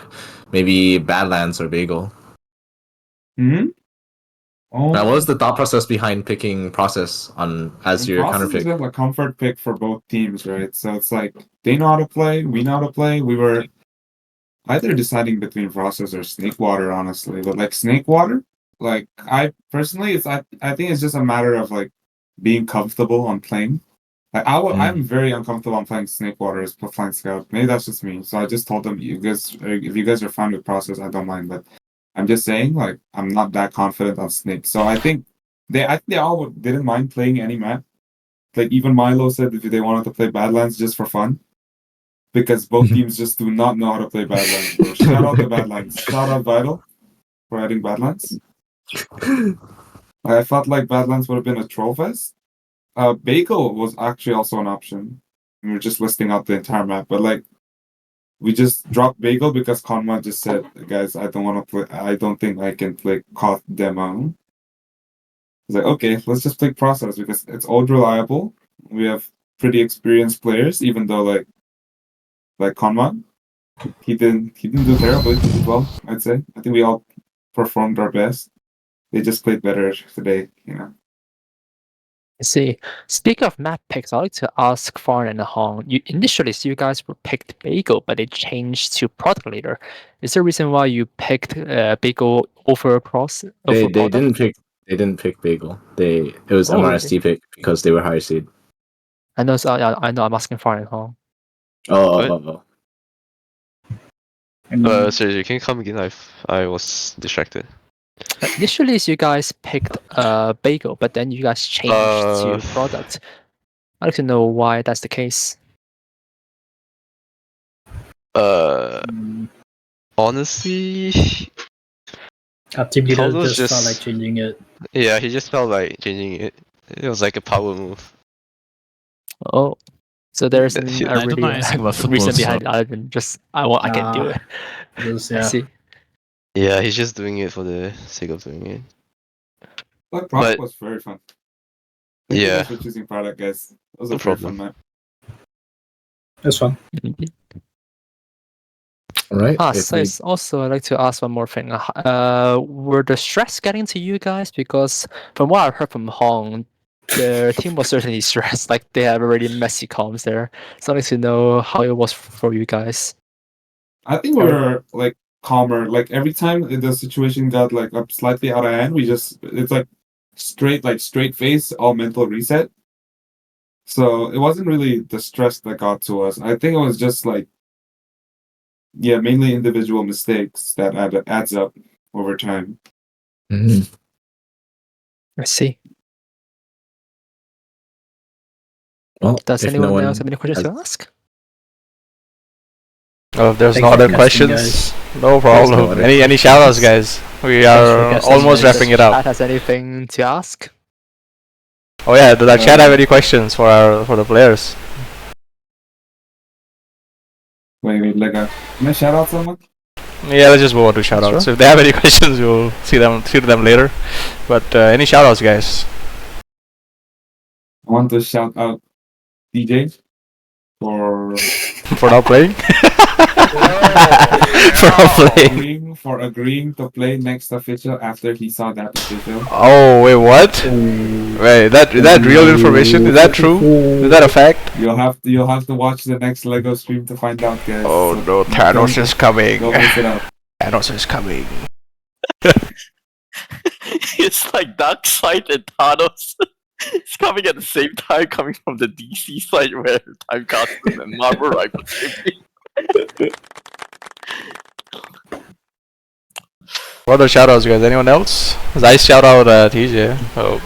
maybe Badlands or Bagel? Hmm. Oh, Now, what was the thought process behind picking Process on as your counter Process is pick? just a comfort pick for both teams, right? So it's like they know how to play, we know how to play. We were either deciding between Process or Snake Water, honestly. But like Snake Water, like I personally, I think it's just a matter of like being comfortable on playing. Like I'm very uncomfortable on playing Snake Water as flying scout. Maybe that's just me. So I just told them, you guys, if you guys are fine with Process, I don't mind. But I'm just saying, like I'm not that confident on Snake. So I think they all didn't mind playing any map. Like even Milo said if they wanted to play Badlands just for fun, because both teams just do not know how to play Badlands. Bro. Shout out to Badlands. Shout out Vital for adding Badlands. I felt like Badlands would have been a troll fest. Bagel was actually also an option. We were just listing out the entire map, but like we just dropped Bagel because Conma just said, "Guys, I don't want to play. I don't think I can play Koth demo." It's like, okay, let's just play Process because it's old reliable. We have pretty experienced players, even though like Conma, he didn't do terribly. He did well, I'd say. I think we all performed our best. They just played better today, you know. I see. Speaking of map picks, I'd like to ask Farn and Hong. Initially, you guys were picked Bagel, but they changed to Product Leader. Is there a reason why you picked Bagel over They didn't pick Bagel. It was MRST pick because they were higher seed. I know. So, I know. I'm asking Farn and Hong. Oh. Sorry, can you come again? I was distracted. Initially, you guys picked Bagel, but then you guys changed to Product. I'd like to know why that's the case. Honestly, our team leader Carlos just felt like changing it. Yeah, he just felt like changing it. It was like a power move. Oh, so there's a don't really know anything about football, reason behind so- it other than just I can do it. I see. Yeah, he's just doing it for the sake of doing it. But product was very fun. Thank you Yeah. guys for choosing product, guys. That was a No very problem. fun map. That's fun. Right. Also, I'd like to ask one more thing. Were the stress getting to you guys? Because from what I've heard from Hong, their team was certainly stressed. Like they have already messy comms there. So I'd like to know how it was for you guys. I think we were like calmer. Like every time the situation got like up slightly out of hand, it's like straight face, all mental reset. So it wasn't really the stress that got to us. I think it was just like, yeah, mainly individual mistakes that adds up over time. I see. Well, does if anyone no one else have any questions has- to ask? Oh, if there's Thanks no for other casting, questions, guys. no problem. other Any shoutouts, guys? We are casting, almost guys. wrapping it up. Chat has anything to ask? Oh yeah, does our chat have any questions for the players? Wait, like can I shout out someone? Yeah, let's just move on to shoutouts. Sure. If they have any questions, we'll see them later. But any shoutouts, guys? I want to shout out DJ for For not playing? For not playing. for agreeing to play next official after he saw that official. Oh wait, what? Wait, is that real information? Is that true? Is that a fact? You'll have to watch the next Lego stream to find out, guys. Oh So no, Thanos is coming. Don't miss it out. Thanos is coming. It's like Dark Side and Thanos. It's coming at the same time, coming from the DC side where Timecast and Marvel Rivals. What other shoutouts, guys? Anyone else? Nice shout out, TJ. Oh,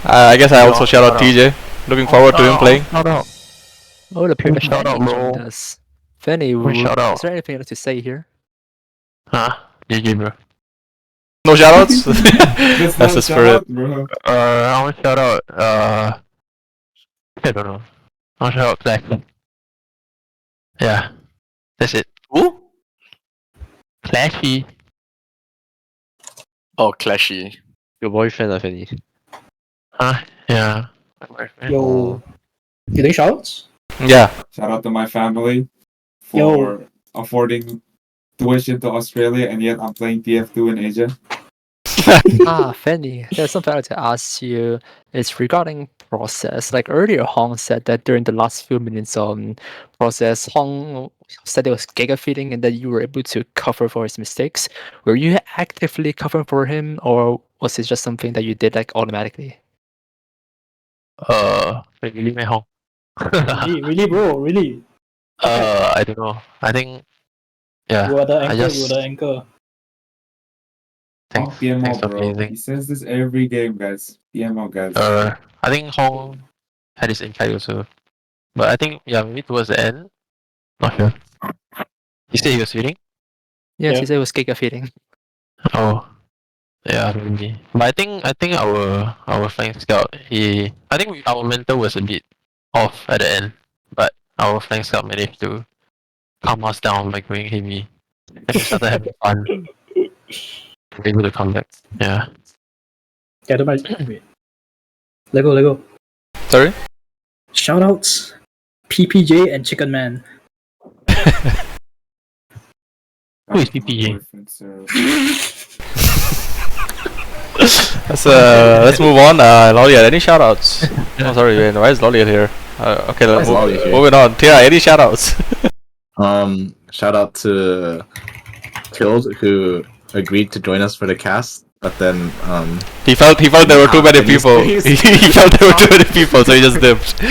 I guess I also shout out TJ. Looking forward to him playing. Oh, the period Shout out, bro. joined us. Fanny, Shout out. is there anything else to say here? Huh? GG, bro. No shoutouts? That's That's not the a shout spirit. out, bro. I want to shout out, I don't know. I want to shout out Clash. Yeah. That's it. Who? Clashy. Oh, Clashy. Your boyfriend, Fanny. Huh? Yeah. My boyfriend. Yo, you think shoutouts? Yeah. Shout out to my family for Yo. affording tuition to Australia, and yet I'm playing TF2 in Asia. Fanny, there's something I want to ask you. It's regarding process. Like earlier, Hong said that during the last few minutes on process, Hong said it was giga feeding and that you were able to cover for his mistakes. Were you actively covering for him, or was it just something that you did like automatically? Really, my home. Really, bro, really. I don't know. I think, yeah. You are the I anchor. just You are the anchor. thanks. PMO, Thanks for bro. amazing. He says this every game, guys. PMO, guys. I think Hong had his insight also, but I think maybe towards the end. Not sure. You said he was feeding? Yes, Yeah. he said it was giga feeding. Oh, yeah, maybe. But I think our flank scout, our mentor was a bit off at the end, but our flank scout managed to calm us down by going heavy, and we started having fun. We were able to come back. Yeah. Yeah, don't mind. Wait. Lego. Sorry? Shoutouts. PPJ and Chicken Man. Who is PPJ? Let's move on. Lolliat, any shoutouts? Oh, sorry, man. Why is Lolliat here? Okay, let's moving on. Tira, any shoutouts? Shout out to Killed who agreed to join us for the cast, but then he felt there were too many people. He felt there were too many people, so he just dipped.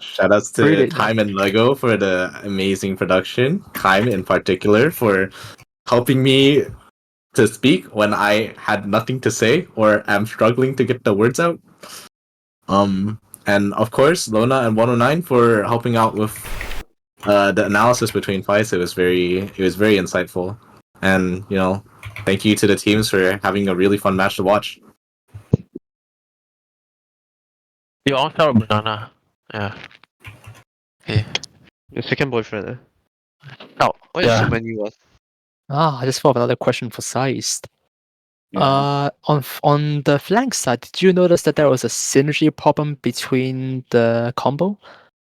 Shout outs to Time and Lego for the amazing production. Time in particular for helping me to speak when I had nothing to say or am struggling to get the words out. And of course Lona and 109 for helping out with the analysis between fights. It was very insightful. And thank you to the teams for having a really fun match to watch. You all shout out Banana. Yeah. Okay. Your second boyfriend, Oh, Why is so many was? I just thought of another question for Seist. On the flank side, did you notice that there was a synergy problem between the combo?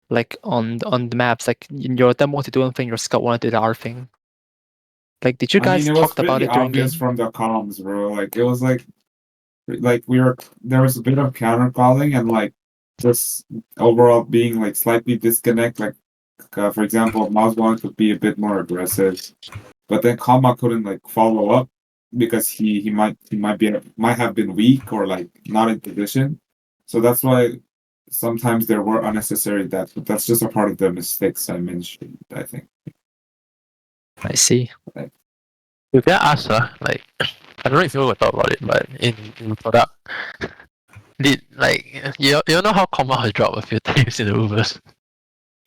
Like on the maps, like in your demo to do one thing, your scout wanted to do the other thing. Like, did you guys talk about it during game? Obvious from the comms, bro. Like it was like there was a bit of counter calling and like just overall being like slightly disconnect. Like for example, Mouse wanted to be a bit more aggressive, but then Kama couldn't like follow up because he might have been weak or like not in position. So that's why sometimes there were unnecessary deaths, but that's just a part of the mistakes I mentioned, I think. I see. You can ask like I don't know if you will talk about it, but in product, did like you know how Kama has dropped a few times in the Ubers?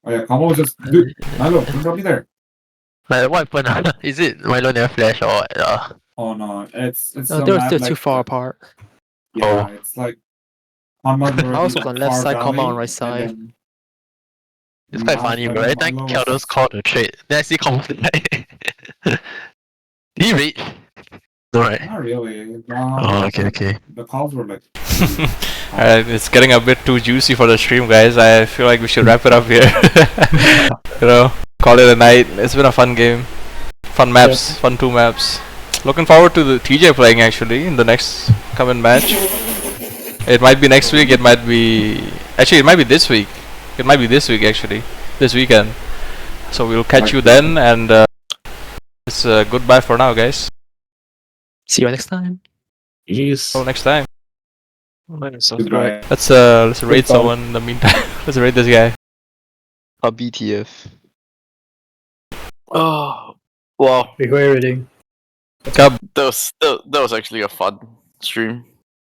Oh yeah, Kama was just dude, Milo, don't drop me there. Like what happened? Is it Milo never flash or what? Oh no, it's they're too far apart. Yeah, it's like Kama I was on left side, Kama on right side. It's quite funny, bro. Every time Keldos called the trade, then I see Kama fly. Did he reach? No, right? Not really. Oh, okay. The calls were like. Alright, it's getting a bit too juicy for the stream, guys. I feel like we should wrap it up here. Call it a night. It's been a fun game. Fun maps, fun 2 maps. Looking forward to the TJ playing actually in the next coming match. It might be next week, it might be this week. It might be this week actually. This weekend. So we'll catch you then, and it's goodbye for now, guys. See you next time. Till next time. Goodbye. Let's raid someone in the meantime. Let's raid this guy. A BTF. Oh, wow. Before raiding. That was actually a fun stream.